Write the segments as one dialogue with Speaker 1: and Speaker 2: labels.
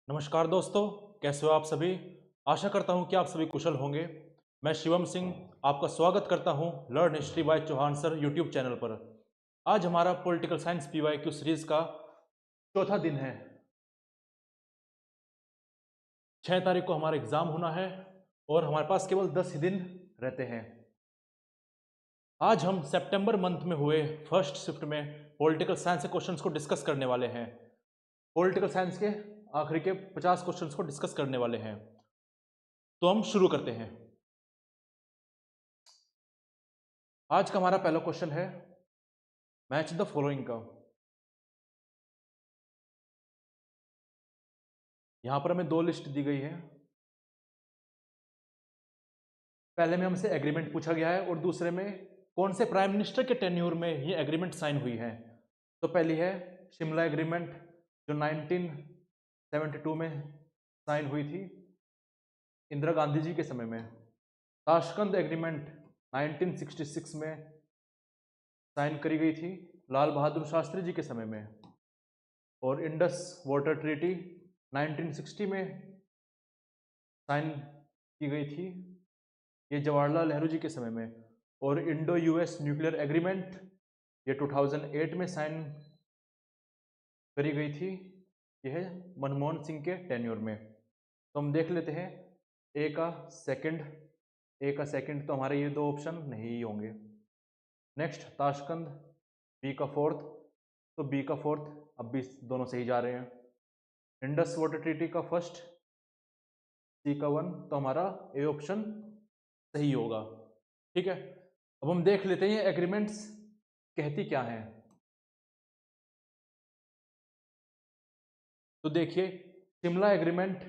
Speaker 1: नमस्कार दोस्तों, कैसे हो आप सभी। आशा करता हूं कि आप सभी कुशल होंगे। मैं शिवम सिंह आपका स्वागत करता हूं learn history by Chauhan sir YouTube channel पर। आज हमारा पॉलिटिकल साइंस पीवाईक्यू सीरीज का चौथा दिन है। 6 तारीख को हमारा एग्जाम होना है और हमारे पास केवल 10 ही दिन रहते हैं। आज हम सितंबर मंथ में हुए फर्स्ट शिफ्ट में पॉलिटिकल साइंस के क्वेश्चंस को डिस्कस करने वाले हैं। पॉलिटिकल साइंस के आखिरी के 50 क्वेश्चंस को डिस्कस करने वाले हैं। तो हम शुरू करते हैं। आज का हमारा पहला क्वेश्चन है मैच द फॉलोइंग का। यहां पर हमें दो लिस्ट दी गई है। पहले में हमसे एग्रीमेंट पूछा गया है और दूसरे में कौन से प्राइम मिनिस्टर के टेन्योर में ये एग्रीमेंट साइन हुई है। तो पहली है शिमला एग्रीमेंट जो 1972 में साइन हुई थी इंदिरा गांधी जी के समय में। ताशकंद एग्रीमेंट 1966 में साइन करी गई थी लाल बहादुर शास्त्री जी के समय में। और इंडस वाटर ट्रीटी 1960 में साइन की गई थी, ये जवाहरलाल नेहरू जी के समय में। और इंडो यूएस न्यूक्लियर एग्रीमेंट ये 2008 में साइन करी गई थी, यह मनमोहन सिंह के टेन्योर में। तो हम देख लेते हैं ए का सेकंड तो हमारे ये दो ऑप्शन नहीं होंगे। नेक्स्ट ताशकंद बी का फोर्थ, तो बी का फोर्थ अब भी दोनों सही जा रहे हैं। इंडस वाटर ट्रीटी का फर्स्ट सी का वन, तो हमारा ए ऑप्शन सही होगा। ठीक है, अब हम देख लेते हैं एग्रीमेंट्स कहती क्या है। तो देखिए शिमला एग्रीमेंट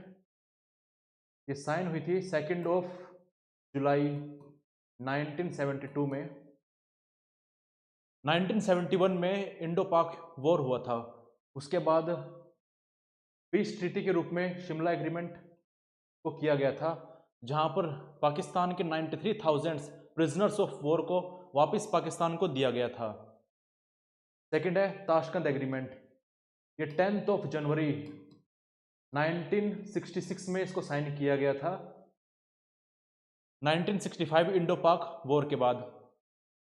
Speaker 1: ये साइन हुई थी 2 जुलाई 1972 में। 1971 में इंडो पाक वॉर हुआ था। उसके बाद पीस ट्रीटी के रूप में शिमला एग्रीमेंट को किया गया था, जहां पर पाकिस्तान के 93,000 प्रिजनर्स ऑफ वॉर को वापस पाकिस्तान को दिया गया था। सेकंड है ताशकंद एग्रीमेंट, ये 10 जनवरी 1966 में इसको साइन किया गया था 1965 इंडो पाक वॉर के बाद।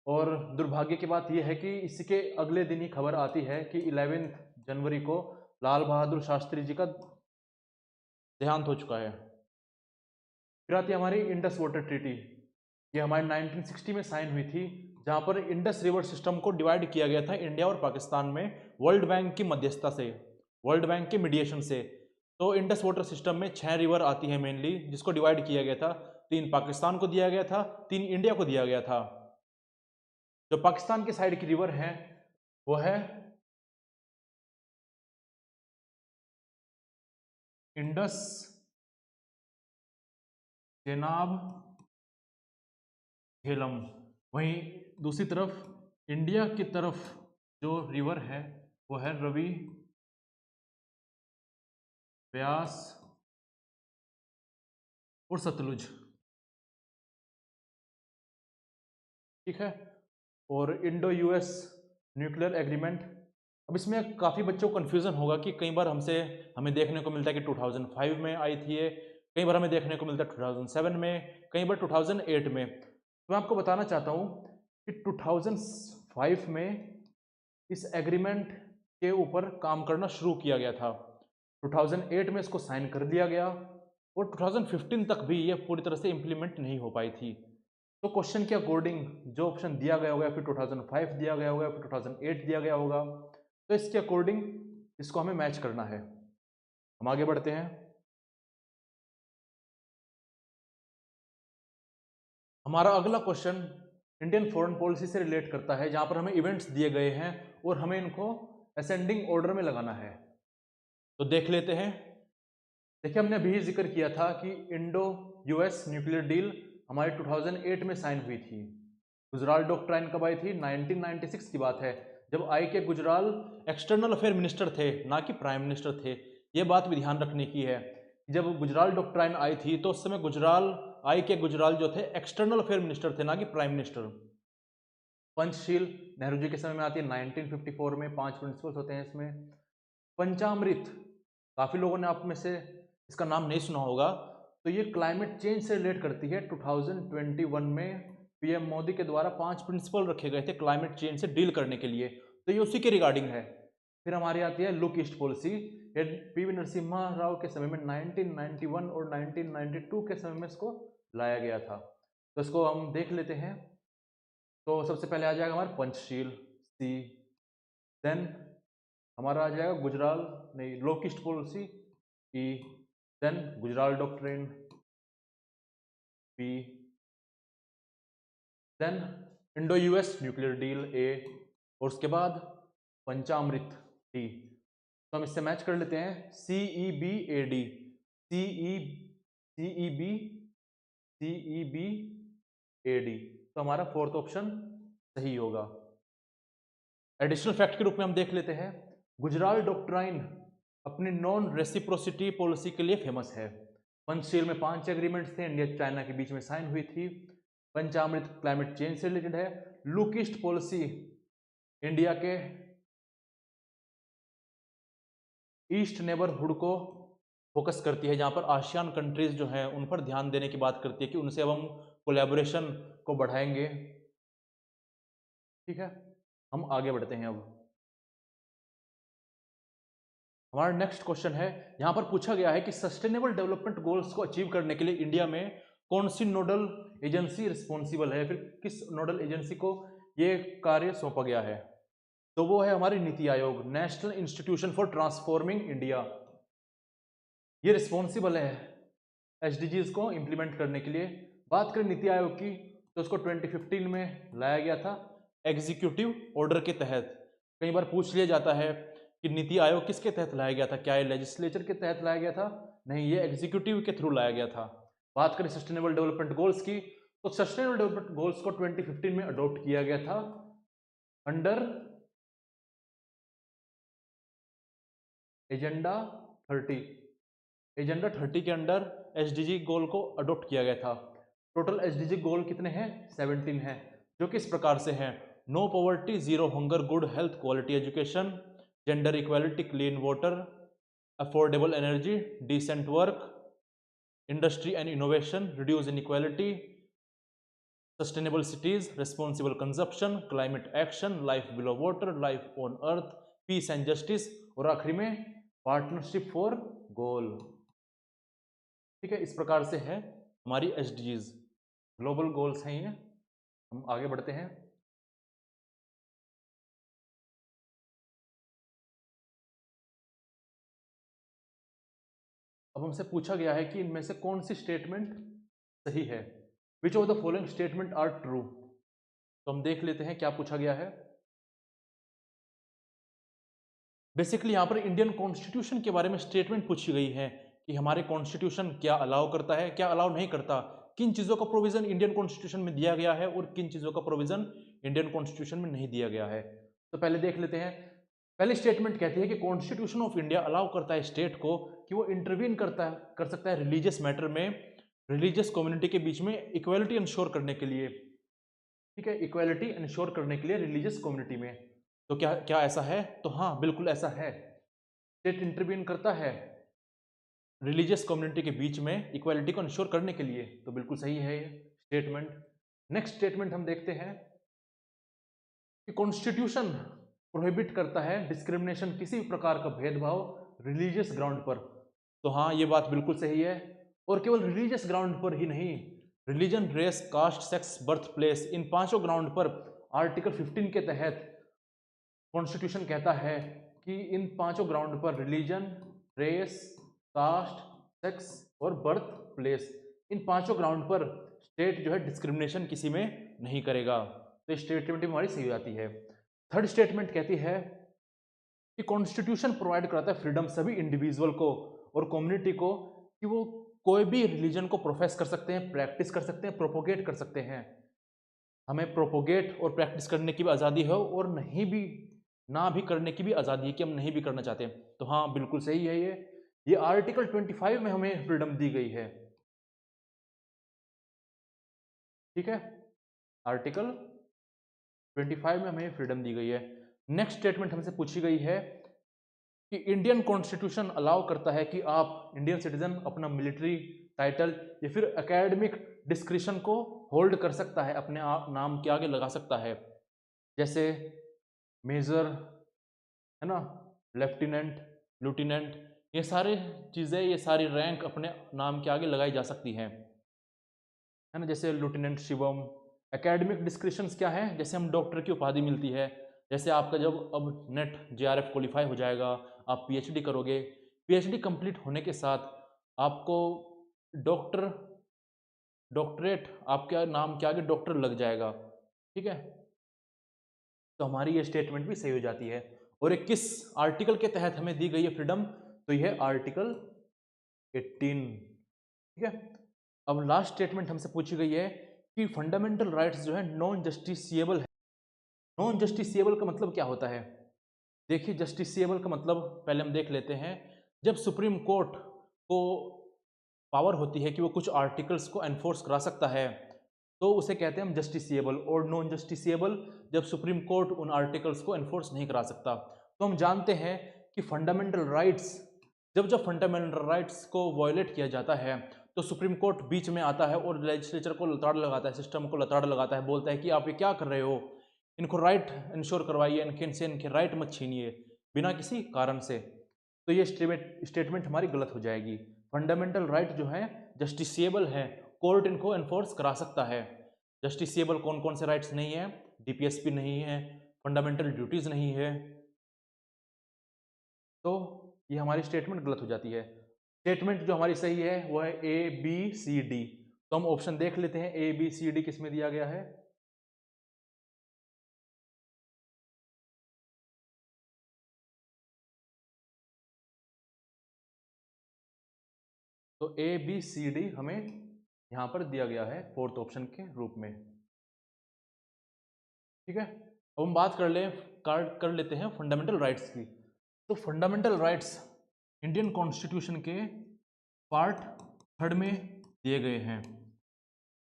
Speaker 1: और दुर्भाग्य की बात यह है कि इसके अगले दिन ही खबर आती है कि 11 जनवरी को लाल बहादुर शास्त्री जी का देहांत हो चुका है। फिर आती है हमारी इंडस वाटर ट्रीटी, ये हमारी 1960 में साइन हुई थी, जहां पर इंडस रिवर सिस्टम को डिवाइड किया गया था इंडिया और पाकिस्तान में वर्ल्ड बैंक की मध्यस्थता से, वर्ल्ड बैंक के मीडिएशन से। तो इंडस वाटर सिस्टम में 6 रिवर आती है मेनली, जिसको डिवाइड किया गया था। 3 पाकिस्तान को दिया गया था, 3 इंडिया को दिया गया था। जो पाकिस्तान की साइड की रिवर है वो है इंडस, चेनाब, झेलम। वहीं दूसरी तरफ इंडिया की तरफ जो रिवर है वो है रवि, ब्यास और सतलुज। ठीक है, और इंडो यूएस न्यूक्लियर एग्रीमेंट, अब इसमें काफ़ी बच्चों को कन्फ्यूज़न होगा कि कई बार हमें देखने को मिलता है कि 2005 में आई थी ये, कई बार हमें देखने को मिलता है 2007 में, कई बार 2008 में। तो मैं आपको बताना चाहता हूँ कि 2005 में इस एग्रीमेंट के ऊपर काम करना शुरू किया गया था। 2008 में इसको साइन कर दिया गया और 2015 तक भी ये पूरी तरह से इम्प्लीमेंट नहीं हो पाई थी। तो क्वेश्चन के अकॉर्डिंग जो ऑप्शन दिया गया होगा, फिर 2005 दिया गया होगा, फिर 2008 दिया गया होगा, तो इसके अकॉर्डिंग इसको हमें मैच करना है। हम आगे बढ़ते हैं। हमारा अगला क्वेश्चन इंडियन फॉरेन पॉलिसी से रिलेट करता है, जहां पर हमें इवेंट्स दिए गए हैं और हमें इनको असेंडिंग ऑर्डर में लगाना है। तो देख लेते हैं। देखिए हमने अभी जिक्र किया था कि इंडो यूएस न्यूक्लियर डील हमारी 2008 में साइन हुई थी। गुजराल डॉक्ट्राइन कब आई थी? 1996 की बात है, जब आई के गुजराल एक्सटर्नल अफेयर मिनिस्टर थे, ना कि प्राइम मिनिस्टर थे। ये बात भी ध्यान रखने की है। जब गुजराल डॉक्ट्राइन आई थी तो उस समय गुजराल जो थे एक्सटर्नल अफेयर मिनिस्टर थे, ना कि प्राइम मिनिस्टर। पंचशील नेहरू जी के समय में आती है 1954 में, 5 प्रिंसिपल्स होते हैं इसमें। पंचामृत काफ़ी लोगों ने आप में से इसका नाम नहीं सुना होगा। तो ये क्लाइमेट चेंज से रिलेट करती है। 2021 में पीएम मोदी के द्वारा 5 प्रिंसिपल रखे गए थे क्लाइमेट चेंज से डील करने के लिए, तो ये उसी के रिगार्डिंग है। फिर हमारी आती है लुक ईस्ट पॉलिसी। ये पीवी नरसिम्हा राव के समय में 1991 और 1992 के समय में इसको लाया गया था। तो इसको हम देख लेते हैं। तो सबसे पहले आ जाएगा हमारा पंचशील सी, देन हमारा आ जाएगा गुजराल नहीं look east policy E, then Gujral doctrine B, then Indo US nuclear deal A, और उसके बाद पंचामृत डी। तो हम इससे मैच कर लेते हैं CEBAD, CEBAD, तो हमारा फोर्थ ऑप्शन सही होगा। एडिशनल फैक्ट के रूप में हम देख लेते हैं, गुजराल डॉक्ट्राइन अपनी नॉन रेसिप्रोसिटी पॉलिसी के लिए फेमस है। पंचशील में 5 एग्रीमेंट्स थे, इंडिया चाइना के बीच में साइन हुई थी। पंचामृत क्लाइमेट चेंज से रिलेटेड है। लुक ईस्ट पॉलिसी इंडिया के ईस्ट नेबरहुड को फोकस करती है, जहां पर आसियान कंट्रीज जो हैं उन पर ध्यान देने की बात करती है कि उनसे अब हम कोलैबोरेशन को बढ़ाएंगे। ठीक है, हम आगे बढ़ते हैं। अब हमारा नेक्स्ट क्वेश्चन है, यहां पर पूछा गया है कि सस्टेनेबल डेवलपमेंट गोल्स को अचीव करने के लिए इंडिया में कौन सी नोडल एजेंसी रिस्पॉन्सिबल है, फिर किस नोडल एजेंसी को ये कार्य सौंपा गया है। तो वो है हमारी NITI Aayog, national institution for transforming India. ये रिस्पॉन्सिबल है एसडीजीज को इंप्लीमेंट करने के लिए। बात करें नीति आयोग की, तो उसको 2015 में लाया गया था एग्जीक्यूटिव ऑर्डर के तहत। कई बार पूछ लिया जाता है कि नीति आयोग किसके तहत लाया गया था, क्या ये लेजिस्लेचर के तहत लाया गया था? नहीं, ये एग्जीक्यूटिव के थ्रू लाया गया था। बात करें सस्टेनेबल डेवलपमेंट गोल्स की, तो सस्टेनेबल डेवलपमेंट गोल्स को 2015 में अडॉप्ट किया गया था अंडर एजेंडा 30। एजेंडा 30 के अंडर एसडीजी गोल को अडॉप्ट किया गया था। टोटल एसडीजी गोल कितने हैं? 17 हैं, जो कि इस प्रकार से हैं: no poverty, zero hunger, good health, quality education, gender equality, clean water, affordable energy, decent work, industry and innovation, reduce inequality, sustainable cities, responsible consumption, climate action, life below water, life on earth, peace and justice, और आखिरी में partnership for गोल। ठीक है, इस प्रकार से है हमारी एसडीजीज, ग्लोबल गोल्स हैं ये। हम आगे बढ़ते हैं। अब हमसे पूछा गया है कि इनमें से कौन सी स्टेटमेंट सही है, which of the following statement are true. तो हम देख लेते हैं क्या पूछा गया है। बेसिकली यहाँ पर इंडियन कॉन्स्टिट्यूशन के बारे में स्टेटमेंट पूछी गई है कि हमारे कॉन्स्टिट्यूशन क्या अलाउ करता है, क्या अलाउ नहीं करता, किन चीज़ों का प्रोविजन इंडियन कॉन्स्टिट्यूशन में दिया गया है और किन चीज़ों का प्रोविजन इंडियन कॉन्स्टिट्यूशन में नहीं दिया गया है। तो पहले देख लेते हैं। पहली स्टेटमेंट कहती है कि कॉन्स्टिट्यूशन ऑफ इंडिया अलाउ करता है स्टेट को कि वो इंटरवीन कर सकता है रिलीजियस मैटर में, रिलीजियस कम्युनिटी के बीच में इक्वालिटी इंश्योर करने के लिए। ठीक है, इक्वालिटी इंश्योर करने के लिए रिलीजियस कम्युनिटी में। तो क्या क्या ऐसा है? तो हाँ, बिल्कुल ऐसा है। स्टेट इंटरवीन करता है रिलीजियस कम्युनिटी के बीच में इक्वालिटी को इंश्योर करने के लिए, तो बिल्कुल सही है ये स्टेटमेंट। नेक्स्ट स्टेटमेंट हम देखते हैं कि कॉन्स्टिट्यूशन प्रोहिबिट करता है डिस्क्रिमिनेशन, किसी भी प्रकार का भेदभाव रिलीजियस ग्राउंड पर। तो हाँ, ये बात बिल्कुल सही है। और केवल रिलीजियस ग्राउंड पर ही नहीं, religion, race, caste, sex, birth place, इन पांचों ग्राउंड पर आर्टिकल 15 के तहत कॉन्स्टिट्यूशन कहता है कि इन पांचों ग्राउंड पर रिलीजन, रेस, कास्ट, सेक्स और बर्थ प्लेस, इन पांचों ग्राउंड पर स्टेट जो है डिस्क्रिमिनेशन किसी में नहीं करेगा। तो स्टेटमेंट हमारी सही हो जाती है। थर्ड स्टेटमेंट कहती है कि कॉन्स्टिट्यूशन प्रोवाइड कराता है फ्रीडम सभी इंडिविजुअल को और कम्युनिटी को कि वो कोई भी रिलीजन को प्रोफेस कर सकते हैं, प्रैक्टिस कर सकते हैं, प्रोपोगेट कर सकते हैं। हमें प्रोपोगेट और प्रैक्टिस करने की भी आज़ादी है और नहीं भी ना भी करने की भी आज़ादी है कि हम नहीं भी करना चाहते। तो हाँ, बिल्कुल सही है ये आर्टिकल 25 में हमें फ्रीडम दी गई है। ठीक है, आर्टिकल 25 में हमें फ्रीडम दी गई है। नेक्स्ट स्टेटमेंट हमसे पूछी गई है कि इंडियन कॉन्स्टिट्यूशन अलाउ करता है कि आप इंडियन सिटीजन अपना मिलिट्री टाइटल या फिर एकेडमिक डिस्क्रिप्शन को होल्ड कर सकता है, अपने आप नाम के आगे लगा सकता है, जैसे मेजर, है ना, लेफ्टिनेंट, लुटिनेंट, ये सारी चीज़ें, ये सारी रैंक अपने नाम के आगे लगाई जा सकती हैं, है ना। जैसे लुटिनेंट शिवम। एकेडमिक डिस्क्रिप्शंस क्या है, जैसे हम डॉक्टर की उपाधि मिलती है, जैसे आपका जब अब नेट जेआरएफ क्वालिफाई हो जाएगा, आप पीएचडी करोगे, पीएचडी कंप्लीट होने के साथ आपको डॉक्टरेट आपके नाम के आगे डॉक्टर लग जाएगा, ठीक है। तो हमारी ये स्टेटमेंट भी सही हो जाती है। और ये किस आर्टिकल के तहत हमें दी गई है फ्रीडम, तो यह आर्टिकल 18, ठीक है। अब लास्ट स्टेटमेंट हमसे पूछी गई है कि फंडामेंटल राइट्स जो है नॉन जस्टिसिएबल है। नॉन जस्टिसिएबल का मतलब क्या होता है? देखिए, जस्टिसिएबल का मतलब पहले हम देख लेते हैं। जब सुप्रीम कोर्ट को पावर होती है कि वो कुछ आर्टिकल्स को एनफोर्स करा सकता है, तो उसे कहते हैं हम जस्टिसिएबल। और नॉन जस्टिसिएबल जब सुप्रीम कोर्ट उन आर्टिकल्स को एनफोर्स नहीं करा सकता। तो हम जानते हैं कि फंडामेंटल राइट्स, जब फंडामेंटल राइट्स को वायलेट किया जाता है, तो सुप्रीम कोर्ट बीच में आता है और लेजिस्लेचर को लताड़ लगाता है, सिस्टम को लताड़ लगाता है, बोलता है कि आप ये क्या कर रहे हो, इनको राइट इंश्योर करवाइए, इनके राइट मत छीनिए बिना किसी कारण से। तो ये स्टेटमेंट हमारी गलत हो जाएगी। फंडामेंटल राइट जो है जस्टिसिएबल है, कोर्ट इनको एनफोर्स करा सकता है। जस्टिसिएबल कौन कौन से राइट्स नहीं है? डीपीएसपी नहीं है, फंडामेंटल ड्यूटीज नहीं है, तो ये हमारी स्टेटमेंट गलत हो जाती है। स्टेटमेंट जो हमारी सही है वो है ए बी सी डी। तो हम ऑप्शन देख लेते हैं, ए बी सी डी किस में दिया गया है। तो ए बी सी डी हमें यहां पर दिया गया है फोर्थ ऑप्शन के रूप में, ठीक है। अब हम बात कर लेते हैं फंडामेंटल राइट्स की। तो फंडामेंटल राइट्स इंडियन कॉन्स्टिट्यूशन के पार्ट 3 में दिए गए हैं,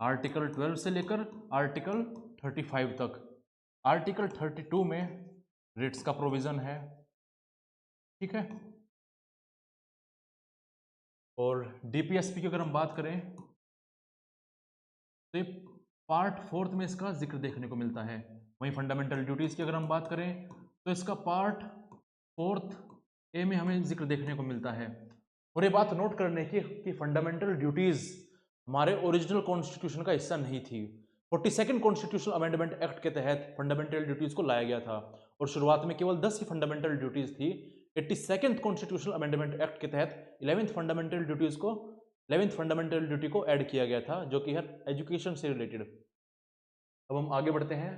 Speaker 1: आर्टिकल 12 से लेकर आर्टिकल 35 तक। आर्टिकल 32 में रिट्स का प्रोविजन है, ठीक है। और डीपीएसपी की अगर हम बात करें तो ये पार्ट 4 में इसका जिक्र देखने को मिलता है। वहीं फंडामेंटल ड्यूटीज़ की अगर हम बात करें तो इसका पार्ट 4 ए में हमें जिक्र देखने को मिलता है। और ये बात नोट करने की कि फंडामेंटल ड्यूटीज़ हमारे ओरिजिनल कॉन्स्टिट्यूशन का हिस्सा नहीं थी। 42nd कॉन्स्टिट्यूशनल अमेंडमेंट एक्ट के तहत फंडामेंटल ड्यूटीज़ को लाया गया था और शुरुआत में केवल 10 ही फंडामेंटल ड्यूटीज़ थी। 82nd कॉन्स्टिट्यूशनल अमेंडमेंट एक्ट के तहत 11th फंडामेंटल ड्यूटीज़ को 11th फंडामेंटल ड्यूटी को ऐड किया गया था, जो कि है एजुकेशन से रिलेटेड। अब हम आगे बढ़ते हैं।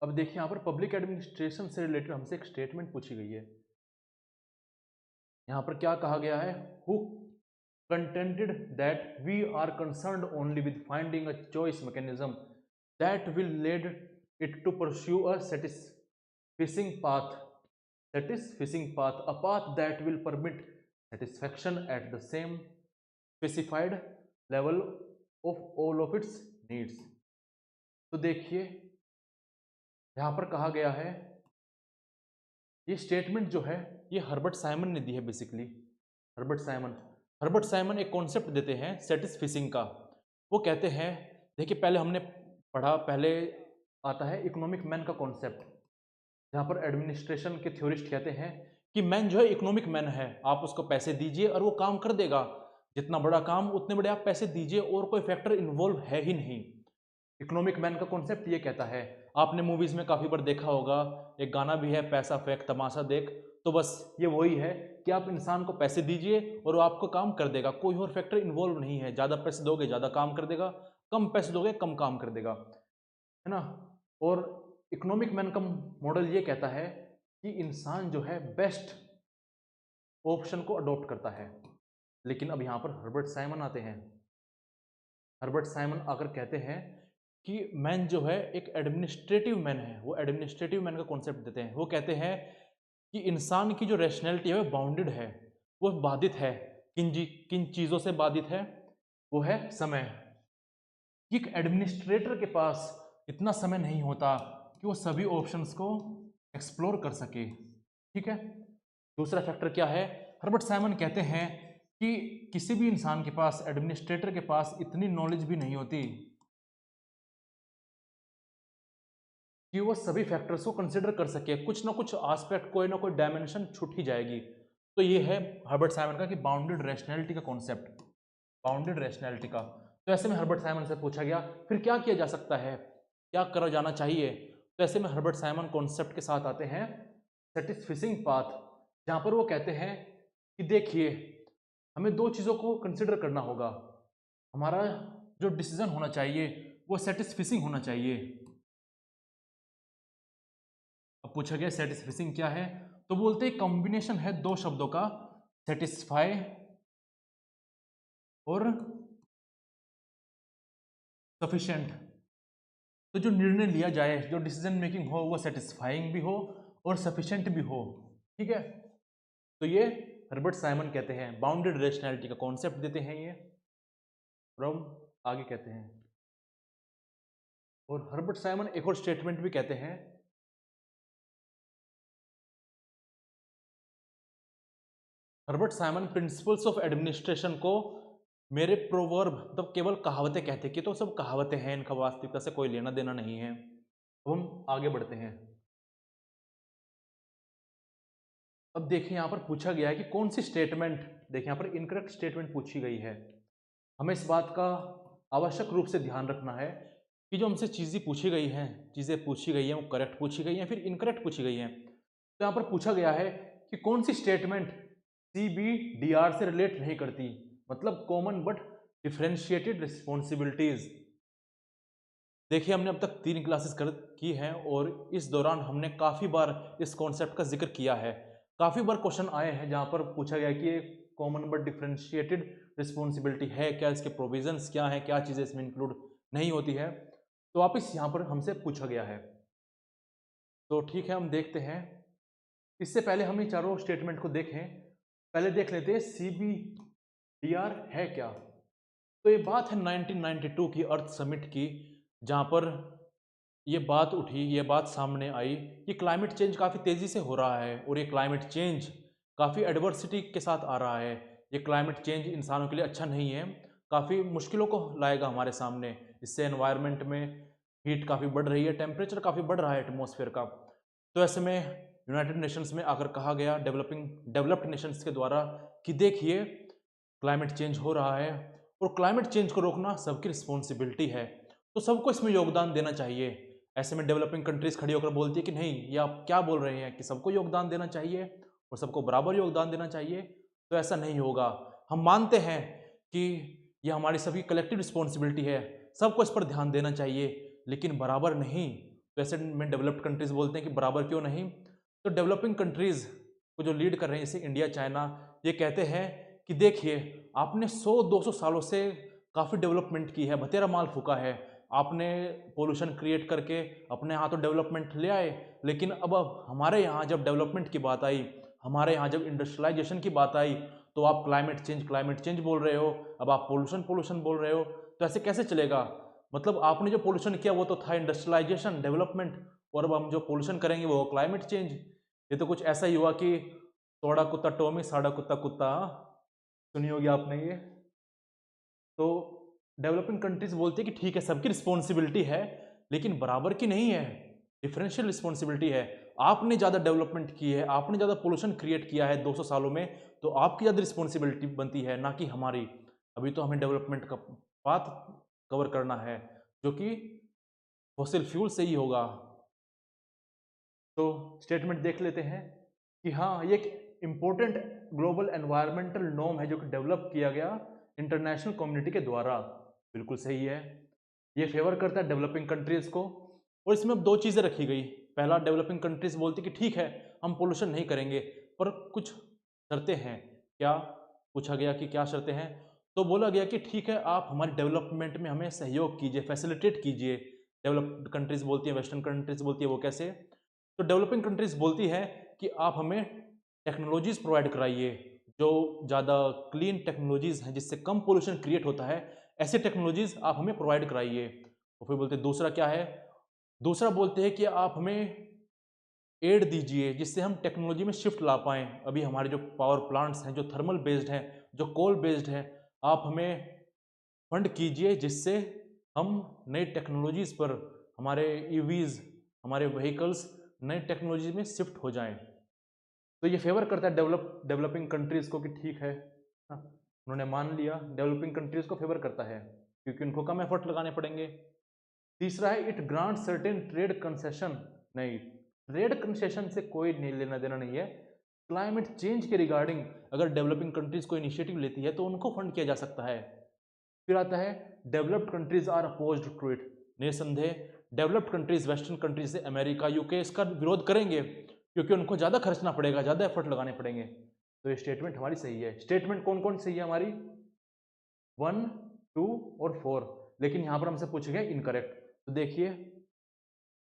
Speaker 1: अब देखिए यहाँ पर पब्लिक एडमिनिस्ट्रेशन से रिलेटेड हमसे एक स्टेटमेंट पूछी गई है। यहाँ पर क्या कहा गया है, who contended that we are concerned only with finding a choice mechanism that will lead it to pursue a satisfying path, a path that will permit satisfaction at the same specified level of all of its needs। तो देखिए यहाँ पर कहा गया है, ये statement जो है ये हर्बर्ट साइमन ने दी है। बेसिकली हर्बर्ट साइमन एक कॉन्सेप्ट देते हैं सेटिस्फिशिंग का। वो कहते हैं, देखिए पहले हमने पढ़ा, पहले आता है इकोनॉमिक मैन का कॉन्सेप्ट, जहाँ पर एडमिनिस्ट्रेशन के थ्योरिस्ट कहते हैं कि मैन जो है इकोनॉमिक मैन है, आप उसको पैसे दीजिए और वो काम कर देगा, जितना बड़ा काम उतने बड़े आप पैसे दीजिए और कोई फैक्टर इन्वॉल्व है ही नहीं। इकोनॉमिक मैन का कॉन्सेप्ट ये कहता है। आपने मूवीज में काफी बार देखा होगा, एक गाना भी है, पैसा फेंक तमाशा देख। तो बस ये वही है कि आप इंसान को पैसे दीजिए और वो आपको काम कर देगा, कोई और फैक्टर इन्वॉल्व नहीं है। ज़्यादा पैसे दोगे ज़्यादा काम कर देगा, कम पैसे दोगे कम काम कर देगा, है ना। और इकोनॉमिक मैन का मॉडल ये कहता है कि इंसान जो है बेस्ट ऑप्शन को अडॉप्ट करता है। लेकिन अब यहाँ पर हर्बर्ट साइमन आते हैं। हर्बर्ट साइमन आकर कहते हैं कि मैन जो है एक एडमिनिस्ट्रेटिव मैन है, वो एडमिनिस्ट्रेटिव मैन का कॉन्सेप्ट देते हैं। वो कहते हैं कि इंसान की जो रैशनैलिटी है वो बाउंडेड है, वो बाधित है। किन चीज़ों से बाधित है? वो है समय। एक एडमिनिस्ट्रेटर के पास इतना समय नहीं होता कि वो सभी ऑप्शंस को एक्सप्लोर कर सके। ठीक है, दूसरा फैक्टर क्या है, हर्बर्ट साइमन कहते हैं कि किसी भी इंसान के पास, एडमिनिस्ट्रेटर के पास इतनी नॉलेज भी नहीं होती कि वो सभी फैक्टर्स को कंसिडर कर सके, कुछ ना कुछ एस्पेक्ट, कोई ना कोई डायमेंशन छूट ही जाएगी। तो ये है हर्बर्ट साइमन का कि बाउंडेड रैशनैलिटी का कॉन्सेप्ट, बाउंडेड रैशनैलिटी का। तो ऐसे में हर्बर्ट साइमन से पूछा गया फिर क्या किया जा सकता है, क्या करा जाना चाहिए। तो ऐसे में हर्बर्ट साइमन कॉन्सेप्ट के साथ आते हैं सेटिस्फिशिंग पाथ, जहां पर वो कहते हैं कि देखिए हमें दो चीज़ों को कंसिडर करना होगा, हमारा जो डिसीजन होना चाहिए वो सेटिस्फिशिंग होना चाहिए। अब पूछा गया सेटिस्फिशिंग क्या है, तो बोलते हैं कॉम्बिनेशन है दो शब्दों का, सेटिस्फाई और सफिशिएंट। तो जो निर्णय लिया जाए, जो डिसीजन मेकिंग हो, वो सेटिस्फाइंग भी हो और सफिशिएंट भी हो। ठीक है, तो ये हर्बर्ट साइमन कहते हैं, बाउंडेड रैशनैलिटी का कॉन्सेप्ट देते हैं ये, और हम आगे कहते हैं। और हर्बर्ट साइमन एक और स्टेटमेंट भी कहते हैं, Herbert Simon principles of administration को मेरे प्रोवर्ब, मतलब केवल कहावतें कहते कि तो सब कहावतें हैं, इनका वास्तविकता से कोई लेना देना नहीं है। अब हम आगे बढ़ते हैं। अब देखिए यहाँ पर पूछा गया है कि कौन सी स्टेटमेंट, देखिए यहाँ पर इनकरेक्ट स्टेटमेंट पूछी गई है। हमें इस बात का आवश्यक रूप से ध्यान रखना है कि जो हमसे चीज़ें पूछी गई हैं वो करेक्ट पूछी गई हैं फिर इनकरेक्ट पूछी गई हैं। तो यहाँ पर पूछा गया है कि कौन सी स्टेटमेंट CBDR से रिलेट नहीं करती, मतलब कॉमन बट डिफरेंशिएटेड रिस्पॉन्सिबिलिटीज। देखिए हमने अब तक 3 क्लासेस की हैं और इस दौरान हमने काफ़ी बार इस कॉन्सेप्ट का जिक्र किया है, काफ़ी बार क्वेश्चन आए हैं जहाँ पर पूछा गया कि ये कॉमन बट डिफरेंशिएटेड रिस्पॉन्सिबिलिटी है क्या, इसके प्रोविजंस क्या हैं, क्या चीज़ें इसमें इंक्लूड नहीं होती है। तो वापिस यहाँ पर हमसे पूछा गया है, तो ठीक है हम देखते हैं। इससे पहले हम ये चारों स्टेटमेंट को देखें, पहले देख लेते हैं CBDR है क्या। तो ये बात है 1992 की अर्थ समिट की, जहाँ पर ये बात उठी, ये बात सामने आई कि क्लाइमेट चेंज काफ़ी तेज़ी से हो रहा है और ये क्लाइमेट चेंज काफ़ी एडवर्सिटी के साथ आ रहा है। ये क्लाइमेट चेंज इंसानों के लिए अच्छा नहीं है, काफ़ी मुश्किलों को लाएगा हमारे सामने। इससे एनवायरनमेंट में हीट काफ़ी बढ़ रही है, टेम्परेचर काफ़ी बढ़ रहा है एटमॉस्फेयर का। तो ऐसे में यूनाइटेड नेशंस में आकर कहा गया डेवलप्ड नेशंस के द्वारा कि देखिए क्लाइमेट चेंज हो रहा है और क्लाइमेट चेंज को रोकना सबकी रिस्पॉन्सिबिलिटी है, तो सबको इसमें योगदान देना चाहिए। ऐसे में डेवलपिंग कंट्रीज खड़ी होकर बोलती है कि नहीं, ये आप क्या बोल रहे हैं कि सबको योगदान देना चाहिए और सबको बराबर योगदान देना चाहिए। तो ऐसा नहीं होगा, हम मानते हैं कि ये हमारी सभी कलेक्टिव रिस्पॉन्सिबिलिटी है, सबको इस पर ध्यान देना चाहिए, लेकिन बराबर नहीं। तो ऐसे में डेवलप्ड कंट्रीज बोलते हैं कि बराबर क्यों नहीं। तो डेवलपिंग कंट्रीज को जो लीड कर रहे हैं जैसे इंडिया, चाइना, ये कहते हैं कि देखिए आपने 100-200 सालों से काफ़ी डेवलपमेंट की है, बतेरा माल फूका है, आपने पोल्यूशन क्रिएट करके अपने यहाँ तो डेवलपमेंट ले आए, लेकिन अब हमारे यहाँ जब डेवलपमेंट की बात आई, हमारे यहाँ जब इंडस्ट्रियलाइजेशन की बात आई, तो आप क्लाइमेट चेंज बोल रहे हो, अब आप पोल्यूशन बोल रहे हो। तो ऐसे कैसे चलेगा, मतलब आपने जो पोल्यूशन किया वो तो था इंडस्ट्रियलाइजेशन, डेवलपमेंट, और अब हम जो पोल्यूशन करेंगे वो क्लाइमेट चेंज। ये तो कुछ ऐसा ही हुआ कि तोड़ा कुत्ता टोमी साड़ा कुत्ता कुत्ता, सुनी होगी आपने ये। तो डेवलपिंग कंट्रीज बोलती है कि ठीक है सबकी रिस्पॉन्सिबिलिटी है, लेकिन बराबर की नहीं है, डिफरेंशियल रिस्पॉन्सिबिलिटी है। आपने ज़्यादा डेवलपमेंट की है, आपने ज़्यादा पोल्यूशन क्रिएट किया है 200 सालों में, तो आपकी ज़्यादा रिस्पॉन्सिबिलिटी बनती है, ना कि हमारी। अभी तो हमें डेवलपमेंट का पाथ कवर करना है जो कि फॉसिल फ्यूल से ही होगा। तो स्टेटमेंट देख लेते हैं कि हाँ ये एक इम्पोर्टेंट ग्लोबल एनवायरमेंटल नॉर्म है जो कि डेवलप किया गया इंटरनेशनल कम्युनिटी के द्वारा। बिल्कुल सही है, ये फेवर करता है डेवलपिंग कंट्रीज को। और इसमें अब दो चीज़ें रखी गई, पहला डेवलपिंग कंट्रीज बोलती कि ठीक है हम पोल्यूशन नहीं करेंगे, पर कुछ शर्तें हैं। क्या पूछा गया कि क्या शर्तें हैं, तो बोला गया कि ठीक है आप हमारी डेवलपमेंट में हमें सहयोग कीजिए, फैसिलिटेट कीजिए। डेवलप्ड कंट्रीज बोलती है, वेस्टर्न कंट्रीज बोलती है, वो कैसे, तो डेवलपिंग कंट्रीज बोलती है कि आप हमें टेक्नोलॉजीज प्रोवाइड कराइए, जो ज़्यादा क्लीन टेक्नोलॉजीज हैं जिससे कम पोल्यूशन क्रिएट होता है, ऐसे टेक्नोलॉजीज आप हमें प्रोवाइड कराइए। और फिर बोलते दूसरा क्या है, दूसरा बोलते हैं कि आप हमें एड दीजिए जिससे हम टेक्नोलॉजी में शिफ्ट ला पाएँ। अभी हमारे जो पावर प्लांट्स हैं, जो थर्मल बेस्ड हैं, जो कोल बेस्ड हैं, आप हमें फंड कीजिए जिससे हम नई टेक्नोलॉजीज़ पर हमारे ईवीज़, हमारे व्हीकल्स नई टेक्नोलॉजी में शिफ्ट हो जाएँ। तो ये फ़ेवर करता है डेवलपिंग कंट्रीज़ को कि ठीक है ना, उन्होंने मान लिया, डेवलपिंग कंट्रीज़ को फ़ेवर करता है क्योंकि उनको कम एफर्ट लगाने पड़ेंगे। तीसरा है it grant certain trade concession. नहीं, ट्रेड कंसेशन से कोई लेना देना नहीं है। क्लाइमेट चेंज के रिगार्डिंग अगर डेवलपिंग कंट्रीज को इनिशिएटिव लेती है तो उनको फंड किया जा सकता है। फिर आता है developed countries are opposed to it. निसंदेह डेवलप्ड कंट्रीज वेस्टर्न कंट्रीज से अमेरिका यूके इसका विरोध करेंगे क्योंकि उनको ज़्यादा खर्चना पड़ेगा, ज़्यादा एफर्ट लगाने पड़ेंगे। तो ये स्टेटमेंट हमारी सही है। स्टेटमेंट कौन कौन सही है हमारी? 1, 2 और 4। लेकिन यहाँ पर हमसे पूछा गया इनकरेक्ट। तो देखिए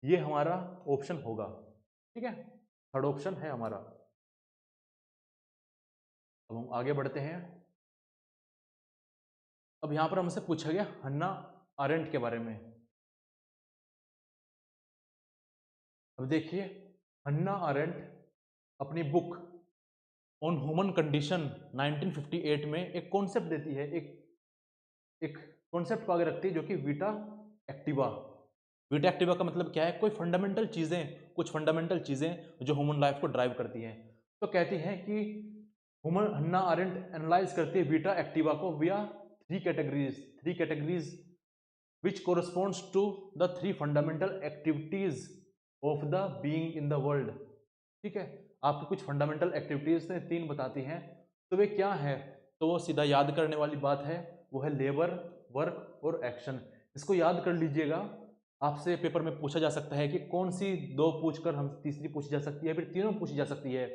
Speaker 1: ये हमारा ऑप्शन होगा, ठीक है, थर्ड ऑप्शन है हमारा। अब हम आगे बढ़ते हैं। अब यहां पर हमसे पूछा गया हन्ना आरेंट के बारे में। अब देखिए हन्ना आरेंट अपनी बुक ऑन ह्यूमन कंडीशन 1958 में एक कॉन्सेप्ट देती है, एक कॉन्सेप्ट को आगे रखती है जो कि वीटा एक्टिवा। वीटा एक्टिवा का मतलब क्या है? कोई फंडामेंटल चीज़ें, कुछ फंडामेंटल चीज़ें जो ह्यूमन लाइफ को ड्राइव करती हैं। तो कहती हैं कि ह्यूमन हन्ना आरेंट एनालाइज करती है वीटा एक्टिवा को विया three categories which corresponds to the three fundamental activities of the being in the world। ठीक है, आपकी कुछ फंडामेंटल एक्टिविटीज ने तीन बताती हैं, तो वे क्या है? तो वो सीधा याद करने वाली बात है, वो है लेबर, वर्क और एक्शन। इसको याद कर लीजिएगा। आपसे पेपर में पूछा जा सकता है कि कौन सी दो पूछकर हम तीसरी पूछी जा सकती है, फिर तीनों पूछी जा सकती है,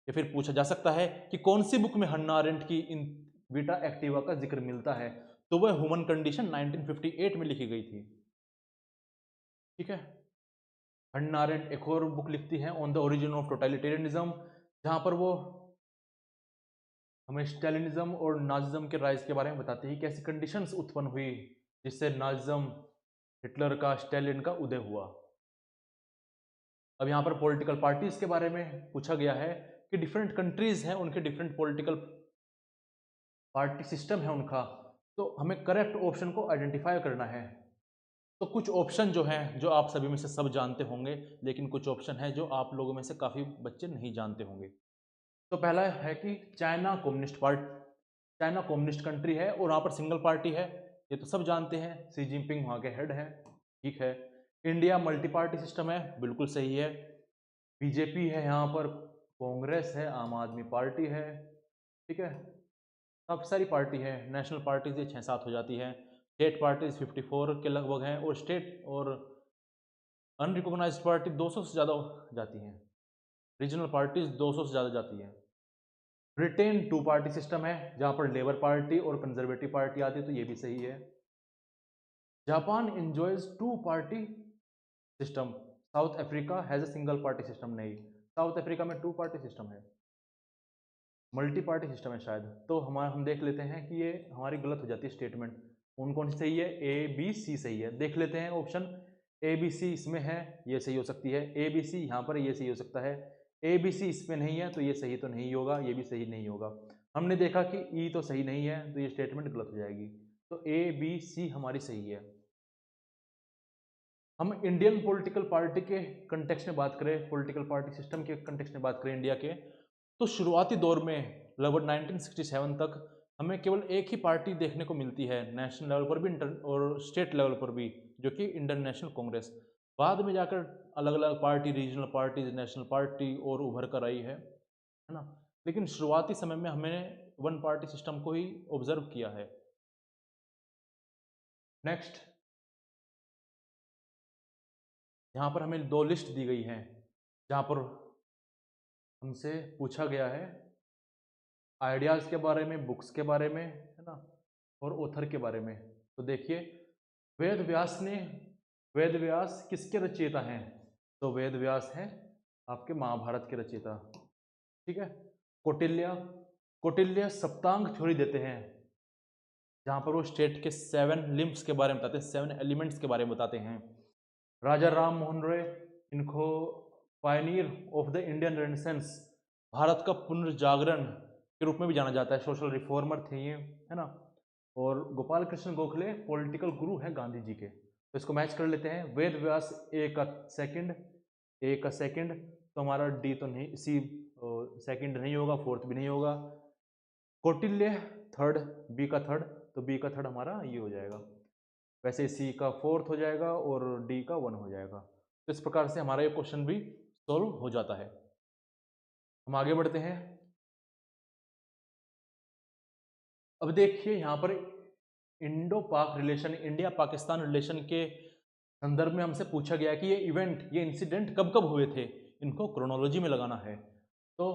Speaker 1: या फिर पूछा जा सकता है कि कौन सी बुक में हन्ना अरेंट की इन वीटा एक्टिवा का जिक्र मिलता है। तो वह ह्यूमन कंडीशन 1958 में लिखी गई थी। ठीक है, हन्ना अरेंट एक और बुक लिखती है on the origin of totalitarianism, जहां पर वो हमें स्टालिनिज्म और नाजिज्म के राइज के बारे में बताती है, कैसी कंडीशंस उत्पन्न हुई जिससे नाजिज्म, हिटलर का, स्टालिन का उदय हुआ। अब यहाँ पर पॉलिटिकल पार्टीज के बारे में पूछा गया है कि डिफरेंट कंट्रीज हैं, उनके डिफरेंट पॉलिटिकल पार्टी सिस्टम है उनका, तो हमें करेक्ट ऑप्शन को आइडेंटिफाई करना है। तो कुछ ऑप्शन जो हैं, जो आप सभी में से सब जानते होंगे, लेकिन कुछ ऑप्शन है जो आप लोगों में से काफ़ी बच्चे नहीं जानते होंगे। तो पहला है कि China communist party, China communist country है और वहाँ पर सिंगल पार्टी है, ये तो सब जानते हैं, सी जिनपिंग वहाँ के हेड है। ठीक है, इंडिया मल्टी पार्टी सिस्टम है, बिल्कुल सही है। बीजेपी है यहाँ पर, कांग्रेस है, आम आदमी पार्टी है। ठीक है, काफ़ी सारी पार्टी है, नेशनल पार्टीज ये 6-7 हो जाती है, स्टेट पार्टीज 54 के लगभग हैं, और स्टेट और अनरिकॉग्नाइज्ड पार्टी 200 से ज़्यादा जाती हैं, रीजनल पार्टीज 200 से ज़्यादा जाती हैं। ब्रिटेन टू पार्टी सिस्टम है, जहाँ पर लेबर पार्टी और कंजर्वेटिव पार्टी आती है, तो ये भी सही है। Japan enjoys two party system, South Africa has a single party system. नहीं, साउथ अफ्रीका में टू पार्टी सिस्टम है, मल्टी पार्टी सिस्टम है शायद। तो हम देख लेते हैं कि ये हमारी गलत हो जाती है स्टेटमेंट। कौन कौन सी सही है? ए बी सी सही है। देख लेते हैं ऑप्शन, ए बी सी इसमें है, ये सही हो सकती है। ए बी सी यहाँ पर ये सही हो सकता है। ए बी सी इसमें नहीं है, तो ये सही तो नहीं होगा, ये भी सही नहीं होगा। हमने देखा कि ई तो सही नहीं है, तो ये स्टेटमेंट गलत हो जाएगी। तो ए बी सी हमारी सही है। हम इंडियन पॉलिटिकल पार्टी के कंटेक्स्ट में बात करें, पॉलिटिकल पार्टी सिस्टम के कंटेक्स्ट में बात करें इंडिया के, तो शुरुआती दौर में लगभग 1967 तक हमें केवल एक ही पार्टी देखने को मिलती है, नेशनल लेवल पर भी और स्टेट लेवल पर भी, जो कि इंडियन नेशनल कांग्रेस। बाद में जाकर अलग अलग party, regional parties, national party और उभर कर आई है ना। लेकिन शुरुआती समय में हमें वन पार्टी सिस्टम को ही ऑब्जर्व किया है। नेक्स्ट, यहाँ पर हमें दो लिस्ट दी गई हैं, जहाँ पर हमसे पूछा गया है आइडियाज़ के बारे में, बुक्स के बारे में, है ना, और ऑथर के बारे में। तो देखिए, वेद व्यास ने, वेद व्यास किसके रचयिता हैं? तो वेद व्यास हैं आपके महाभारत के रचयिता। ठीक है, कौटिल्य, कौटिल्य सप्तांग थ्योरी देते हैं, जहाँ पर वो स्टेट के 7 लिम्ब्स के बारे में बताते हैं, 7 एलिमेंट्स के बारे में बताते हैं। राजा राम मोहन रॉय, इनको Pioneer of the Indian renaissance, Bharat का पुनर्जागरण के रूप में भी जाना जाता है, सोशल रिफॉर्मर थे ये, है ना। और गोपाल कृष्ण गोखले पॉलिटिकल गुरु हैं गांधी जी के। तो इसको मैच कर लेते हैं। वेद व्यास ए का सेकंड, तो हमारा डी तो नहीं, सी सेकंड नहीं होगा, फोर्थ भी नहीं होगा। कौटिल्य थर्ड, बी का थर्ड, तो बी का थर्ड हमारा ये हो जाएगा। वैसे सी का फोर्थ हो जाएगा और डी का वन हो जाएगा। तो इस प्रकार से हमारा ये क्वेश्चन भी सॉल्व हो जाता है। हम आगे बढ़ते हैं। अब देखिए यहाँ पर इंडो पाक रिलेशन, इंडिया पाकिस्तान रिलेशन के संदर्भ में हमसे पूछा गया कि ये इवेंट, ये इंसिडेंट कब कब हुए थे, इनको क्रोनोलॉजी में लगाना है। तो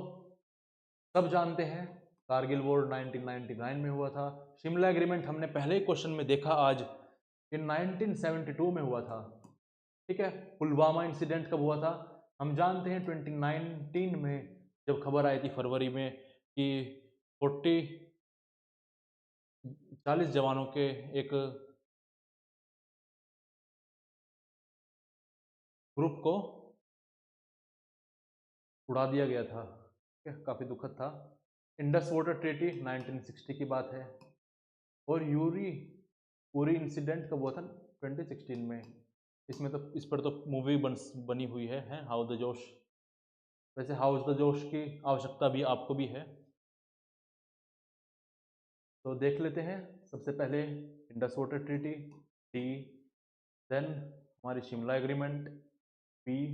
Speaker 1: सब जानते हैं कारगिल वॉर 1999 में हुआ था। शिमला एग्रीमेंट हमने पहले ही क्वेश्चन में देखा आज, इन 1972 में हुआ था। ठीक है। पुलवामा इंसिडेंट कब हुआ था, हम जानते हैं 2019 में, जब खबर आई थी फरवरी में कि 40 जवानों के एक ग्रुप को उड़ा दिया गया था। ठीक है, काफ़ी दुखद था। इंडस वाटर ट्रीटी 1960 की बात है। और यूरी इंसिडेंट कब हुआ था, 2016 में। इसमें तो इस पर तो मूवी बनी हुई है हाउ द जोश। वैसे हाउस द जोश की आवश्यकता भी आपको भी है, तो देख लेते हैं। सबसे पहले Indus water treaty, D, then हमारी शिमला एग्रीमेंट, बी,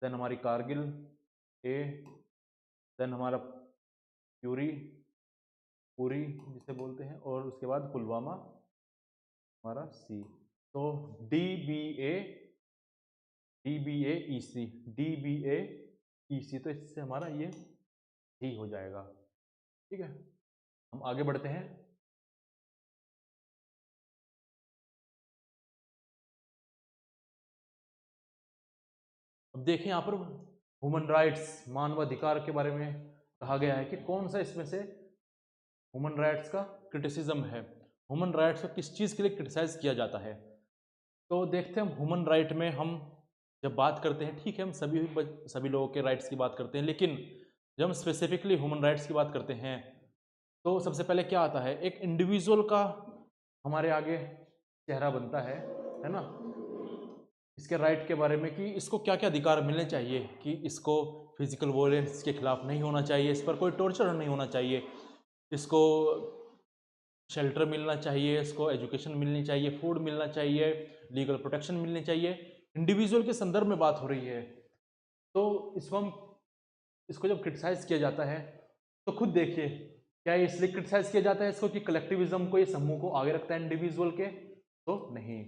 Speaker 1: देन हमारी कारगिल, ए, देन हमारा पूरी जिसे बोलते हैं, और उसके बाद पुलवामा हमारा सी। तो DBA EC, तो इससे हमारा ये ही हो जाएगा। ठीक है, हम आगे बढ़ते हैं। अब देखिए यहाँ पर ह्यूमन राइट्स, मानवाधिकार के बारे में कहा गया है कि कौन सा इसमें से ह्यूमन राइट्स का क्रिटिसिज्म है। ह्यूमन राइट्स को किस चीज़ के लिए क्रिटिसाइज किया जाता है। तो देखते हैं, हम ह्यूमन राइट में हम जब बात करते हैं, ठीक है, हम सभी लोगों के राइट्स की बात करते हैं, लेकिन जब हम स्पेसिफिकली ह्यूमन राइट्स की बात करते हैं तो सबसे पहले क्या आता है, एक इंडिविजुअल का हमारे आगे चेहरा बनता है ना, इसके राइट के बारे में कि इसको क्या क्या अधिकार मिलने चाहिए, कि इसको फिजिकल वायलेंस के खिलाफ नहीं होना चाहिए, इस पर कोई टॉर्चर नहीं होना चाहिए, इसको शेल्टर मिलना चाहिए, इसको एजुकेशन मिलनी चाहिए, फूड मिलना चाहिए, लीगल प्रोटेक्शन मिलनी चाहिए। इंडिविजुअल के संदर्भ में बात हो रही है। तो इसको जब क्रिटिसाइज किया जाता है तो खुद देखिए, क्या इसलिए क्रिटिसाइज किया जाता है इसको कि कलेक्टिविज्म को, ये समूह को आगे रखता है इंडिविजुअल के, तो नहीं।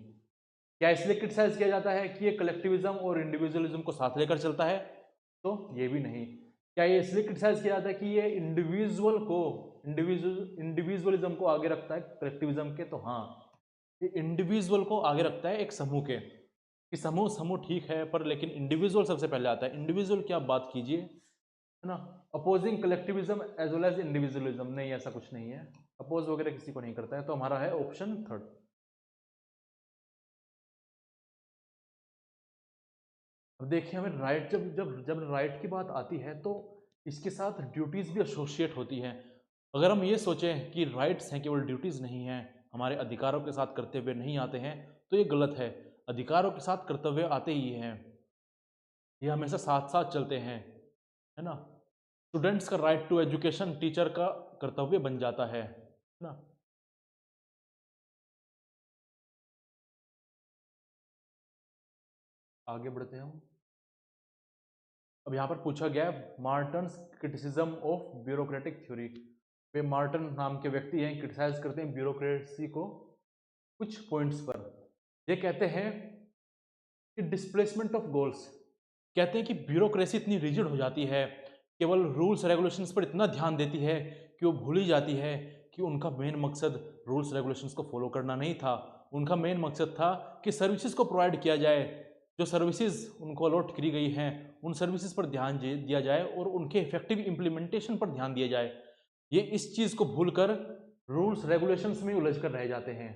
Speaker 1: क्या इसलिए क्रिटिसाइज किया जाता है कि ये कलेक्टिविज्म और इंडिविजुअलिज्म को साथ लेकर चलता है, तो ये भी नहीं। क्या ये इसलिए क्रिटिसाइज किया जाता है कि ये इंडिविजुअलिज्म को आगे रखता है कलेक्टिविज्म के, तो हाँ, ये इंडिविजुअल को आगे रखता है एक समूह के, कि समूह ठीक है, पर लेकिन इंडिविजुअल सबसे पहले आता है। इंडिविजुअल की आप बात कीजिए, है ना, opposing collectivism as well as individualism, नहीं ऐसा कुछ नहीं है, अपोज वगैरह किसी को नहीं करता है। तो हमारा है ऑप्शन थर्ड। अब देखिए, हमें राइट, जब राइट की बात आती है तो इसके साथ ड्यूटीज़ भी एसोसिएट होती हैं। अगर हम ये सोचें कि राइट्स हैं केवल ड्यूटीज़ नहीं हैं, हमारे अधिकारों के साथ कर्तव्य नहीं आते हैं, तो ये गलत है। अधिकारों के साथ कर्तव्य आते ही हैं, ये हमेशा साथ साथ चलते हैं, है ना। स्टूडेंट्स का राइट टू एजुकेशन टीचर का कर्तव्य बन जाता है ना। आगे बढ़ते हैं हम। अब यहाँ पर पूछा गया है Merton's criticism of bureaucratic theory. वे मार्टन नाम के व्यक्ति हैं, क्रिटिसाइज करते हैं ब्यूरोक्रेसी को कुछ पॉइंट्स पर। ये कहते हैं कि डिस्प्लेसमेंट ऑफ गोल्स, कहते हैं कि ब्यूरोक्रेसी इतनी रिजिड हो जाती है, केवल रूल्स रेगुलेशंस पर इतना ध्यान देती है कि वो भूल ही जाती है कि उनका मेन मकसद रूल्स रेगुलेशंस को फॉलो करना नहीं था। उनका मेन मकसद था कि सर्विसेज को प्रोवाइड किया जाए, जो सर्विसेज उनको अलॉट करी गई हैं उन सर्विसेज पर ध्यान दिया जाए और उनके इफेक्टिव इम्प्लीमेंटेशन पर ध्यान दिया जाए। ये इस चीज़ को भूलकर रूल्स रेगुलेशंस में उलझ कर रह जाते हैं।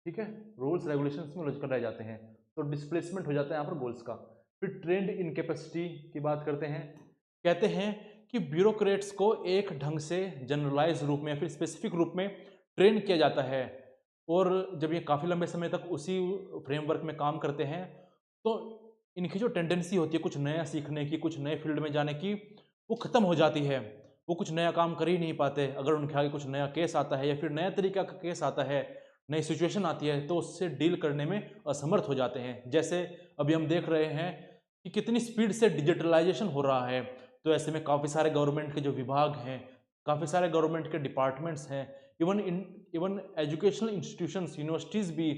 Speaker 1: ठीक है, रूल्स रेगुलेशंस में लॉजिकल रह जाते हैं, तो डिस्प्लेसमेंट हो जाता है यहाँ पर गोल्स का। फिर ट्रेंड इनकेपेसिटी की बात करते हैं। कहते हैं कि ब्यूरोक्रेट्स को एक ढंग से जनरलाइज रूप में या फिर स्पेसिफिक रूप में ट्रेन किया जाता है, और जब ये काफ़ी लंबे समय तक उसी फ्रेमवर्क में काम करते हैं तो इनकी जो टेंडेंसी होती है कुछ नया सीखने की, कुछ नए फील्ड में जाने की, वो ख़त्म हो जाती है। वो कुछ नया काम कर ही नहीं पाते। अगर उनके आगे कुछ नया केस आता है या फिर नया तरीका का केस आता है, नई सिचुएशन आती है, तो उससे डील करने में असमर्थ हो जाते हैं। जैसे अभी हम देख रहे हैं कि कितनी स्पीड से डिजिटलाइजेशन हो रहा है, तो ऐसे में काफ़ी सारे गवर्नमेंट के जो विभाग हैं, काफ़ी सारे गवर्नमेंट के डिपार्टमेंट्स हैं, इवन एजुकेशनल इंस्टीट्यूशंस, यूनिवर्सिटीज़ भी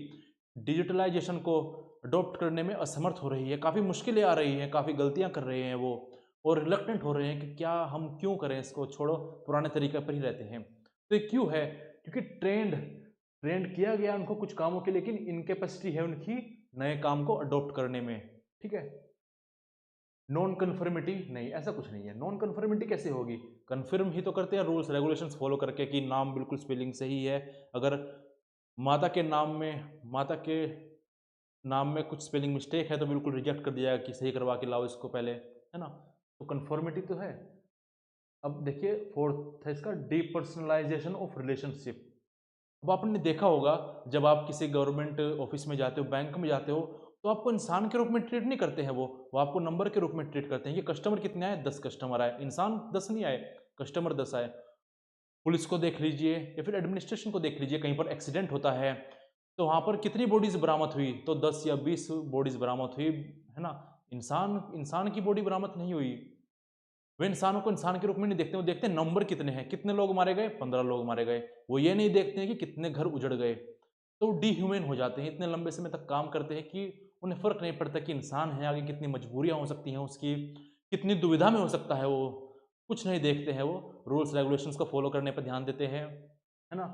Speaker 1: डिजिटलाइजेशन को अडॉप्ट करने में असमर्थ हो रही है। काफ़ी मुश्किलें आ रही हैं, काफ़ी गलतियां कर रहे हैं वो, और रिलक्टेंट हो रहे हैं कि क्या हम क्यों करें इसको, छोड़ो पुराने तरीके पर ही रहते हैं। तो ये क्यों है? क्योंकि ट्रेंड ट्रेंड किया गया उनको कुछ कामों के, लेकिन इनकेपेसिटी है उनकी नए काम को अडॉप्ट करने में। ठीक है, नॉन कन्फर्मिटी नहीं, ऐसा कुछ नहीं है। नॉन कन्फर्मिटी कैसे होगी? कन्फर्म ही तो करते हैं रूल्स रेगुलेशंस फॉलो करके कि नाम बिल्कुल स्पेलिंग सही है। अगर माता के नाम में कुछ स्पेलिंग मिस्टेक है तो बिल्कुल रिजेक्ट कर दिया जाएगा कि सही करवा के लाओ इसको पहले, है ना। तो कन्फर्मिटी तो है। अब देखिए फोर्थ है इसका डीपर्सनलाइजेशन ऑफ रिलेशनशिप। अब आपने देखा होगा, जब आप किसी गवर्नमेंट ऑफिस में जाते हो, बैंक में जाते हो, तो आपको इंसान के रूप में ट्रीट नहीं करते हैं। वो आपको नंबर के रूप में ट्रीट करते हैं। ये कस्टमर कितने आए? 10 कस्टमर आए। इंसान 10 नहीं आए, कस्टमर 10 आए। पुलिस को देख लीजिए या फिर एडमिनिस्ट्रेशन को देख लीजिए, कहीं पर एक्सीडेंट होता है तो वहाँ पर कितनी बॉडीज बरामद हुई? तो 10 या 20 बॉडीज बरामद हुई, है ना। इंसान इंसान की बॉडी बरामद नहीं हुई। वे इंसानों को इंसान के रूप में नहीं देखते, वो देखते हैं नंबर कितने हैं, कितने लोग मारे गए, 15 लोग मारे गए। वो ये नहीं देखते हैं कि कितने घर उजड़ गए। तो डीह्यूमन हो जाते हैं, इतने लंबे समय तक काम करते हैं कि उन्हें फर्क नहीं पड़ता कि इंसान है, आगे कितनी मजबूरियां हो सकती हैं उसकी, कितनी दुविधा में हो सकता है वो। कुछ नहीं देखते हैं, वो रूल्स रेगुलेशंस को फॉलो करने पर ध्यान देते हैं, है ना।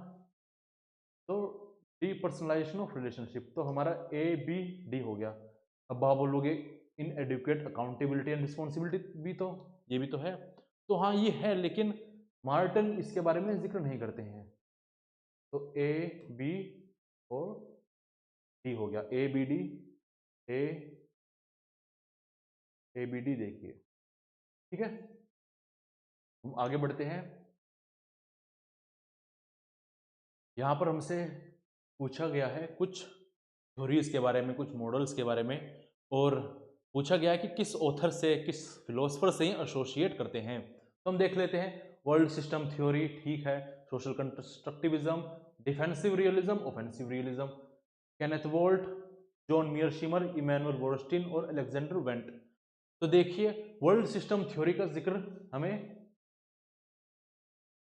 Speaker 1: तो डीपर्सनलाइजेशन ऑफ रिलेशनशिप तो हमारा ABD हो गया। अब आप बोलोगे इन एडुकेट अकाउंटेबिलिटी एंड रिस्पॉन्सिबिलिटी भी तो, ये भी तो है। तो हाँ ये है, लेकिन मार्टन इसके बारे में जिक्र नहीं करते हैं। तो AB और D हो गया। ए ABD देखिए। ठीक है, हम आगे बढ़ते हैं। यहाँ पर हमसे पूछा गया है कुछ थ्योरीज के बारे में, कुछ मॉडल्स के बारे में, और पूछा गया है कि किस ऑथर से, किस फिलोसफर से एसोसिएट करते हैं। तो हम देख लेते हैं। वर्ल्ड सिस्टम थ्योरी, ठीक है। Social constructivism, defensive realism, offensive realism, Kenneth Waltz, John Mearsheimer, Immanuel Wallerstein और अलेक्जेंडर वेंट। तो देखिए, वर्ल्ड सिस्टम थ्योरी का जिक्र हमें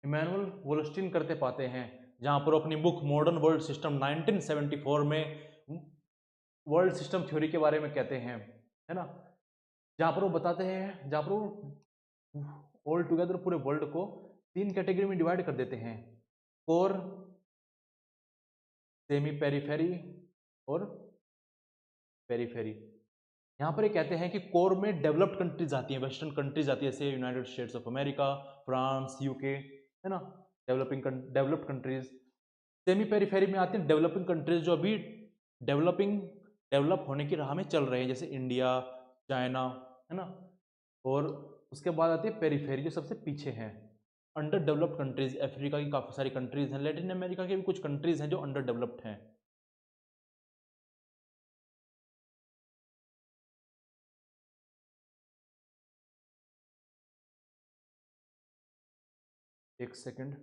Speaker 1: इमैनुअल वोल्स्टीन करते पाते हैं, जहां पर अपनी बुक मॉडर्न वर्ल्ड सिस्टम 1974 में वर्ल्ड सिस्टम थ्योरी के बारे में कहते हैं, है ना। जहां पर वो बताते हैं, जहां पर वो ऑल टुगेदर पूरे वर्ल्ड को 3 कैटेगरी में डिवाइड कर देते हैं। कोर, सेमी पेरिफेरी और पेरिफेरी। यहाँ पर ये कहते हैं कि कोर में डेवलप्ड कंट्रीज आती हैं, वेस्टर्न कंट्रीज आती है, जैसे United states of America, France, UK, है ना, डेवलप्ड कंट्रीज। सेमी पेरिफेरी में आती हैं डेवलपिंग कंट्रीज, जो अभी डेवलप होने की राह में चल रहे हैं, जैसे इंडिया, चाइना, है ना। और उसके बाद आती है पेरिफेरी, जो सबसे पीछे हैं, अंडर डेवलप्ड कंट्रीज। अफ्रीका की काफ़ी सारी कंट्रीज हैं, लैटिन अमेरिका की भी कुछ कंट्रीज हैं जो अंडर डेवलप्ड हैं। एक सेकंड।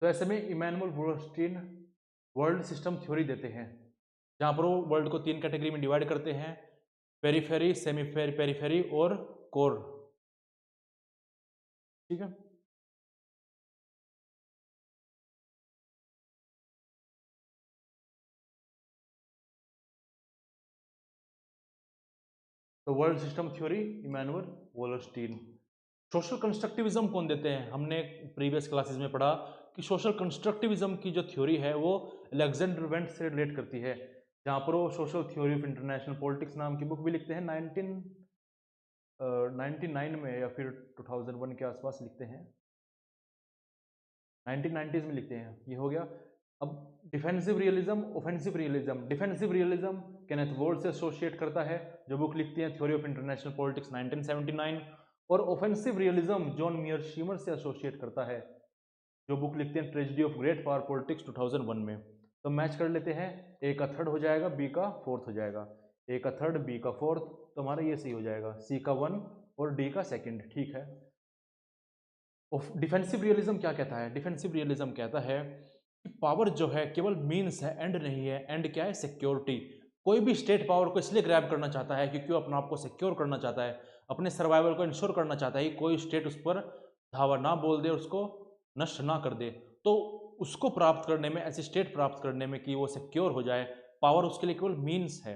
Speaker 1: तो ऐसे में इमैनुअल वोल्स्टीन वर्ल्ड सिस्टम थ्योरी देते हैं, जहाँ पर वो वर्ल्ड को 3 कैटेगरी में डिवाइड करते हैं, पेरीफेरी, सेमी पेरीफेरी और कोर। ठीक है। तो world system theory Immanuel Wallerstein. Social constructivism कौन देते हैं? हमने प्रीवियस क्लासेस में पढ़ा कि सोशल कंस्ट्रक्टिविज्म की जो थ्योरी है वो अलेक्जेंडर वेंट से रिलेट करती है, जहाँ पर वो social theory of international politics नाम की बुक भी लिखते हैं 1999 में या फिर 2001 के आसपास लिखते हैं, 1990s में लिखते हैं। ये हो गया। अब defensive realism, offensive realism. Defensive realism Kenneth volt से एसोसिएट करता है, जो बुक लिखती है थ्योरी ऑफ इंटरनेशनल पॉलिटिक्स 1979। और ऑफेंसिव रियलिज्म जॉन मियर शीमर से एसोसिएट करता है, जो बुक लिखते हैं tragedy of great power politics 2001 में। तो मैच कर लेते हैं, ए का थर्ड हो जाएगा, बी का फोर्थ हो जाएगा, ए का थर्ड, बी का फोर्थ, तो हमारा ये सही हो जाएगा, सी का 1 और डी का सेकंड। ठीक है। डिफेंसिव रियलिज्म क्या कहता है? डिफेंसिव रियलिज्म कहता है कि पावर जो है केवल मीन्स है, एंड नहीं है। एंड क्या है? सिक्योरिटी। कोई भी स्टेट पावर को इसलिए ग्रैब करना चाहता है क्योंकि वो अपने आप को सिक्योर करना चाहता है, अपने सर्वाइवल को इंश्योर करना चाहता है कि कोई स्टेट उस पर धावा ना बोल दे, उसको नष्ट ना कर दे। तो उसको प्राप्त करने में, ऐसी स्टेट प्राप्त करने में कि वो सिक्योर हो जाए, पावर उसके लिए केवल मीन्स है।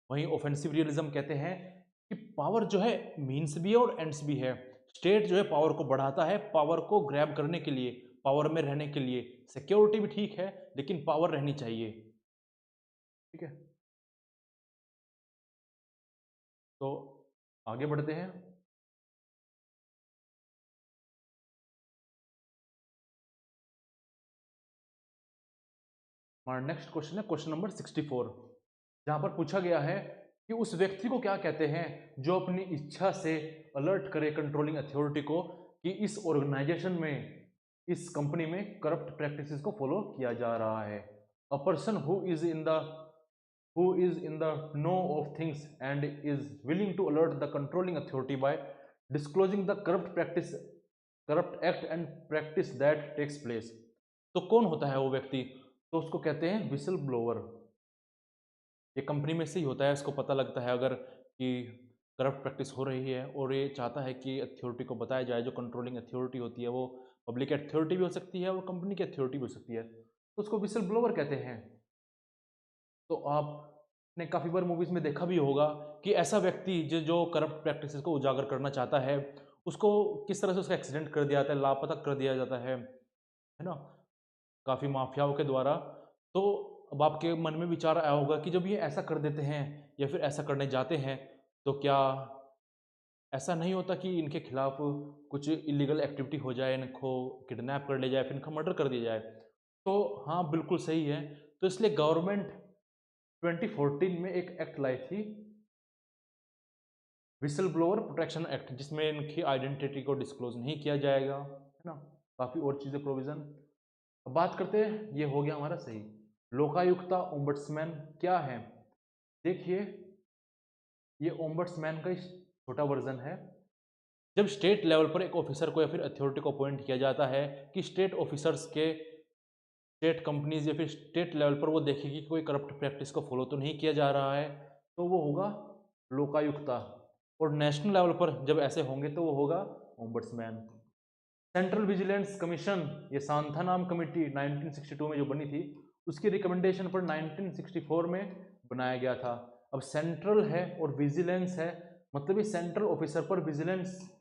Speaker 1: वहीं ऑफेंसिव रियलिज्म कहते हैं कि पावर जो है मीन्स भी है और एंड्स भी है। स्टेट जो है पावर को बढ़ाता है, पावर को ग्रैब करने के लिए, पावर में रहने के लिए। सिक्योरिटी भी ठीक है, लेकिन पावर रहनी चाहिए। ठीक है। तो आगे बढ़ते हैं। हमारा नेक्स्ट क्वेश्चन है क्वेश्चन नंबर 64, जहां पर पूछा गया है कि उस व्यक्ति को क्या कहते हैं जो अपनी इच्छा से अलर्ट करे कंट्रोलिंग अथॉरिटी को कि इस ऑर्गेनाइजेशन में, इस कंपनी में करप्ट प्रैक्टिसेस को फॉलो किया जा रहा है। A person who is in the know of things and is willing to alert the controlling authority by disclosing the corrupt act and practice that takes place। तो कौन होता है वो व्यक्ति? तो उसको कहते हैं विसल ब्लोअर। ये कंपनी में से ही होता है, इसको पता लगता है अगर कि करप्ट प्रैक्टिस हो रही है और ये चाहता है कि अथॉरिटी को बताया जाए। जो कंट्रोलिंग अथॉरिटी होती है वो पब्लिक अथॉरिटी भी हो सकती है और कंपनी की अथॉरिटी भी हो सकती है, तो उसको विसल ब्लोअर कहते हैं। तो आपने काफ़ी बार मूवीज़ में देखा भी होगा कि ऐसा व्यक्ति जो करप्ट प्रैक्टिसेस को उजागर करना चाहता है, उसको किस तरह से उसका एक्सीडेंट कर दिया जाता है, लापता कर दिया जाता है ना, काफ़ी माफियाओं के द्वारा। तो अब आपके मन में विचार आया होगा कि जब ये ऐसा कर देते हैं या फिर ऐसा करने जाते हैं, तो क्या ऐसा नहीं होता कि इनके खिलाफ कुछ इलीगल एक्टिविटी हो जाए, इनको किडनैप कर लिया जाए, फिर इनका मर्डर कर दिया जाए? तो हाँ, बिल्कुल सही है। तो इसलिए गवर्नमेंट 2014 में एक एक्ट लाई थी, विसल ब्लोअर प्रोटेक्शन एक्ट, जिसमें इनकी आइडेंटिटी को डिस्क्लोज नहीं किया जाएगा, है ना। काफ़ी और चीज़ें प्रोविज़न। अब बात करते हैं, ये हो गया हमारा सही। लोकायुक्ता ओम्बड्समैन क्या है? देखिए, ये ओम्बड्समैन का छोटा वर्जन है। जब स्टेट लेवल पर एक ऑफिसर को या फिर अथॉरिटी को अपॉइंट किया जाता है कि स्टेट ऑफिसर्स के, स्टेट कंपनीज या फिर स्टेट लेवल पर वो देखेगी कि कोई करप्ट प्रैक्टिस को फॉलो तो नहीं किया जा रहा है, तो वो होगा लोकायुक्ता। और नेशनल लेवल पर जब ऐसे होंगे तो वो होगा ओम्बड्समैन। सेंट्रल विजिलेंस कमीशन, ये सांथानाम कमेटी 1962 में जो बनी थी, उसकी रिकमेंडेशन पर 1964 में बनाया गया था। अब सेंट्रल है और विजिलेंस है, मतलब ये सेंट्रल ऑफिसर पर विजिलेंस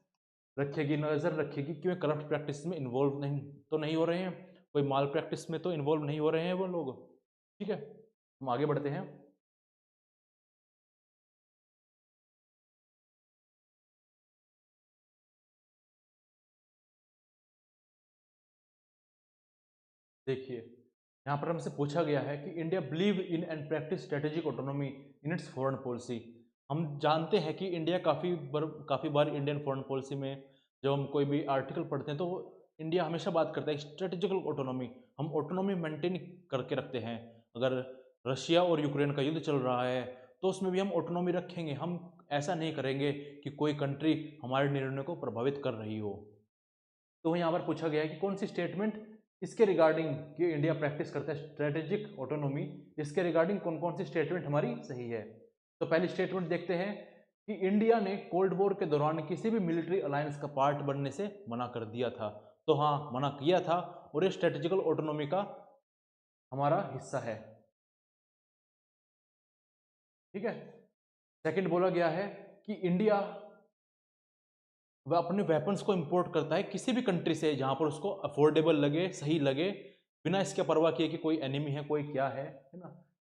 Speaker 1: रखेगी, नज़र रखेगी कि वे करप्ट प्रैक्टिस में इन्वॉल्व नहीं तो नहीं हो रहे हैं, कोई माल प्रैक्टिस में तो इन्वॉल्व नहीं हो रहे हैं वो लोग। ठीक है, हम आगे बढ़ते हैं। देखिए, यहाँ पर हमसे पूछा गया है कि India believe in and practice strategic autonomy in its foreign policy. हम जानते हैं कि इंडिया काफ़ी बार इंडियन फॉरेन पॉलिसी में जब हम कोई भी आर्टिकल पढ़ते हैं तो इंडिया हमेशा बात करता है स्ट्रेटेजिकल ऑटोनॉमी, हम ऑटोनॉमी मेंटेन करके रखते हैं। अगर रशिया और यूक्रेन का युद्ध चल रहा है तो उसमें भी हम ऑटोनॉमी रखेंगे, हम ऐसा नहीं करेंगे कि कोई कंट्री हमारे निर्णय को प्रभावित कर रही हो। तो यहाँ पर पूछा गया है कि कौन सी स्टेटमेंट इसके रिगार्डिंग कि इंडिया प्रैक्टिस करता है स्ट्रेटेजिक ऑटोनोमी, इसके रिगार्डिंग कौन कौन सी स्टेटमेंट हमारी सही है। तो पहली स्टेटमेंट देखते हैं कि इंडिया ने कोल्ड वॉर के दौरान किसी भी मिलिट्री अलायंस का पार्ट बनने से मना कर दिया था। तो हाँ, मना किया था और ये स्ट्रेटेजिकल ऑटोनोमी का हमारा हिस्सा है। ठीक है। सेकंड बोला गया है कि इंडिया वह अपने वेपन्स को इंपोर्ट करता है किसी भी कंट्री से जहां पर उसको अफोर्डेबल लगे, सही लगे, बिना इसके परवाह किए कि कोई एनिमी है, कोई क्या है ना।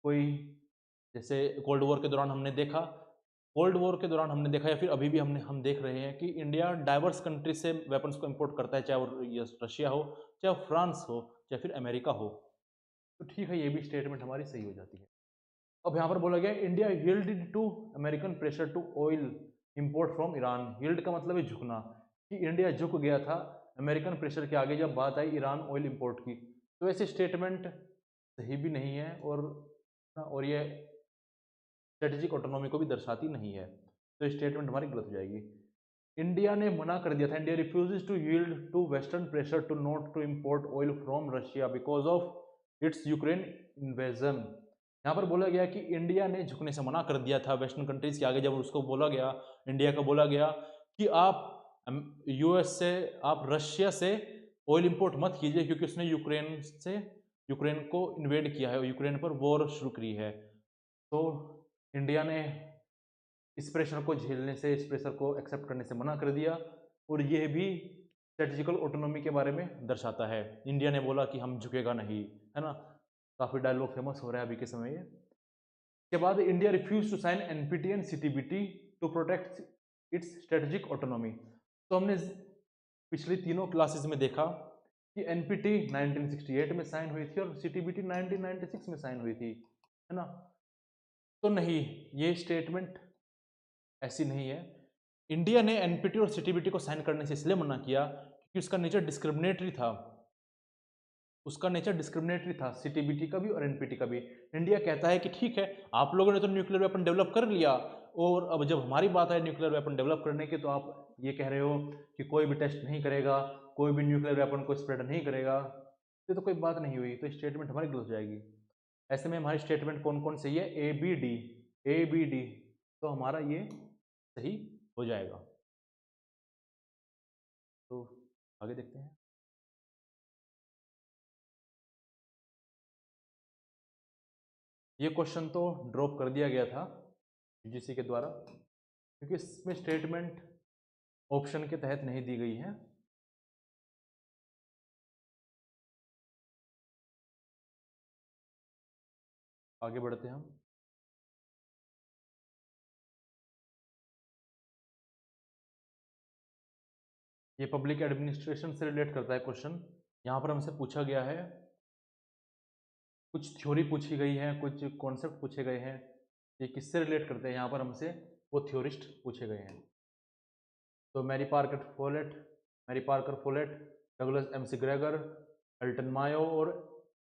Speaker 1: कोई जैसे कोल्ड वॉर के दौरान हमने देखा, या फिर अभी भी हम देख रहे हैं कि इंडिया डाइवर्स कंट्री से वेपन्स को इंपोर्ट करता है, चाहे वो रशिया हो, चाहे वो फ्रांस हो, चाहे फिर अमेरिका हो। तो ठीक है, ये भी स्टेटमेंट हमारी सही हो जाती है। अब यहाँ पर बोला गया India yielded to American pressure to oil import from Iran. Yield का मतलब है झुकना, कि इंडिया झुक गया था अमेरिकन प्रेशर के आगे जब बात आई ईरान ऑयल इंपोर्ट की। तो ऐसे स्टेटमेंट सही भी नहीं है और ये स्ट्रेटेजिक ऑटोनॉमी को भी दर्शाती नहीं है, तो ये स्टेटमेंट हमारी गलत हो जाएगी। इंडिया ने मना कर दिया था, India refuses to yield to western pressure to not to import oil from Russia because of its Ukraine invasion. यहाँ पर बोला गया कि इंडिया ने झुकने से मना कर दिया था वेस्टर्न कंट्रीज के आगे, जब उसको बोला गया, इंडिया को बोला गया कि आप यूएस से, आप रशिया से ऑयल इंपोर्ट मत कीजिए क्योंकि उसने यूक्रेन को इन्वेड किया है, यूक्रेन पर वॉर शुरू की है। तो इंडिया ने इस प्रेशर को झेलने से, इस प्रेशर को एक्सेप्ट करने से मना कर दिया, और यह भी स्ट्रेटेजिकल ऑटोनॉमी के बारे में दर्शाता है। इंडिया ने बोला कि हम झुकेगा नहीं, है ना। काफ़ी डायलॉग फेमस हो रहा है अभी के समय। के बाद India refuse to sign NPT and CTBT to protect its strategic autonomy. तो हमने पिछली तीनों क्लासेस में देखा कि एनपीटी 1968 में साइन हुई थी और सीटीबीटी 1996 में साइन हुई थी, है ना। तो नहीं, ये स्टेटमेंट ऐसी नहीं है। इंडिया ने एनपीटी और सीटीबीटी को साइन करने से इसलिए मना किया क्योंकि उसका नेचर डिस्क्रिमिनेटरी था, सीटीबीटी का भी और एनपीटी का भी। इंडिया कहता है कि ठीक है, आप लोगों ने तो न्यूक्लियर वेपन डेवलप कर लिया, और अब जब हमारी बात है न्यूक्लियर वेपन डेवलप करने की, तो आप ये कह रहे हो कि कोई भी टेस्ट नहीं करेगा, कोई भी न्यूक्लियर वेपन को स्प्रेड नहीं करेगा। ये तो कोई बात नहीं हुई, तो स्टेटमेंट हमारी गलत हो जाएगी। ऐसे में हमारी स्टेटमेंट कौन कौन सही है? ए बी डी, तो हमारा ये सही हो जाएगा। तो आगे देखते हैं। ये क्वेश्चन तो ड्रॉप कर दिया गया था यूजीसी के द्वारा, क्योंकि इसमें स्टेटमेंट ऑप्शन के तहत नहीं दी गई है। आगे बढ़ते हैं हम। ये पब्लिक एडमिनिस्ट्रेशन से रिलेट करता है क्वेश्चन। यहाँ पर हमसे पूछा गया है, कुछ थ्योरी पूछी गई है, कुछ कॉन्सेप्ट पूछे गए हैं। ये किससे रिलेट करते हैं? यहाँ पर हमसे वो थ्योरिस्ट पूछे गए हैं। तो Mary Parker Follett, Douglas McGregor, Elton Mayo और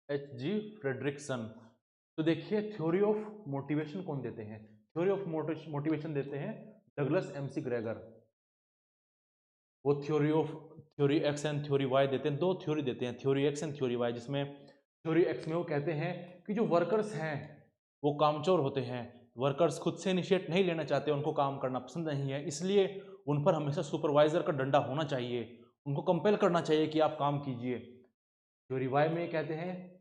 Speaker 1: एच जी फ्रेडरिक्सन। तो देखिए, थ्योरी ऑफ मोटिवेशन कौन देते हैं? थ्योरी ऑफ मोटिवेशन देते हैं डगलस एमसी ग्रेगर। वो theory X and theory Y देते हैं, दो थ्योरी देते हैं, theory X and theory Y, जिसमें थ्योरी एक्स में वो कहते हैं कि जो वर्कर्स हैं वो कामचोर होते हैं, वर्कर्स खुद से इनिशिएट नहीं लेना चाहते, उनको काम करना पसंद नहीं है, इसलिए उन पर हमेशा सुपरवाइजर का डंडा होना चाहिए, उनको कंपेल करना चाहिए कि आप काम कीजिए। थ्योरी वाई में कहते हैं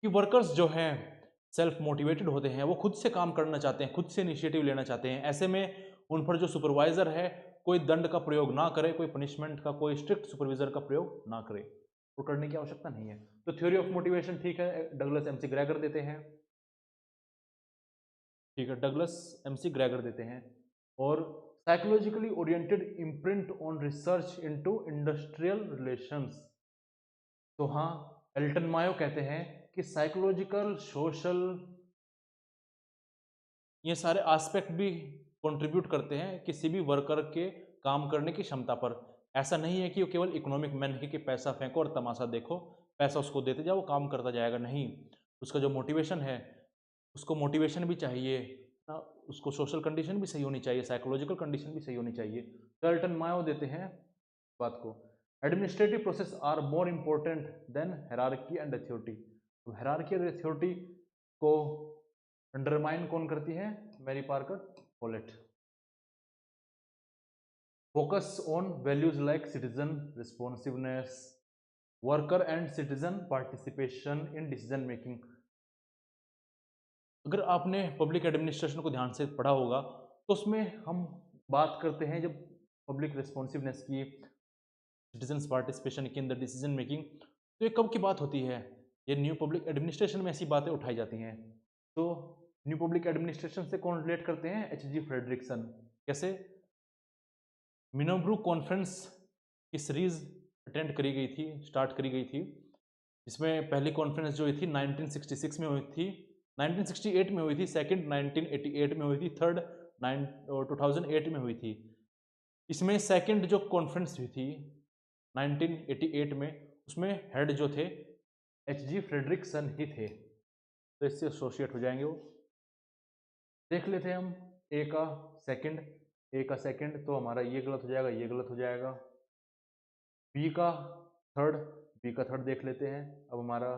Speaker 1: कि वर्कर्स जो हैं सेल्फ मोटिवेटेड होते हैं, वो खुद से काम करना चाहते हैं, खुद से इनिशिएटिव लेना चाहते हैं। ऐसे में उन पर जो सुपरवाइजर है कोई दंड का प्रयोग ना करे, कोई पनिशमेंट का, कोई स्ट्रिक्ट सुपरविजन का प्रयोग ना करे, वो करने की आवश्यकता नहीं है। तो थ्योरी ऑफ मोटिवेशन ठीक है, डगलस एमसी ग्रेगर देते हैं। ठीक है, डगलस एमसी ग्रेगर देते हैं। और psychologically oriented imprint on research into industrial relations. तो हाँ, एल्टन मायो कहते हैं कि साइकोलॉजिकल, सोशल, ये सारे एस्पेक्ट भी कंट्रीब्यूट करते हैं किसी भी वर्कर के काम करने की क्षमता पर। ऐसा नहीं है कि वो केवल इकोनॉमिक मैन है कि पैसा फेंको और तमाशा देखो, पैसा उसको देते जाओ, वो काम करता जाएगा। नहीं, उसका जो मोटिवेशन है, उसको मोटिवेशन भी चाहिए ना, उसको सोशल कंडीशन भी सही होनी चाहिए, साइकोलॉजिकल कंडीशन भी सही होनी चाहिए। तो एल्टन मायो देते हैं बात को। Administrative process are more important than hierarchy and authority. तो हायरार्की और अथॉरिटी को अंडरमाइन कौन करती है? Mary Parker Follett. Focus on values like citizen responsiveness, worker and citizen participation in decision making. अगर आपने पब्लिक एडमिनिस्ट्रेशन को ध्यान से पढ़ा होगा तो उसमें हम बात करते हैं जब पब्लिक रिस्पॉन्सिवनेस की, सिटीजन्स पार्टिसिपेशन की इन द डिसीजन मेकिंग, तो ये कब की बात होती है? ये न्यू पब्लिक एडमिनिस्ट्रेशन में ऐसी बातें उठाई जाती हैं। तो न्यू पब्लिक एडमिनिस्ट्रेशन से कौन रिलेट करते हैं? H.G. फ्रेडरिक्सन। कैसे? मिनोब्रू कॉन्फ्रेंस की सीरीज अटेंड करी गई थी, स्टार्ट करी गई थी। इसमें पहली कॉन्फ्रेंस जो हुई थी 1966 में हुई थी, 1968 में हुई थी, सेकंड 1988 में हुई थी, थर्ड 2008 में हुई थी। इसमें सेकंड जो कॉन्फ्रेंस हुई थी 1988 में, उसमें हेड जो थे H.G. फ्रेडरिक्सन ही थे, तो इससे एसोसिएट हो जाएंगे वो। देख लेते हैं हम ए का सेकंड, तो हमारा ये गलत हो जाएगा, ये गलत हो जाएगा। बी का थर्ड देख लेते हैं। अब हमारा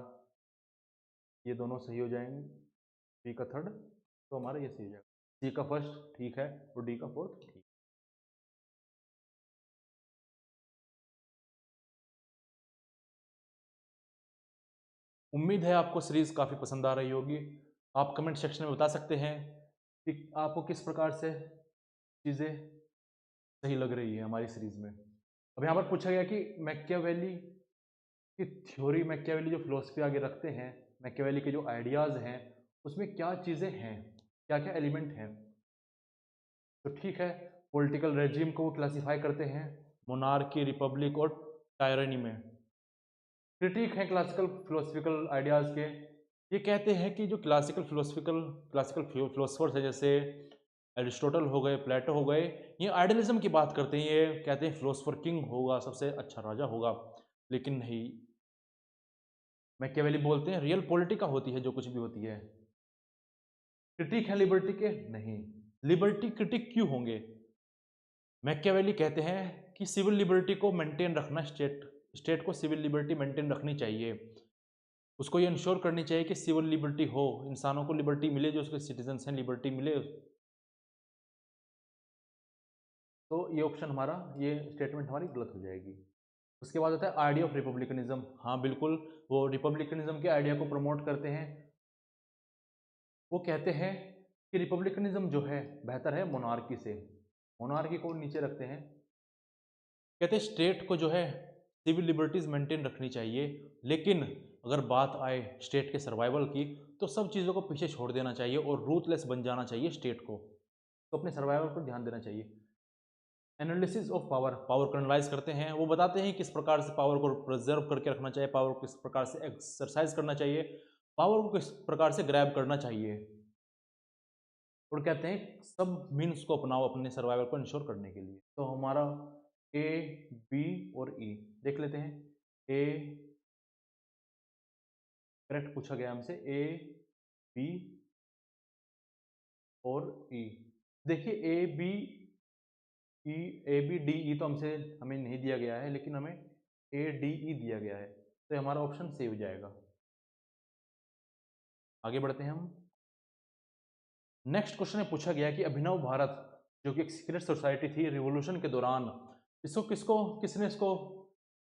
Speaker 1: ये दोनों सही हो जाएंगे, बी का थर्ड तो हमारा ये सही हो जाएगा। सी का फर्स्ट ठीक है और डी का फोर्थ ठीक। उम्मीद है आपको सीरीज काफ़ी पसंद आ रही होगी। आप कमेंट सेक्शन में बता सकते हैं कि आपको किस प्रकार से चीज़ें सही लग रही है हमारी सीरीज में। अब यहाँ पर पूछा गया कि मैकियावेली की थ्योरी, मैकियावेली जो फिलोसफी आगे रखते हैं, मैकियावेली के जो आइडियाज़ हैं उसमें क्या चीज़ें हैं, क्या क्या एलिमेंट हैं। तो ठीक है, पॉलिटिकल रेजिम को क्लासीफाई करते हैं मोनार्की, रिपब्लिक और टायरनी में। क्रिटिक है क्लासिकल फिलोसफिकल आइडियाज़ के। ये कहते हैं कि जो क्लासिकल फिलोसफर्स है, जैसे एरिस्टोटल हो गए, प्लेटो हो गए, ये आइडियलिज्म की बात करते हैं। ये कहते हैं फिलोसफर किंग होगा, सबसे अच्छा राजा होगा, लेकिन नहीं, मैकियावेली बोलते हैं रियल पॉलिटिका होती है जो कुछ भी होती है। क्रिटिक है लिबर्टी के? नहीं। लिबर्टी क्रिटिक क्यों होंगे? मैकियावेली कहते हैं कि सिविल लिबर्टी को मेंटेन रखना, स्टेट को सिविल लिबर्टी मेंटेन रखनी चाहिए। उसको ये इंश्योर करनी चाहिए कि सिविल लिबर्टी हो, इंसानों को लिबर्टी मिले, जो उसके सिटीजन्स हैं लिबर्टी मिले। तो ये ऑप्शन हमारा, ये स्टेटमेंट हमारी गलत हो जाएगी। उसके बाद आता है आइडिया ऑफ रिपब्लिकनिज्म। हाँ बिल्कुल, वो रिपब्लिकनिज्म के आइडिया को प्रमोट करते हैं। वो कहते हैं कि रिपब्लिकनिज्म जो है बेहतर है मोनार्की से। मोनार्की को नीचे रखते हैं। कहते हैं स्टेट को जो है सिविल लिबर्टीज़ मेंटेन रखनी चाहिए, लेकिन अगर बात आए स्टेट के सर्वाइवल की तो सब चीज़ों को पीछे छोड़ देना चाहिए और रूथलेस बन जाना चाहिए स्टेट को, तो अपने सर्वाइवल पर ध्यान देना चाहिए। एनालिसिस ऑफ पावर, पावर को एनालाइज करते हैं। वो बताते हैं किस प्रकार से पावर को प्रिजर्व करके रखना चाहिए, पावर को किस प्रकार से एक्सरसाइज करना चाहिए, पावर को किस प्रकार से ग्रैब करना चाहिए, और कहते हैं सब मीन्स को अपनाओ अपने सर्वाइवल को इंश्योर करने के लिए। तो हमारा ए, बी और ई देख लेते हैं। ए करेक्ट पूछा गया हमसे, ए, बी और ई। देखिए A B E, A B D E तो हमें नहीं दिया गया है, लेकिन हमें ए डी ई दिया गया है, तो हमारा ऑप्शन सी हो जाएगा। आगे बढ़ते हैं हम। नेक्स्ट क्वेश्चन में पूछा गया कि अभिनव भारत जो कि एक सीक्रेट सोसाइटी थी रिवॉल्यूशन के दौरान, किसने इसको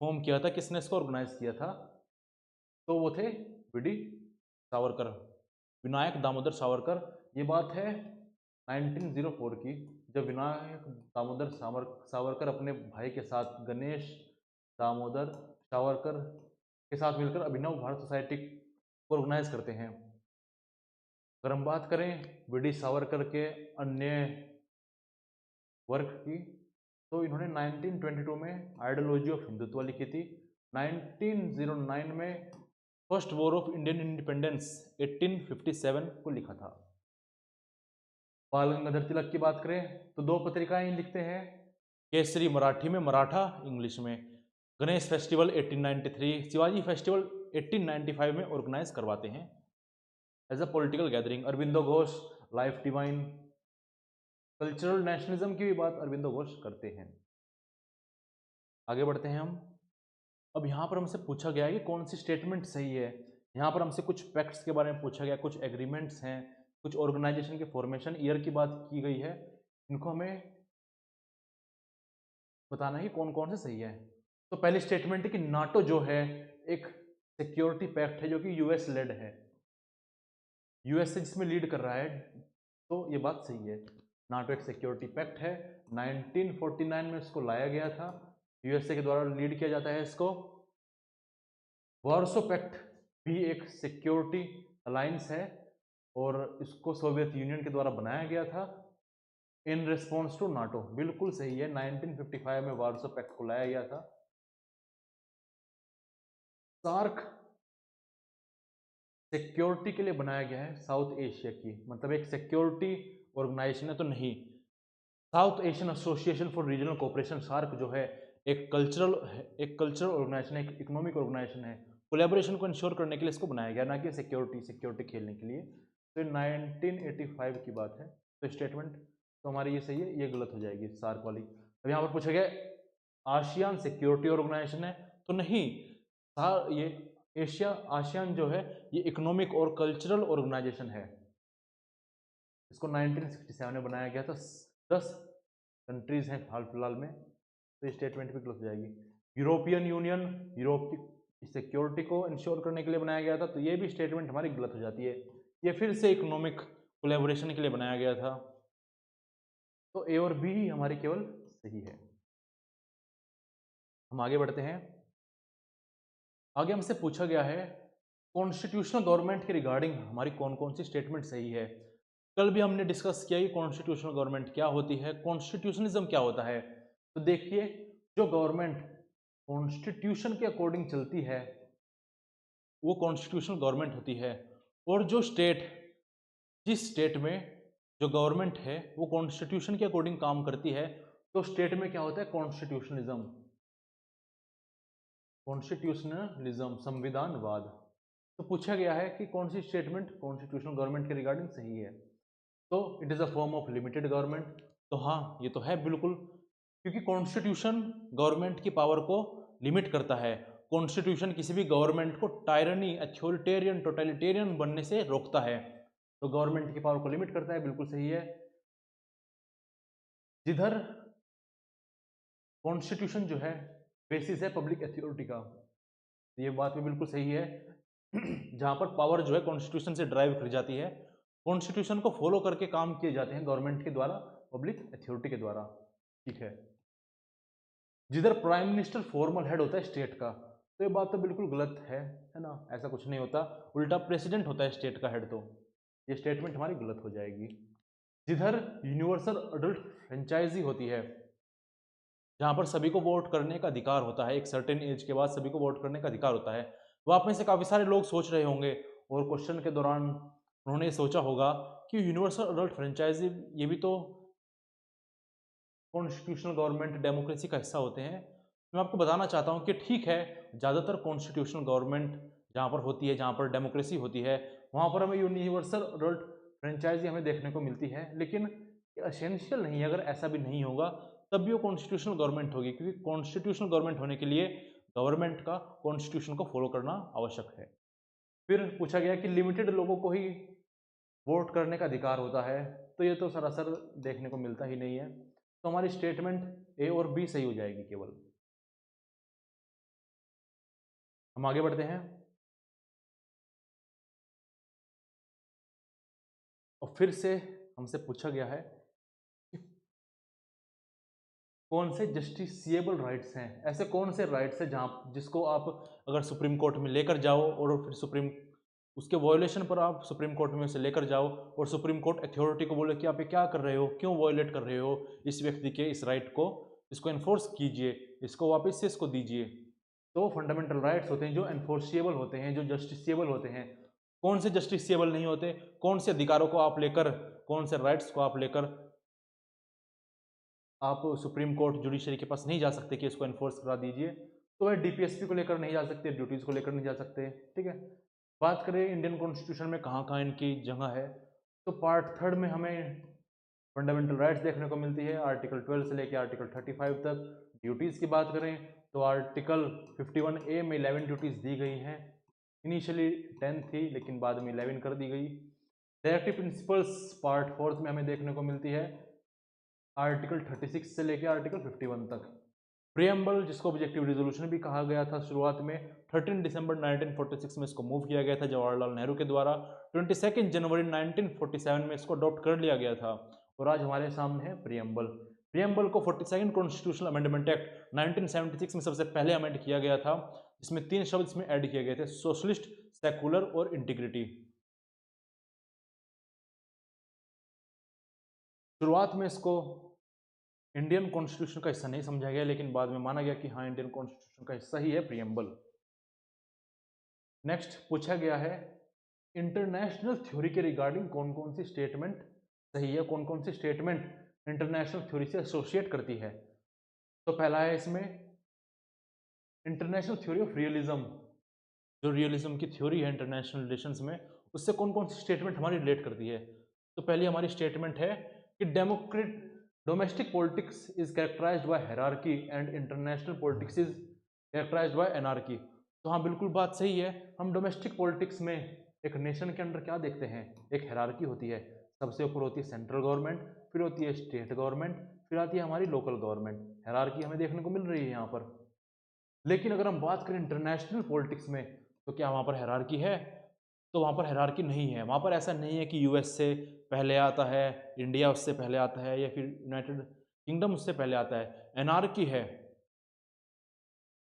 Speaker 1: फॉर्म किया था, किसने इसको ऑर्गेनाइज किया था? तो वो थे वी.डी. सावरकर, विनायक दामोदर सावरकर। ये बात है 1904 की, जब विनायक दामोदर सावरकर अपने भाई के साथ गणेश दामोदर सावरकर के साथ मिलकर अभिनव भारत सोसाइटी को ऑर्गेनाइज करते हैं। अगर हम बात करें वी.डी. सावरकर के अन्य वर्क की, तो इन्होंने 1922 में आइडियोलॉजी ऑफ हिंदुत्व लिखी थी। 1909 में first war of Indian independence 1857 को लिखा था। बाल गंगाधर तिलक की बात करें तो दो पत्रिकाएं लिखते हैं, केसरी मराठी में, मराठा इंग्लिश में। गणेश फेस्टिवल 1893, शिवाजी फेस्टिवल 1895 में ऑर्गेनाइज करवाते हैं as a political gathering. Aurobindo Ghosh life divine, cultural nationalism की भी बात अरविंदो घोष करते हैं। आगे बढ़ते हैं हम। अब यहाँ पर हमसे पूछा गया है कि कौन सी स्टेटमेंट सही है। यहाँ पर हमसे कुछ पैक्ट्स के बारे में पूछा गया, कुछ एग्रीमेंट्स हैं, कुछ ऑर्गेनाइजेशन के फॉर्मेशन ईयर की बात की गई है। इनको हमें बताना है कि कौन कौन से सही है। तो पहली स्टेटमेंट है कि नाटो जो है एक सिक्योरिटी पैक्ट है जो कि यूएस लेड है, यूएस से जिसमें लीड कर रहा है, तो ये बात सही है। नाटो एक सिक्योरिटी पैक्ट है, 1949 में इसको लाया गया था, यूएसए के द्वारा लीड किया जाता है इसको। वार्सो पैक्ट भी एक सिक्योरिटी अलायंस है और इसको सोवियत यूनियन के द्वारा बनाया गया था इन रिस्पॉन्स टू नाटो, बिल्कुल सही है। 1955 में वार्सो पैक्ट को लाया गया था। सार्क सिक्योरिटी के लिए बनाया गया है साउथ एशिया की, मतलब एक सिक्योरिटी ऑर्गेनाइजेशन है तो नहीं। South Asian Association for Regional Cooperation, SAARC जो है एक कल्चरल ऑर्गेनाइजेशन है, एक इकोनॉमिक ऑर्गेनाइजेशन है। कोलैबोरेशन को इंश्योर करने के लिए इसको बनाया गया, ना कि सिक्योरिटी खेलने के लिए। तो 1985 की बात है। तो स्टेटमेंट तो हमारी ये सही है, ये गलत हो जाएगी सार्क वाली। अब यहाँ पर पूछा गया आसियान सिक्योरिटी ऑर्गेनाइजेशन है तो नहीं, ये आसियान जो है ये इकोनॉमिक और कल्चरल ऑर्गेनाइजेशन है। इसको 1967 में बनाया गया था, 10 कंट्रीज हैं हाल फिलहाल में, तो स्टेटमेंट भी गलत हो जाएगी। यूरोपियन यूनियन यूरोप की सिक्योरिटी को इंश्योर करने के लिए बनाया गया था, तो ये भी स्टेटमेंट हमारी गलत हो जाती है। ये फिर से इकोनॉमिक कोलैबोरेशन के लिए बनाया गया था, तो ए और बी ही हमारी केवल सही है। हम आगे बढ़ते हैं। आगे हमसे पूछा गया है कॉन्स्टिट्यूशनल गवर्नमेंट के रिगार्डिंग हमारी कौन कौन सी स्टेटमेंट सही है। कल भी हमने डिस्कस किया कि कॉन्स्टिट्यूशनल गवर्नमेंट क्या होती है, कॉन्स्टिट्यूशनिज्म क्या होता है। तो देखिए, जो गवर्नमेंट कॉन्स्टिट्यूशन के अकॉर्डिंग चलती है वो कॉन्स्टिट्यूशनल गवर्नमेंट होती है, और जिस स्टेट में जो गवर्नमेंट है वो कॉन्स्टिट्यूशन के अकॉर्डिंग काम करती है, तो स्टेट में क्या होता है, कॉन्स्टिट्यूशनलिज्म संविधानवाद। तो पूछा गया है कि कौन सी स्टेटमेंट कॉन्स्टिट्यूशनल गवर्नमेंट के रिगार्डिंग सही है। तो it is a form of limited government. तो हाँ, ये तो है बिल्कुल, क्योंकि कॉन्स्टिट्यूशन गवर्नमेंट की पावर को लिमिट करता है। कॉन्स्टिट्यूशन किसी भी गवर्नमेंट को टायरनी, अथॉरिटेरियन, टोटलिटेरियन बनने से रोकता है, तो गवर्नमेंट की पावर को लिमिट करता है, बिल्कुल सही है। जिधर कॉन्स्टिट्यूशन जो है बेसिस है पब्लिक अथॉरिटी का, ये बात भी बिल्कुल सही है। जहाँ पर पावर जो है कॉन्स्टिट्यूशन से ड्राइव कर जाती है, कॉन्स्टिट्यूशन को फॉलो करके काम किए जाते हैं गवर्नमेंट के द्वारा, पब्लिक अथॉरिटी के द्वारा, ठीक है। जिधर प्राइम मिनिस्टर फॉर्मल हेड होता है स्टेट का, तो ये बात तो बिल्कुल गलत है ना, ऐसा कुछ नहीं होता, उल्टा प्रेसिडेंट होता है स्टेट का हेड, तो ये स्टेटमेंट हमारी गलत हो जाएगी। जिधर यूनिवर्सल अडल्ट फ्रेंचाइजी होती है, जहाँ पर सभी को वोट करने का अधिकार होता है, एक सर्टेन एज के बाद सभी को वोट करने का अधिकार होता है। वो आप में से काफ़ी सारे लोग सोच रहे होंगे और क्वेश्चन के दौरान उन्होंने सोचा होगा कि यूनिवर्सल अडल्ट फ्रेंचाइजी ये भी तो कॉन्स्टिट्यूशनल गवर्नमेंट डेमोक्रेसी का हिस्सा होते हैं। मैं आपको बताना चाहता हूँ कि ठीक है, ज़्यादातर कॉन्स्टिट्यूशनल गवर्नमेंट जहाँ पर होती है, जहाँ पर डेमोक्रेसी होती है, वहाँ पर हमें यूनिवर्सल अडल्ट फ्रेंचाइजी हमें देखने को मिलती है, लेकिन एसेंशियल नहीं है। अगर ऐसा भी नहीं होगा तब भी वो कॉन्स्टिट्यूशनल गवर्नमेंट होगी, क्योंकि कॉन्स्टिट्यूशनल गवर्नमेंट होने के लिए गवर्नमेंट का कॉन्स्टिट्यूशन को फॉलो करना आवश्यक है। फिर पूछा गया कि लिमिटेड लोगों को ही वोट करने का अधिकार होता है, तो ये तो सरासर देखने को मिलता ही नहीं है, तो हमारी स्टेटमेंट ए और बी सही हो जाएगी केवल। हम आगे बढ़ते हैं। और फिर से हमसे पूछा गया है कि कौन से जस्टिसिएबल राइट्स हैं, ऐसे कौन से राइट्स हैं जहाँ जिसको आप अगर सुप्रीम कोर्ट में लेकर जाओ और फिर उसके वॉयलेशन पर आप सुप्रीम कोर्ट में उसे लेकर जाओ और सुप्रीम कोर्ट अथॉरिटी को बोले कि आप ये क्या कर रहे हो, क्यों वॉयलेट कर रहे हो इस व्यक्ति के इस राइट को, इसको इन्फोर्स कीजिए, इसको वापस से इसको दीजिए। तो फंडामेंटल राइट्स होते हैं जो एनफोर्सिएबल होते हैं, जो जस्टिसिएबल होते हैं। कौन से जस्टिसिएबल नहीं होते, कौन से अधिकारों को आप लेकर, कौन से राइट्स को आप लेकर आप सुप्रीम कोर्ट जुडिशरी के पास नहीं जा सकते कि इसको एनफोर्स करा दीजिए। तो वह डीपीएसपी को लेकर नहीं जा सकते, ड्यूटीज़ को लेकर नहीं जा सकते, ठीक है। बात करें इंडियन कॉन्स्टिट्यूशन में कहाँ कहाँ इनकी जगह है, तो पार्ट 3 में हमें फंडामेंटल राइट्स देखने को मिलती है आर्टिकल 12 से लेकर आर्टिकल 35 तक। ड्यूटीज़ की बात करें तो आर्टिकल 51A में 11 ड्यूटीज़ दी गई हैं। इनिशियली 10 थी लेकिन बाद में 11 कर दी गई। डायरेक्टिव प्रिंसिपल्स पार्ट 4 में हमें देखने को मिलती है आर्टिकल 36 से लेकर आर्टिकल 51 तक। प्रियम्बल, जिसको ऑब्जेक्टिव रिजोल्यूशन भी कहा गया था, शुरुआत में 13 दिसंबर 1946 में इसको मूव किया गया था जवाहरलाल नेहरू के द्वारा। 22 जनवरी 1947 में इसको अडॉप्ट कर लिया गया था और आज हमारे सामने है प्रियम्बल। प्रियम्बल को 42nd कॉन्स्टिट्यूशनल अमेंडमेंट एक्ट 1976 में सबसे पहले अमेंड किया गया था, जिसमें 3 शब्द इसमें ऐड किए गए थे, सोशलिस्ट, सेकुलर और इंटीग्रिटी। शुरुआत में इसको इंडियन कॉन्स्टिट्यूशन का हिस्सा नहीं समझा गया, लेकिन बाद में माना गया कि हाँ इंडियन कॉन्स्टिट्यूशन का हिस्सा ही है प्रियम्बल। नेक्स्ट पूछा गया है इंटरनेशनल थ्योरी के रिगार्डिंग कौन कौन सी स्टेटमेंट सही है, कौन कौन सी स्टेटमेंट इंटरनेशनल थ्योरी से एसोसिएट करती है। तो पहला है इसमें इंटरनेशनल थ्योरी ऑफ रियलिज्म, जो रियलिज्म की थ्योरी है इंटरनेशनल रिलेशंस में, उससे कौन कौन सी स्टेटमेंट हमारी रिलेट करती है। तो पहली हमारी स्टेटमेंट है कि domestic politics is characterised by hierarchy and international politics is characterised by anarchy. तो हाँ बिल्कुल बात सही है। हम डोमेस्टिक पॉलिटिक्स में एक नेशन के अंदर क्या देखते हैं, एक हायरार्की होती है। सबसे ऊपर होती है सेंट्रल गवर्नमेंट, फिर होती है स्टेट गवर्नमेंट, फिर आती है हमारी लोकल गवर्नमेंट। हायरार्की हमें देखने को मिल रही है यहाँ पर। लेकिन अगर हम बात करें इंटरनेशनल पॉलिटिक्स में, तो क्या वहाँ पर हायरार्की है? तो वहाँ पर हायरार्की नहीं है। वहाँ पर ऐसा नहीं है कि यूएस से पहले आता है, इंडिया उससे पहले आता है, या फिर यूनाइटेड किंगडम उससे पहले आता है। एनार्की है,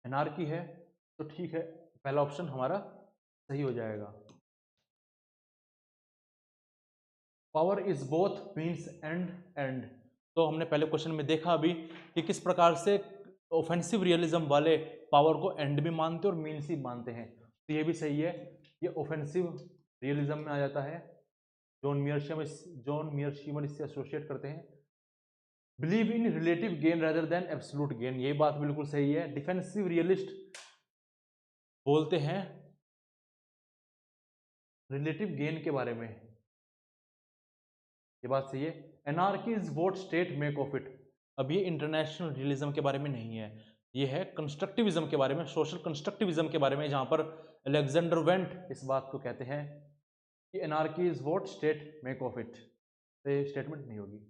Speaker 1: एनार्की है। तो ठीक है, पहला ऑप्शन हमारा सही हो जाएगा। Power is both means and. तो हमने पहले क्वेश्चन में देखा अभी कि किस प्रकार से ऑफेंसिव रियलिज्म वाले पावर को एंड भी मानते और मीन्स ही मानते हैं। तो ये भी सही है, ये ऑफेंसिव रियलिज्म में आ जाता है। जॉन मियरशीमर इससे एसोसिएट करते हैं। Believe in relative gain rather than absolute gain, ये बात बिल्कुल सही है। डिफेंसिव रियलिस्ट बोलते हैं रिलेटिव गेन के बारे में, ये बात सही है। Anarchy is what state make of it. अब ये इंटरनेशनल रियलिज्म के बारे में नहीं है, ये है कंस्ट्रक्टिविज्म के बारे में, सोशल कंस्ट्रक्टिविज्म के बारे में, जहां पर अलेक्जेंडर वेंट इस बात को कहते हैं कि anarchy is what state make of it. तो ये स्टेटमेंट नहीं होगी।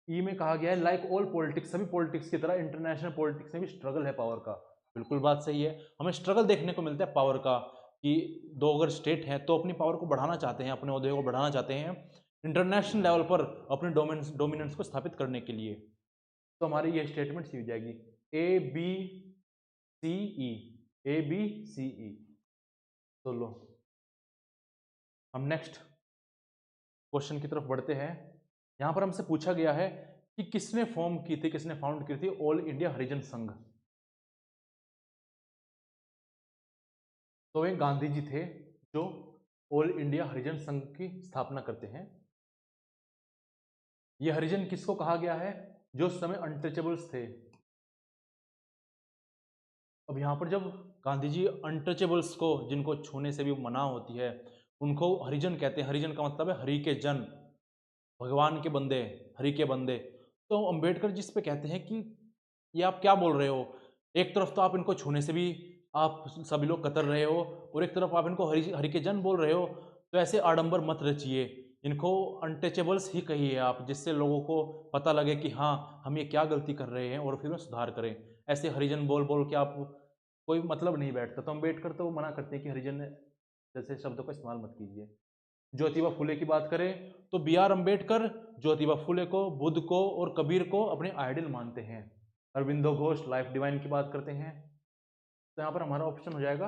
Speaker 1: ई में कहा गया है लाइक ऑल पॉलिटिक्स, सभी पॉलिटिक्स की तरह इंटरनेशनल पॉलिटिक्स में भी स्ट्रगल है पावर का। बिल्कुल बात सही है, हमें स्ट्रगल देखने को मिलता है पावर का, कि दो अगर स्टेट हैं तो अपनी पावर को बढ़ाना चाहते हैं, अपने ओहदे को बढ़ाना चाहते हैं इंटरनेशनल लेवल पर अपने डोमिनेंस को स्थापित करने के लिए। तो हमारी ये स्टेटमेंट सी हो जाएगी A B C E, A B C ई। तो लो हम नेक्स्ट क्वेश्चन की तरफ बढ़ते हैं। यहाँ पर हमसे पूछा गया है कि किसने फॉर्म की थी, किसने फाउंड की थी ऑल इंडिया हरिजन संघ। तो वे गांधी जी थे जो ऑल इंडिया हरिजन संघ की स्थापना करते हैं। ये हरिजन किसको कहा गया है? जो उस समय अनटचेबल्स थे। अब यहाँ पर जब गांधी जी अनटचेबल्स को, जिनको छूने से भी मना होती है, उनको हरिजन कहते हैं। हरिजन का मतलब है हरि के जन, भगवान के बंदे, हरि के बंदे। तो अंबेडकर जिस पे कहते हैं कि ये आप क्या बोल रहे हो, एक तरफ तो आप इनको छूने से भी आप सभी लोग कतर रहे हो, और एक तरफ आप इनको हरि के जन बोल रहे हो। तो ऐसे आडंबर मत रचिए, इनको अनटचेबल्स ही कहिए आप, जिससे लोगों को पता लगे कि हाँ हम ये क्या गलती कर रहे हैं और फिर में सुधार करें। ऐसे हरिजन बोल बोल के आप कोई मतलब नहीं बैठता। तो अम्बेडकर तो मना करते हैं कि हरिजन जैसे शब्दों का इस्तेमाल मत कीजिए। ज्योतिबा फुले की बात करें तो बी आर अम्बेडकर ज्योतिबा फुले को, बुद्ध को और कबीर को अपने आइडल मानते हैं। अरविंदो घोष लाइफ डिवाइन की बात करते हैं। तो यहाँ पर हमारा ऑप्शन हो जाएगा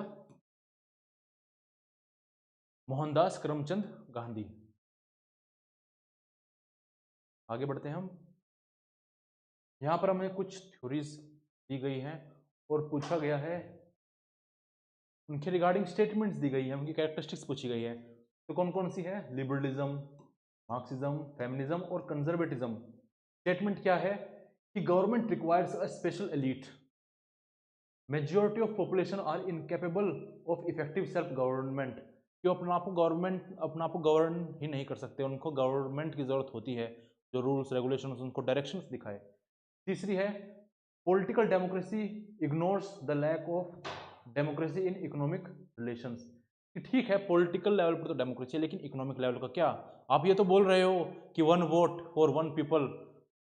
Speaker 1: मोहनदास करमचंद गांधी। आगे बढ़ते हैं हम। यहाँ पर हमें कुछ थ्योरीज दी गई हैं और पूछा गया है, उनके रिगार्डिंग स्टेटमेंट्स दी गई है, उनकी कैरेक्टरिस्टिक्स पूछी गई है। तो कौन कौन सी है? लिबरलिज्म, मार्क्सिज्म, फेमिनिज्म और कंजर्वेटिज्म। स्टेटमेंट क्या है कि government requires a special elite, majority of population are incapable of effective self government, कि कि अपना आप को गवर्न ही नहीं कर सकते, उनको गवर्नमेंट की ज़रूरत होती है जो रूल्स रेगुलेशन उनको डायरेक्शंस दिखाए। तीसरी है political democracy ignores the lack of democracy in economic relations. कि ठीक है पॉलिटिकल लेवल पर तो डेमोक्रेसी है, लेकिन इकोनॉमिक लेवल का क्या? आप ये तो बोल रहे हो कि 1 vote for 1 people,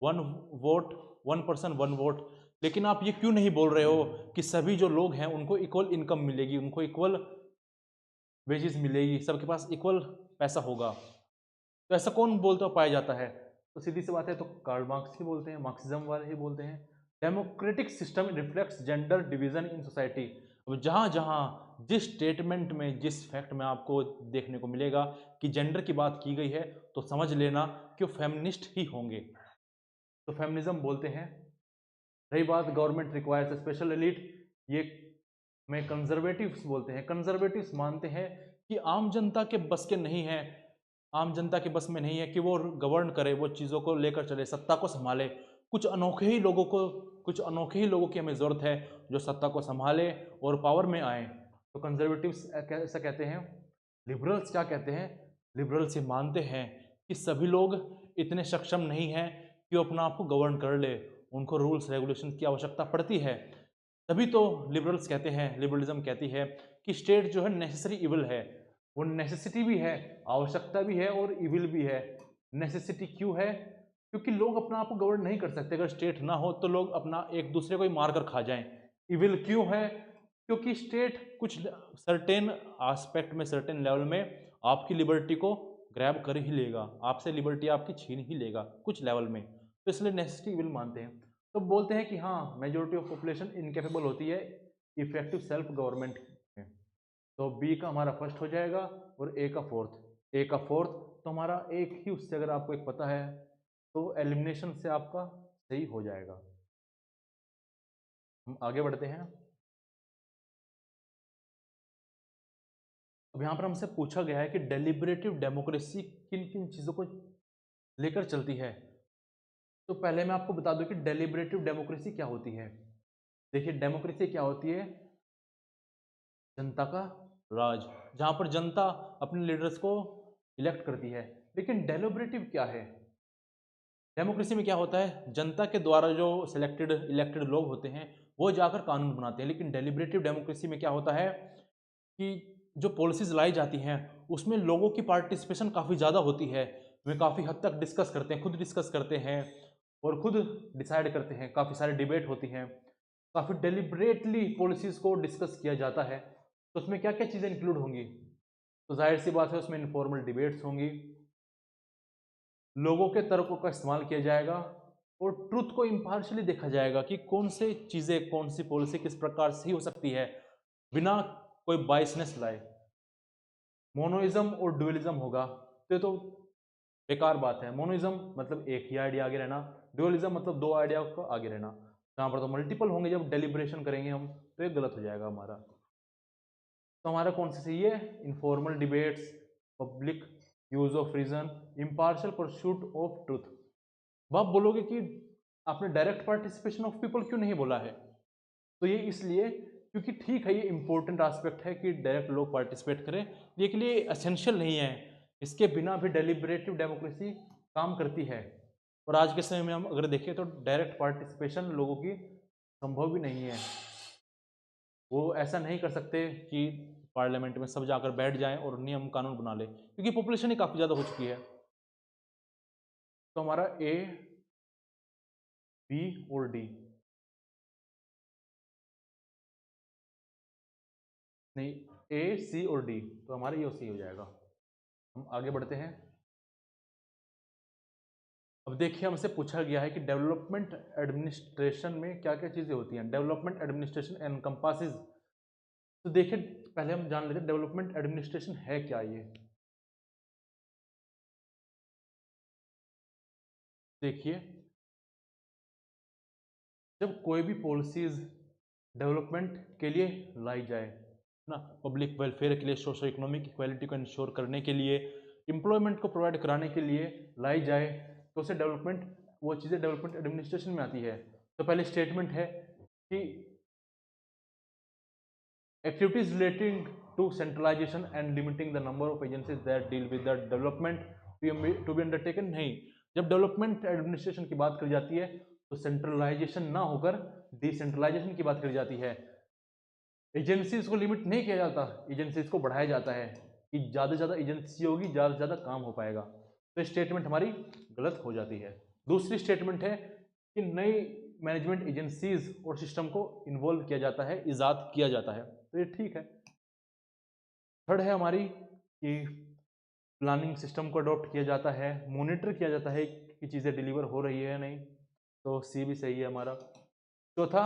Speaker 1: 1 vote 1 person 1 vote, लेकिन आप ये क्यों नहीं बोल रहे हो कि सभी जो लोग हैं उनको इक्वल इनकम मिलेगी, उनको इक्वल वेजेस मिलेगी, सबके पास इक्वल पैसा होगा? तो ऐसा कौन बोलता पाया जाता है? तो सीधी सी बात है, तो कार्ल मार्क्स ही बोलते हैं, मार्क्सिज्म वाले ही बोलते हैं। Democratic system reflects gender division in society. अब जहाँ जहाँ जिस स्टेटमेंट में जिस फैक्ट में आपको देखने को मिलेगा कि जेंडर की बात की गई है, तो समझ लेना कि वो फेमिनिस्ट ही होंगे। तो फेमिनिज्म बोलते हैं। रही बात गवर्नमेंट रिक्वायर्स स्पेशल एलिट, ये में कंजर्वेटिव्स बोलते हैं। कंजर्वेटिव्स मानते हैं कि आम जनता के बस के नहीं है, आम जनता के बस में नहीं है कि वो गवर्न करे, वो चीज़ों को लेकर चले, सत्ता को संभाले। कुछ अनोखे ही लोगों की हमें ज़रूरत है जो सत्ता को संभाले और पावर में आए। तो कंजर्वेटिव्स ऐसा कहते हैं। लिबरल्स क्या कहते हैं? लिबरल्स ये मानते हैं कि सभी लोग इतने सक्षम नहीं हैं कि वो अपना आप को गवर्न कर ले, उनको रूल्स रेगुलेशन की आवश्यकता पड़ती है। तभी तो लिबरल्स कहते हैं, लिबरलिज्म कहती है कि स्टेट जो है नेसेसरी इविल है। वो नेसेसिटी भी है, आवश्यकता भी है और इविल भी है। नेसेसिटी क्यों है? क्योंकि लोग अपना आप को गवर्न नहीं कर सकते। अगर स्टेट ना हो तो लोग अपना एक दूसरे को ही मार कर खा जाएं। इविल क्यों है? क्योंकि स्टेट कुछ सर्टेन आस्पेक्ट में, सर्टेन लेवल में आपकी लिबर्टी को ग्रैब कर ही लेगा, आपसे लिबर्टी आपकी छीन ही लेगा कुछ लेवल में। तो इसलिए नेसेसिटी इविल मानते हैं। तो बोलते हैं कि हाँ, मेजोरिटी ऑफ पॉपुलेशन इनकेपेबल होती है इफेक्टिव सेल्फ गवर्नमेंट में। तो बी का हमारा फर्स्ट हो जाएगा और ए का फोर्थ। ए का फोर्थ तो हमारा एक ही, उससे अगर आपको एक पता है तो एलिमिनेशन से आपका सही हो जाएगा। हम आगे बढ़ते हैं। अब यहाँ पर हमसे पूछा गया है कि डेलिब्रेटिव डेमोक्रेसी किन किन चीज़ों को लेकर चलती है। तो पहले मैं आपको बता दूं कि डेलिब्रेटिव डेमोक्रेसी क्या होती है। देखिए डेमोक्रेसी क्या होती है? जनता का राज, जहाँ पर जनता अपने लीडर्स को इलेक्ट करती है। लेकिन डेलिब्रेटिव क्या है? डेमोक्रेसी में क्या होता है? जनता के द्वारा जो सिलेक्टेड इलेक्टेड लोग होते हैं वो जाकर कानून बनाते हैं। लेकिन डेलिब्रेटिव डेमोक्रेसी में क्या होता है कि जो पॉलिसीज लाई जाती हैं उसमें लोगों की पार्टिसिपेशन काफ़ी ज़्यादा होती है। वे काफ़ी हद तक डिस्कस करते हैं, खुद डिस्कस करते हैं और खुद डिसाइड करते हैं। काफ़ी सारी डिबेट होती हैं, काफ़ी डेलिब्रेटली पॉलिसीज़ को डिस्कस किया जाता है। तो उसमें क्या क्या चीज़ें इंक्लूड होंगी? तो जाहिर सी बात है उसमें इनफॉर्मल डिबेट्स होंगी, लोगों के तर्कों का इस्तेमाल किया जाएगा और ट्रुथ को इम्पार्शली देखा जाएगा कि कौन से चीज़ें, कौन सी पॉलिसी किस प्रकार से ही हो सकती है बिना कोई बाइसनेस लाए। मोनोइज्म और ड्यूअलिज्म होगा तो ये तो बेकार बात है। मोनोइज्म मतलब एक ही आइडिया आगे रहना, ड्यूअलिज्म मतलब दो आइडिया को आगे रहना। यहाँ पर तो मल्टीपल होंगे, जब डेलिब्रेशन करेंगे हम तो ये गलत हो जाएगा हमारा। तो हमारा कौन सा सही है? Informal debates, public use of reason, impartial pursuit of truth. अब आप बोलोगे कि आपने डायरेक्ट पार्टिसिपेशन ऑफ पीपल क्यों नहीं बोला है? तो ये इसलिए क्योंकि ठीक है ये इंपॉर्टेंट एस्पेक्ट है कि डायरेक्ट लोग पार्टिसिपेट करें, लेकिन ये एसेंशियल नहीं है। इसके बिना भी डेलिब्रेटिव डेमोक्रेसी काम करती है। और आज के समय में हम अगर देखें तो डायरेक्ट पार्टिसिपेशन लोगों की संभव भी नहीं है। वो ऐसा नहीं कर सकते कि पार्लियामेंट में सब जाकर बैठ जाएं और नियम कानून बना ले, क्योंकि पॉपुलेशन ही काफ़ी ज़्यादा हो चुकी है। तो हमारा ए, बी और डी, नहीं ए, सी और डी, तो हमारा ये सी हो जाएगा। हम आगे बढ़ते हैं। अब देखिए हमसे पूछा गया है कि डेवलपमेंट एडमिनिस्ट्रेशन में क्या क्या चीज़ें होती हैं। डेवलपमेंट एडमिनिस्ट्रेशन एनकम्पासेस, तो देखिए पहले हम जान लेते हैं डेवलपमेंट एडमिनिस्ट्रेशन है क्या। ये देखिए जब कोई भी पॉलिसीज डेवलपमेंट के लिए लाई जाए ना, पब्लिक वेलफेयर के लिए, सोशो इकोनॉमिक इक्वालिटी को इंश्योर करने के लिए, एम्प्लॉयमेंट को प्रोवाइड कराने के लिए लाई जाए, तो उसे डेवलपमेंट, वो चीज़ें डेवलपमेंट एडमिनिस्ट्रेशन में आती है। तो पहले स्टेटमेंट है कि activities relating to centralisation and limiting the number of agencies that deal with the development to be undertaken? नहीं, जब डेवलपमेंट एडमिनिस्ट्रेशन की बात करी जाती है तो सेंट्रलाइजेशन ना होकर डिसेंट्रलाइजेशन की बात करी जाती है। एजेंसीज को लिमिट नहीं किया जाता, एजेंसीज को बढ़ाया जाता है कि ज़्यादा से ज़्यादा एजेंसी होगी, ज़्यादा से ज़्यादा काम हो पाएगा। तो स्टेटमेंट हमारी गलत हो जाती है। दूसरी स्टेटमेंट है कि नई मैनेजमेंट एजेंसीज और सिस्टम को इन्वॉल्व किया जाता है, ईजाद किया जाता है, तो ये ठीक है। थर्ड है हमारी कि प्लानिंग सिस्टम को अडॉप्ट किया जाता है, मॉनिटर किया जाता है कि चीज़ें डिलीवर हो रही है या नहीं, तो सी भी सही है हमारा। चौथा,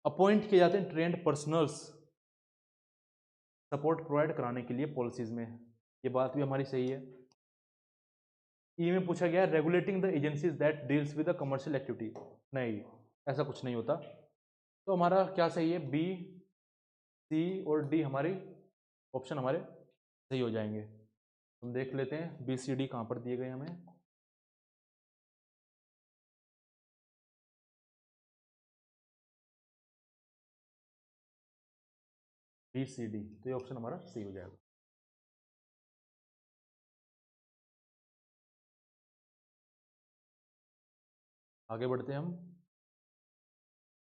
Speaker 1: अपॉइंट किए जाते हैं ट्रेंड पर्सनल्स सपोर्ट प्रोवाइड कराने के लिए पॉलिसीज में, ये बात भी हमारी सही है। ई में पूछा गया regulating the agencies that deals with the commercial activity, नहीं, ऐसा कुछ नहीं होता। तो हमारा क्या सही है, बी, सी और डी हमारी ऑप्शन हमारे सही हो जाएंगे। हम देख लेते हैं बी सी डी कहाँ पर दिए गए हमें। बी सी डी, तो ये ऑप्शन हमारा सही हो जाएगा। आगे बढ़ते हैं हम।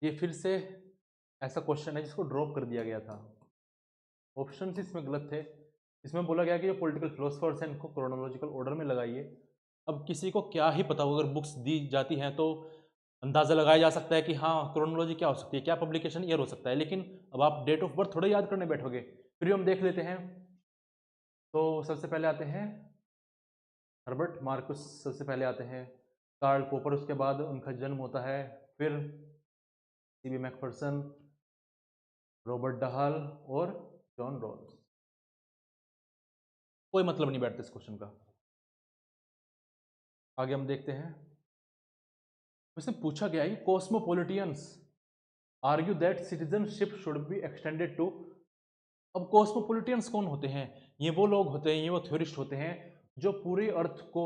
Speaker 1: ये फिर से ऐसा क्वेश्चन है जिसको ड्रॉप कर दिया गया था, ऑप्शन इसमें गलत थे। इसमें बोला गया कि जो पॉलिटिकल फिलोसफर्स हैं इनको क्रोनोलॉजिकल ऑर्डर में लगाइए। अब किसी को क्या ही पता हो, अगर बुक्स दी जाती हैं तो अंदाज़ा लगाया जा सकता है कि हाँ क्रोनोलॉजी क्या हो सकती है, क्या पब्लिकेशन ईयर हो सकता है, लेकिन अब आप डेट ऑफ बर्थ थोड़ा याद करने बैठोगे। फिर भी हम देख लेते हैं। तो सबसे पहले आते हैं हर्बर्ट मार्कस, सबसे पहले आते हैं कार्ल पोपर, उसके बाद उनका जन्म होता है, फिर सीबी मैकफर्सन, रॉबर्ट डहाल और जॉन रॉल्स। कोई मतलब नहीं बैठता इस क्वेश्चन का। आगे हम देखते हैं। उसने पूछा गया है cosmopolitans argue that citizenship should be extended to. अब कॉस्मोपॉलिटियंस कौन होते हैं? ये वो लोग होते हैं, ये वो थ्योरिस्ट होते हैं जो पूरे अर्थ को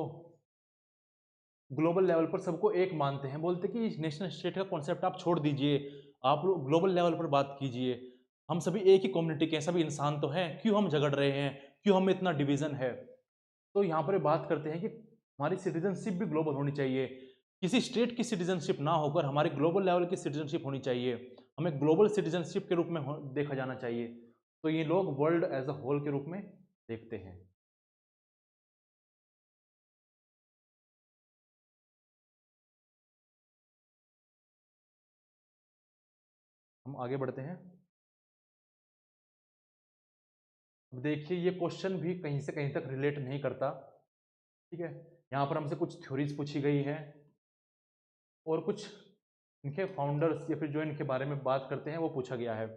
Speaker 1: ग्लोबल लेवल पर सबको एक मानते हैं। बोलते कि नेशनल स्टेट का कॉन्सेप्ट आप छोड़ दीजिए, आप ग्लोबल लेवल पर बात कीजिए, हम सभी एक ही कम्युनिटी के, सभी इंसान तो हैं, क्यों हम झगड़ रहे हैं, क्यों हम इतना डिवीजन है। तो यहाँ पर बात करते हैं कि हमारी सिटीजनशिप भी ग्लोबल होनी चाहिए, किसी स्टेट की सिटीजनशिप ना होकर हमारी ग्लोबल लेवल की सिटीजनशिप होनी चाहिए, हमें ग्लोबल सिटीजनशिप के रूप में देखा जाना चाहिए। तो ये लोग वर्ल्ड एज अ होल के रूप में देखते हैं। हम आगे बढ़ते हैं। अब देखिए ये क्वेश्चन भी कहीं से कहीं तक रिलेट नहीं करता, ठीक है। यहाँ पर हमसे कुछ थ्योरीज पूछी गई है और कुछ इनके फाउंडर्स या फिर जो इनके बारे में बात करते हैं वो पूछा गया है।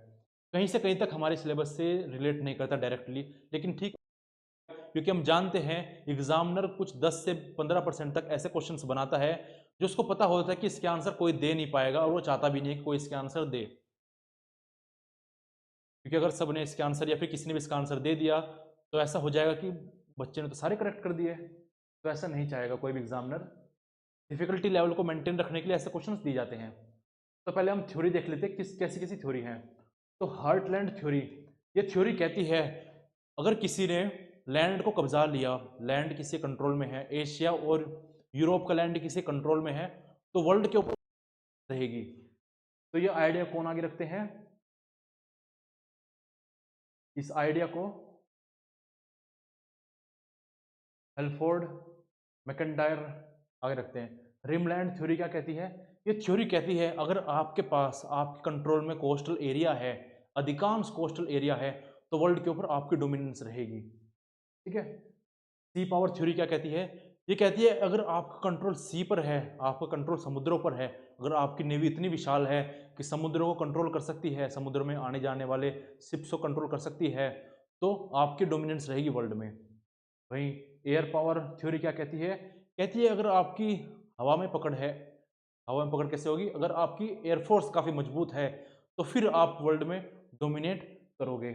Speaker 1: कहीं से कहीं तक हमारे सिलेबस से रिलेट नहीं करता डायरेक्टली, लेकिन ठीक, क्योंकि हम जानते हैं एग्जामिनर कुछ 10 से 15% तक ऐसे क्वेश्चंस बनाता है जो उसको पता होता है कि इसके आंसर कोई दे नहीं पाएगा, और वो चाहता भी नहीं है कि कोई इसके आंसर दे, क्योंकि अगर सब ने इसके आंसर या फिर किसी ने भी इसका आंसर दे दिया तो ऐसा हो जाएगा कि बच्चे ने तो सारे करेक्ट कर दिए। तो ऐसा नहीं चाहेगा कोई भी एग्जामिनर। डिफिकल्टी लेवल को मेंटेन रखने के लिए ऐसे क्वेश्चंस दिए जाते हैं। तो पहले हम थ्योरी देख लेते हैं किस कैसी कैसी थ्योरी है। तो हार्टलैंड थ्योरी, ये थ्योरी कहती है अगर किसी ने लैंड को कब्जा लिया, लैंड किसी कंट्रोल में है, एशिया और यूरोप का लैंड किसी कंट्रोल में है, तो वर्ल्ड के ऊपर रहेगी। तो ये आइडिया कौन आगे रखते हैं? इस आइडिया को हेल्फोर्ड मैकइंटायर आगे रखते हैं। रिमलैंड थ्योरी क्या कहती है? ये थ्योरी कहती है अगर आपके पास आपके कंट्रोल में कोस्टल एरिया है, अधिकांश कोस्टल एरिया है, तो वर्ल्ड के ऊपर आपकी डोमिनेंस रहेगी, ठीक है। सी पावर थ्योरी क्या कहती है? ये कहती है अगर आपका कंट्रोल सी पर है, आपका कंट्रोल समुद्रों पर है, अगर आपकी नेवी इतनी विशाल है कि समुद्रों को कंट्रोल कर सकती है, समुद्र में आने जाने वाले शिप्स को कंट्रोल कर सकती है, तो आपकी डोमिनेंस रहेगी वर्ल्ड में। वहीं एयर पावर थ्योरी क्या कहती है? कहती है अगर आपकी हवा में पकड़ है, हवा में पकड़ कैसे होगी? अगर आपकी एयरफोर्स काफ़ी मजबूत है तो फिर आप वर्ल्ड में डोमिनेट करोगे।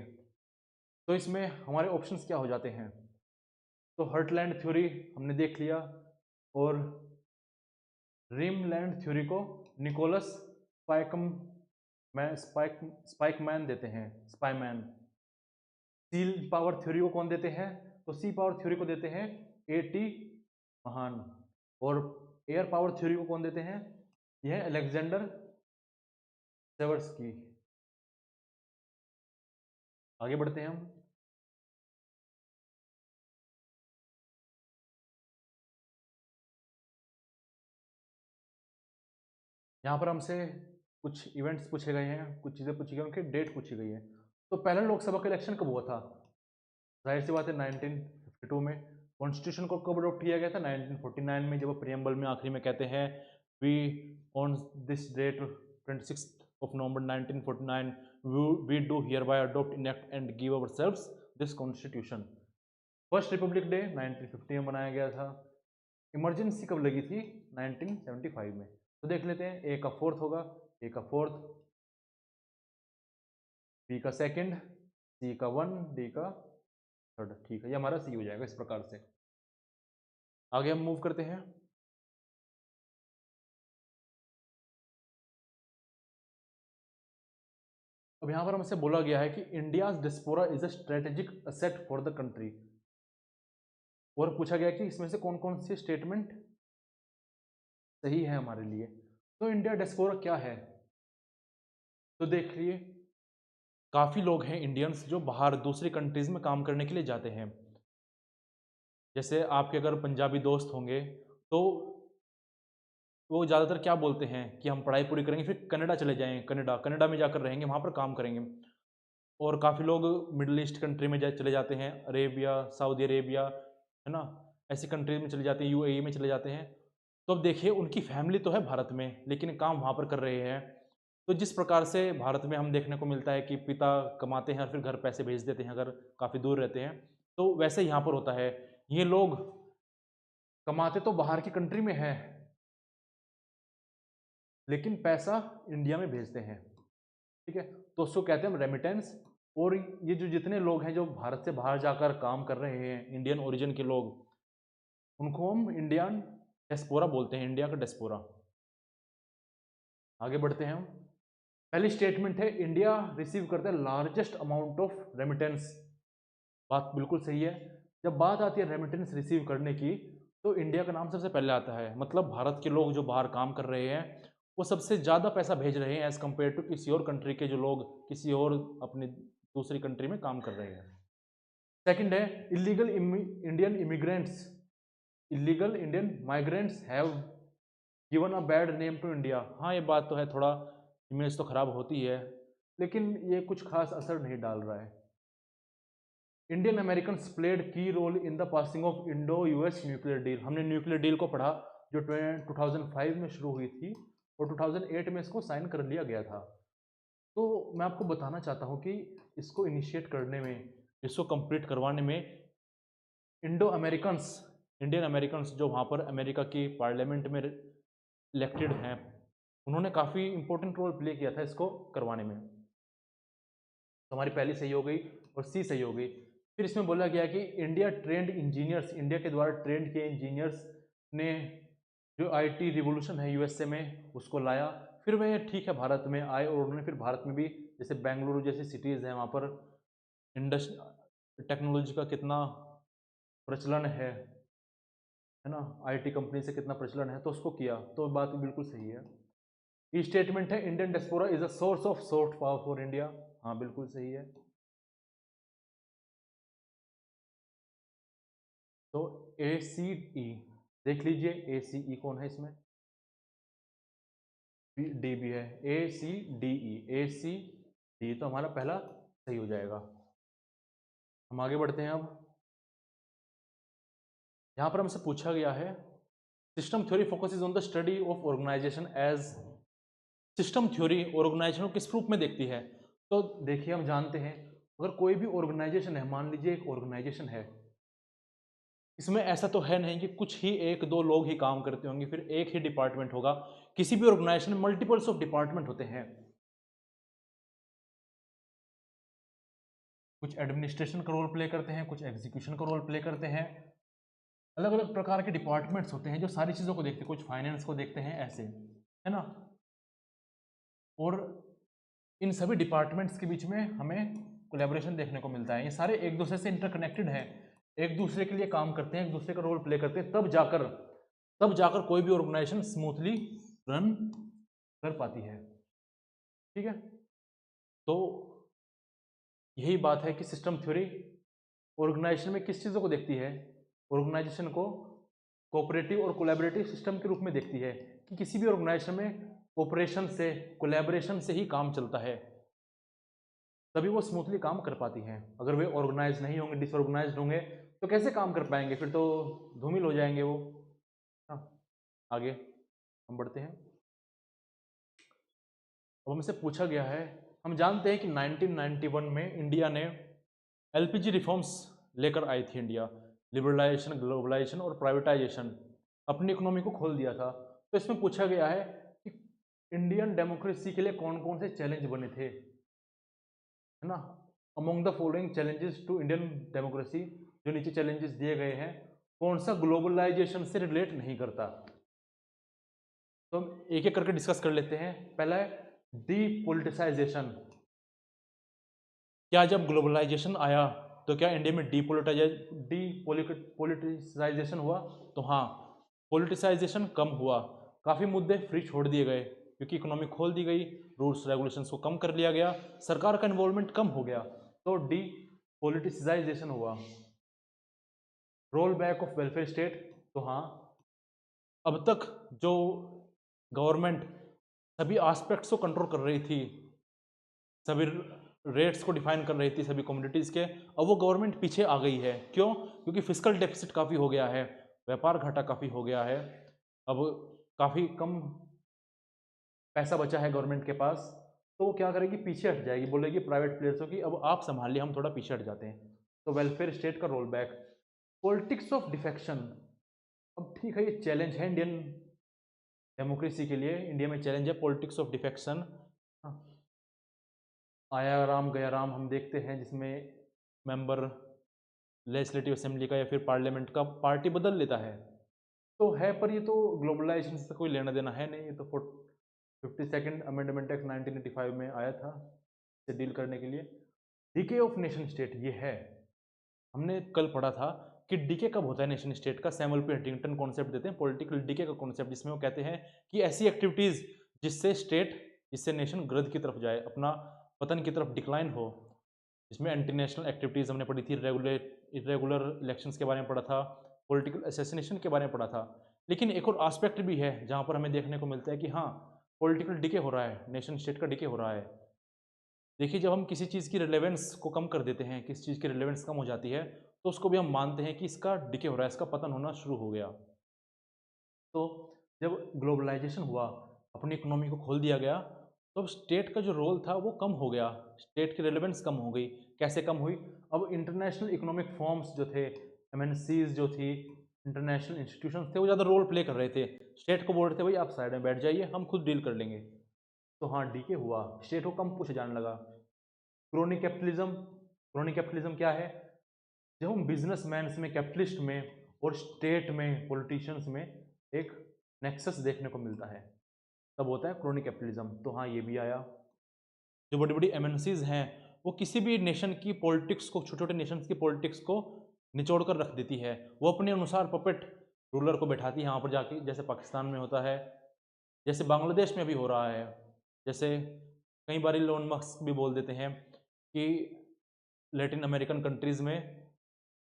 Speaker 1: तो इसमें हमारे ऑप्शंस क्या हो जाते हैं? तो हर्टलैंड थ्योरी हमने देख लिया, और रिमलैंड थ्योरी को निकोलस स्पाइकम स्पाइकमैन देते हैं, स्पाइमैन। सी पावर थ्योरी को कौन देते हैं? तो सी पावर थ्योरी को देते हैं A.T. महान। और एयर पावर थ्योरी को कौन देते हैं? यह अलेक्जेंडर सेवर्स्की। आगे बढ़ते हैं हम। यहाँ पर हमसे कुछ इवेंट्स पूछे गए हैं, कुछ चीज़ें पूछी गई, उनकी डेट पूछी गई है। तो पहला लोकसभा का इलेक्शन कब हुआ था? जाहिर सी बात है 1952 में। कॉन्स्टिट्यूशन को कब अडॉप्ट किया गया था? 1949 में, जब प्रियम्बल में आखिरी में कहते हैं we on this date 26 of November 1949 we do hereby adopt enact and give ourselves this constitution। First Republic day 1950 में मनाया गया था। इमरजेंसी कब लगी थी? 1975 में। तो देख लेते हैं, ए का फोर्थ होगा, ए का फोर्थ, बी का सेकंड, सी का वन, डी का थर्ड। ठीक है, ये हमारा सी हो जाएगा इस प्रकार से। आगे हम मूव करते हैं। अब यहां पर हमसे बोला गया है कि India's diaspora is a strategic asset for the country. और पूछा गया कि इसमें से कौन कौन सी स्टेटमेंट सही है हमारे लिए। तो इंडिया डिस्पोरा क्या है? तो देखिए, काफ़ी लोग हैं इंडियंस जो बाहर दूसरी कंट्रीज़ में काम करने के लिए जाते हैं। जैसे आपके अगर पंजाबी दोस्त होंगे तो वो ज़्यादातर क्या बोलते हैं कि हम पढ़ाई पूरी करेंगे फिर कनाडा चले जाएँ, कनाडा में जाकर रहेंगे, वहाँ पर काम करेंगे। और काफ़ी लोग मिडल ईस्ट कंट्री में चले जाते हैं, अरेबिया, सऊदी अरेबिया, है ना? ऐसी कंट्रीज में चले जाते हैं, यूएई में चले जाते हैं। तो अब देखिए, उनकी फैमिली तो है भारत में, लेकिन काम वहाँ पर कर रहे हैं। तो जिस प्रकार से भारत में हम देखने को मिलता है कि पिता कमाते हैं और फिर घर पैसे भेज देते हैं अगर काफ़ी दूर रहते हैं, तो वैसे यहाँ पर होता है। ये लोग कमाते तो बाहर की कंट्री में है, लेकिन पैसा इंडिया में भेजते हैं। ठीक है, तो उसको कहते हैं हम रेमिटेंस। और ये जो जितने लोग हैं जो भारत से बाहर जाकर काम कर रहे हैं, इंडियन ओरिजिन के लोग, उनको हम इंडियन डेस्पोरा बोलते हैं, इंडिया का डेस्पोरा। आगे बढ़ते हैं हम। पहली स्टेटमेंट है इंडिया रिसीव करता है लार्जेस्ट अमाउंट ऑफ रेमिटेंस। बात बिल्कुल सही है। जब बात आती है रेमिटेंस रिसीव करने की, तो इंडिया का नाम सबसे पहले आता है। मतलब भारत के लोग जो बाहर काम कर रहे हैं वो सबसे ज़्यादा पैसा भेज रहे हैं एज़ कम्पेयर टू किसी और कंट्री के जो लोग किसी और अपनी दूसरी कंट्री में काम कर रहे हैं। सेकंड है illegal Indian immigrants, illegal Indian migrants have given a bad name to India. हाँ, ये बात तो है, थोड़ा इमेज तो खराब होती है, लेकिन ये कुछ खास असर नहीं डाल रहा है। Indian American played key role in the passing of Indo US nuclear deal. हमने न्यूक्लियर डील को पढ़ा जो 2005 में शुरू हुई थी और 2008 में इसको साइन कर लिया गया था। तो मैं आपको बताना चाहता हूँ कि इसको इनिशिएट करने में, इसको कंप्लीट करवाने में इंडियन अमेरिकन्स जो वहाँ पर अमेरिका की पार्लियामेंट में इलेक्टेड हैं, उन्होंने काफ़ी इंपॉर्टेंट रोल प्ले किया था इसको करवाने में। तो हमारी पहली सही हो गई और सी सही हो गई। फिर इसमें बोला गया कि इंडिया ट्रेंड इंजीनियर्स, इंडिया के द्वारा ट्रेंड किए इंजीनियर्स ने जो आईटी रिवोल्यूशन है यूएसए में उसको लाया। फिर वे ठीक है भारत में आए और उन्होंने फिर भारत में भी जैसे बेंगलुरु जैसी सिटीज़ हैं वहाँ पर टेक्नोलॉजी का कितना प्रचलन है ना, आईटी कंपनी से कितना प्रचलन है, तो उसको किया। तो बात बिल्कुल सही है। ये स्टेटमेंट है Indian diaspora is a source of soft power for India. हाँ, बिल्कुल सही है। तो ACE देख लीजिए, ACE कौन है इसमें? डी भी है, ACDE तो हमारा पहला सही हो जाएगा। हम आगे बढ़ते हैं। अब यहाँ पर हमसे पूछा गया है system theory focuses on the study of organisation as. System theory organisation को किस रूप में देखती है? तो देखिए, हम जानते हैं अगर कोई भी ऑर्गेनाइजेशन है, मान लीजिए एक ऑर्गेनाइजेशन है, इसमें ऐसा तो है नहीं कि कुछ ही एक दो लोग ही काम करते होंगे फिर एक ही डिपार्टमेंट होगा। किसी भी ऑर्गेनाइजेशन में मल्टीपल्स ऑफ डिपार्टमेंट होते हैं। कुछ एडमिनिस्ट्रेशन का रोल प्ले करते हैं, कुछ एग्जीक्यूशन का रोल प्ले करते हैं। अलग अलग प्रकार के डिपार्टमेंट्स होते हैं जो सारी चीज़ों को देखते हैं, कुछ फाइनेंस को देखते हैं, ऐसे है ना। और इन सभी डिपार्टमेंट्स के बीच में हमें कोलैबोरेशन देखने को मिलता है। ये सारे एक दूसरे से इंटरकनेक्टेड हैं, एक दूसरे के लिए काम करते हैं, एक दूसरे का रोल प्ले करते हैं, तब जाकर कोई भी ऑर्गेनाइजेशन स्मूथली रन कर पाती है। ठीक है, तो यही बात है कि सिस्टम थ्योरी ऑर्गेनाइजेशन में किस चीज़ों को देखती है, ऑर्गेनाइजेशन को कोऑपरेटिव और कोलैबोरेटिव सिस्टम के रूप में देखती है कि किसी भी ऑर्गेनाइजेशन में कोऑपरेशन से, कोलैबोरेशन से ही काम चलता है, तभी वो स्मूथली काम कर पाती हैं। अगर वे ऑर्गेनाइज नहीं होंगे, डिसऑर्गेनाइज्ड होंगे, तो कैसे काम कर पाएंगे? फिर तो धूमिल हो जाएंगे वो। हाँ, आगे हम बढ़ते हैं। अब हमसे पूछा गया है, हम जानते हैं कि 1991 में इंडिया ने एलपीजी रिफॉर्म्स लेकर आई थी। इंडिया लिबरलाइजेशन, ग्लोबलाइजेशन और प्राइवेटाइजेशन, अपनी इकोनॉमी को खोल दिया था। तो इसमें पूछा गया है कि इंडियन डेमोक्रेसी के लिए कौन कौन से चैलेंज बने थे, है ना। Among the following challenges to Indian democracy, जो नीचे चैलेंजेस दिए गए हैं, कौन सा ग्लोबलाइजेशन से रिलेट नहीं करता? तो हम एक एक करके डिस्कस कर लेते हैं। पहला है डीपोलिटिसाइजेशन। क्या जब ग्लोबलाइजेशन आया तो क्या इंडिया में डीपोलिटिसाइजेशन हुआ? तो हाँ, पोलिटिसाइजेशन कम हुआ, काफ़ी मुद्दे फ्री छोड़ दिए गए क्योंकि इकोनॉमी खोल दी गई, रूल्स रेगुलेशंस को कम कर लिया गया, सरकार का इन्वॉल्वमेंट कम हो गया, तो डीपोलिटिसाइजेशन हुआ। Roll back of welfare state, तो हाँ, अब तक जो गवर्नमेंट सभी एस्पेक्ट्स को कंट्रोल कर रही थी, सभी रेट्स को डिफाइन कर रही थी सभी कम्युनिटीज़ के, अब वो गवर्नमेंट पीछे आ गई है। क्यों? क्योंकि फिस्कल डेफिसिट काफ़ी हो गया है, व्यापार घाटा काफ़ी हो गया है, अब काफ़ी कम पैसा बचा है गवर्नमेंट के पास, तो वो क्या करेगी? पीछे हट जाएगी, बोलेगी प्राइवेट प्लेयर्सों की अब आप संभालिए, हम थोड़ा पीछे हट जाते हैं। तो वेलफेयर स्टेट का roll back. Politics of defection, अब ठीक है ये चैलेंज है इंडियन डेमोक्रेसी के लिए, इंडिया में चैलेंज है पॉलिटिक्स ऑफ डिफेक्शन। आया राम गया राम हम देखते हैं, जिसमें मेंबर लेजिस्लेटिव असेंबली का या फिर पार्लियामेंट का पार्टी बदल लेता है, तो है, पर ये तो ग्लोबलाइजेशन से कोई लेना देना है नहीं। ये तो 52nd अमेंडमेंट एक्ट 1985 में आया था इसे डील करने के लिए। डीके ऑफ नेशन स्टेट, ये है, हमने कल पढ़ा था कि डीके कब होता है नेशन स्टेट का। सैमुअल पी हंटिंगटन कॉन्सेप्ट देते हैं पॉलिटिकल डीके का कॉन्सेप्ट, जिसमें वो कहते हैं कि ऐसी एक्टिविटीज़ जिससे नेशन ग्रोथ की तरफ जाए, अपना पतन की तरफ डिक्लाइन हो। इसमें एंटी नेशनल एक्टिविटीज़ हमने पढ़ी थी, इरेगुलर इलेक्शंस के बारे में पढ़ा था, पॉलिटिकल असैसिनेशन के बारे में पढ़ा था। लेकिन एक और एस्पेक्ट भी है जहाँ पर हमें देखने को मिलता है कि हाँ, पॉलिटिकल डिके हो रहा है, नेशन स्टेट का डिके हो रहा है। देखिए, जब हम किसी चीज़ की रिलेवेंस को कम कर देते हैं, किसी चीज़ की रिलेवेंस कम हो जाती है, तो उसको भी हम मानते हैं कि इसका डिके हो रहा है, इसका पतन होना शुरू हो गया। तो जब ग्लोबलाइजेशन हुआ, अपनी इकोनॉमी को खोल दिया गया, तो स्टेट का जो रोल था वो कम हो गया, स्टेट की रिलेवेंस कम हो गई। कैसे कम हुई? अब इंटरनेशनल इकोनॉमिक फॉर्म्स जो थे, एमएनसीज जो थी, इंटरनेशनल इंस्टीट्यूशंस थे, वो ज़्यादा रोल प्ले कर रहे थे। स्टेट को बोल रहे थे भाई आप साइड में बैठ जाइए, हम खुद डील कर लेंगे। तो हाँ, डीके हुआ, स्टेट को कम पूछे जाने लगा। क्रोनी कैपिटलिज्म, क्रोनी कैपिटलिज्म क्या है? जब हम बिजनेसमैन में, कैपिटलिस्ट में और स्टेट में, पॉलिटिशियंस में एक नेक्सस देखने को मिलता है, तब होता है क्रोनी कैपिटलिज्म। तो हाँ, ये भी आया। जो बड़ी बड़ी एमएनसीज हैं, वो किसी भी नेशन की पॉलिटिक्स को, छोटे छोटे नेशंस की पॉलिटिक्स को निचोड़ कर रख देती है। वो अपने अनुसार पपेट रूलर को बैठाती है यहाँ पर जाके, जैसे पाकिस्तान में होता है, जैसे बांग्लादेश में भी हो रहा है। जैसे कई बार इलोन मस्क भी बोल देते हैं कि लैटिन अमेरिकन कंट्रीज़ में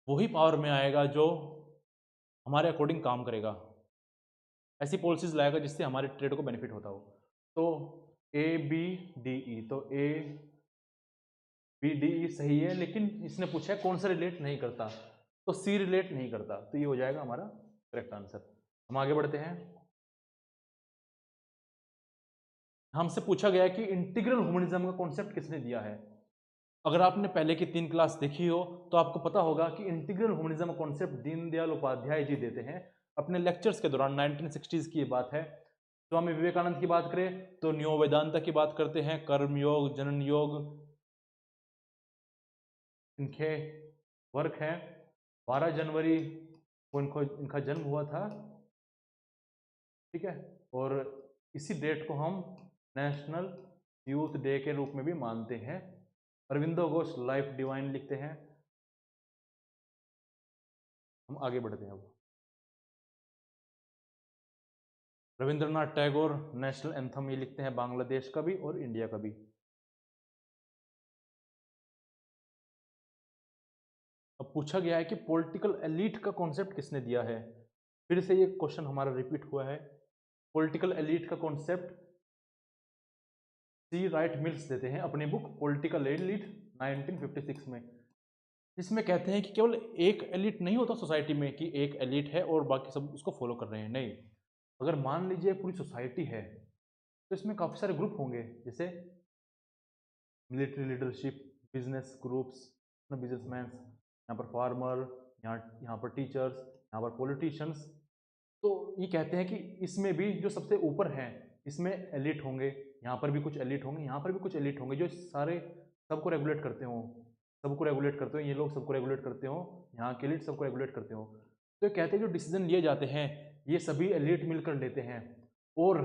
Speaker 1: वही पावर में आएगा जो हमारे अकॉर्डिंग काम करेगा, ऐसी पॉलिसीज लाएगा जिससे हमारे ट्रेड को बेनिफिट होता हो। तो ABDE, तो ABDE सही है, लेकिन इसने पूछा है कौन सा रिलेट नहीं करता, तो C रिलेट नहीं करता, तो ये हो जाएगा हमारा करेक्ट आंसर। हम आगे बढ़ते हैं। हमसे पूछा गया है कि इंटीग्रल ह्यूमनिज्म का कॉन्सेप्ट किसने दिया है। अगर आपने पहले की 3 क्लास देखी हो तो आपको पता होगा कि इंटीग्रल ह्यूमनिज्म का कॉन्सेप्ट दीनदयाल उपाध्याय जी देते हैं अपने लेक्चर्स के दौरान। 1960s की ये बात है। स्वामी विवेकानंद की बात करें तो न्यो वेदांता की बात करते हैं, कर्म योग, जनन योग, इनके वर्क हैं। 12 जनवरी को इनका जन्म हुआ था, ठीक है, और इसी डेट को हम नेशनल यूथ डे के रूप में भी मानते हैं। अरविंदो घोष लाइफ डिवाइन लिखते हैं। हम आगे बढ़ते हैं अब। रविंद्रनाथ टैगोर नेशनल एंथम ये लिखते हैं, बांग्लादेश का भी और इंडिया का भी। अब पूछा गया है कि पॉलिटिकल एलीट का कॉन्सेप्ट किसने दिया है। फिर से ये क्वेश्चन हमारा रिपीट हुआ है। पॉलिटिकल एलीट का कॉन्सेप्ट सी राइट मिल्स देते हैं अपनी बुक पॉलिटिकल एलीट 1956 में। इसमें कहते हैं कि केवल एक एलीट नहीं होता सोसाइटी में कि एक एलीट है और बाकी सब उसको फॉलो कर रहे हैं, नहीं। अगर मान लीजिए पूरी सोसाइटी है तो इसमें काफ़ी सारे ग्रुप होंगे, जैसे military leadership, business groups, businessman, यहाँ पर फार्मर, यहाँ पर टीचर्स, यहाँ पर पॉलिटिशियंस। तो ये कहते हैं कि इसमें भी जो सबसे ऊपर हैं इसमें एलिट होंगे, यहाँ पर भी कुछ एलिट होंगे, यहाँ पर भी कुछ एलिट होंगे जो सारे सबको रेगुलेट करते हो, सबको रेगुलेट करते हो, ये लोग सबको रेगुलेट करते हो, यहाँ के एलिट सबको रेगुलेट करते हो। तो कहते हैं जो डिसीजन लिए जाते हैं ये सभी एलिट मिलकर लेते हैं। और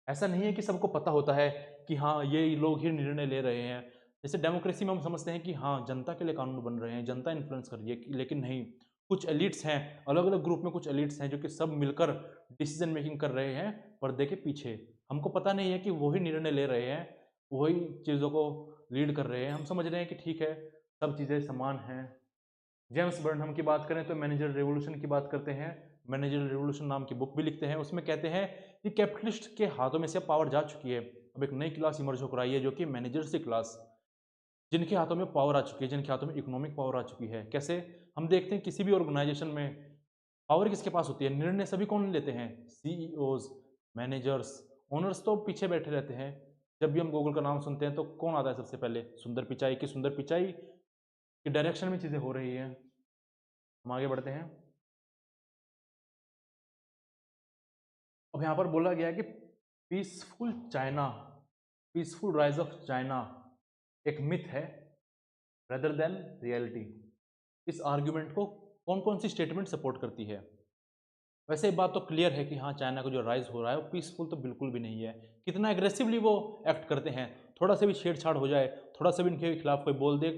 Speaker 1: ऐसा नहीं है कि सबको पता होता है कि हाँ ये लोग ही निर्णय ले रहे हैं। जैसे डेमोक्रेसी में हम समझते हैं कि हाँ जनता के लिए कानून बन रहे हैं, जनता इन्फ्लुएंस कर रही है, लेकिन नहीं, कुछ एलिट्स हैं, अलग अलग ग्रुप में कुछ एलिट्स हैं जो कि सब मिलकर डिसीजन मेकिंग कर रहे हैं पर्दे के पीछे। हमको पता नहीं है कि वही निर्णय ले रहे हैं, वही चीज़ों को लीड कर रहे हैं, हम समझ रहे हैं कि ठीक है सब चीज़ें समान हैं। जेम्स बर्नहम की बात करें तो मैनेजर रेवोल्यूशन की बात करते हैं, मैनेजर रेवोल्यूशन नाम की बुक भी लिखते हैं। उसमें कहते हैं कि कैपिटलिस्ट के हाथों में से पावर जा चुकी है, अब एक नई क्लास इमर्ज होकर आई है जो कि मैनेजर्स की क्लास, जिनके हाथों में पावर आ चुकी है, जिनके हाथों में इकोनॉमिक पावर आ चुकी है। कैसे? हम देखते हैं किसी भी ऑर्गेनाइजेशन में पावर किसके पास होती है, निर्णय सभी कौन लेते हैं, सीईओज, मैनेजर्स, ओनर्स तो पीछे बैठे रहते हैं। जब भी हम गूगल का नाम सुनते हैं तो कौन आता है सबसे पहले, सुंदर पिचाई की, सुंदर पिचाई की डायरेक्शन में चीज़ें हो रही है। हम आगे बढ़ते हैं। अब यहाँ पर बोला गया है कि peaceful China, peaceful rise of China एक मिथ है रेदर देन रियलिटी। इस आर्ग्यूमेंट को कौन कौन सी स्टेटमेंट सपोर्ट करती है? वैसे एक बात तो क्लियर है कि हाँ चाइना का जो राइज हो रहा है वो पीसफुल तो बिल्कुल भी नहीं है। कितना एग्रेसिवली वो एक्ट करते हैं, थोड़ा सा भी छेड़छाड़ हो जाए, थोड़ा सा भी इनके खिलाफ कोई बोल दे,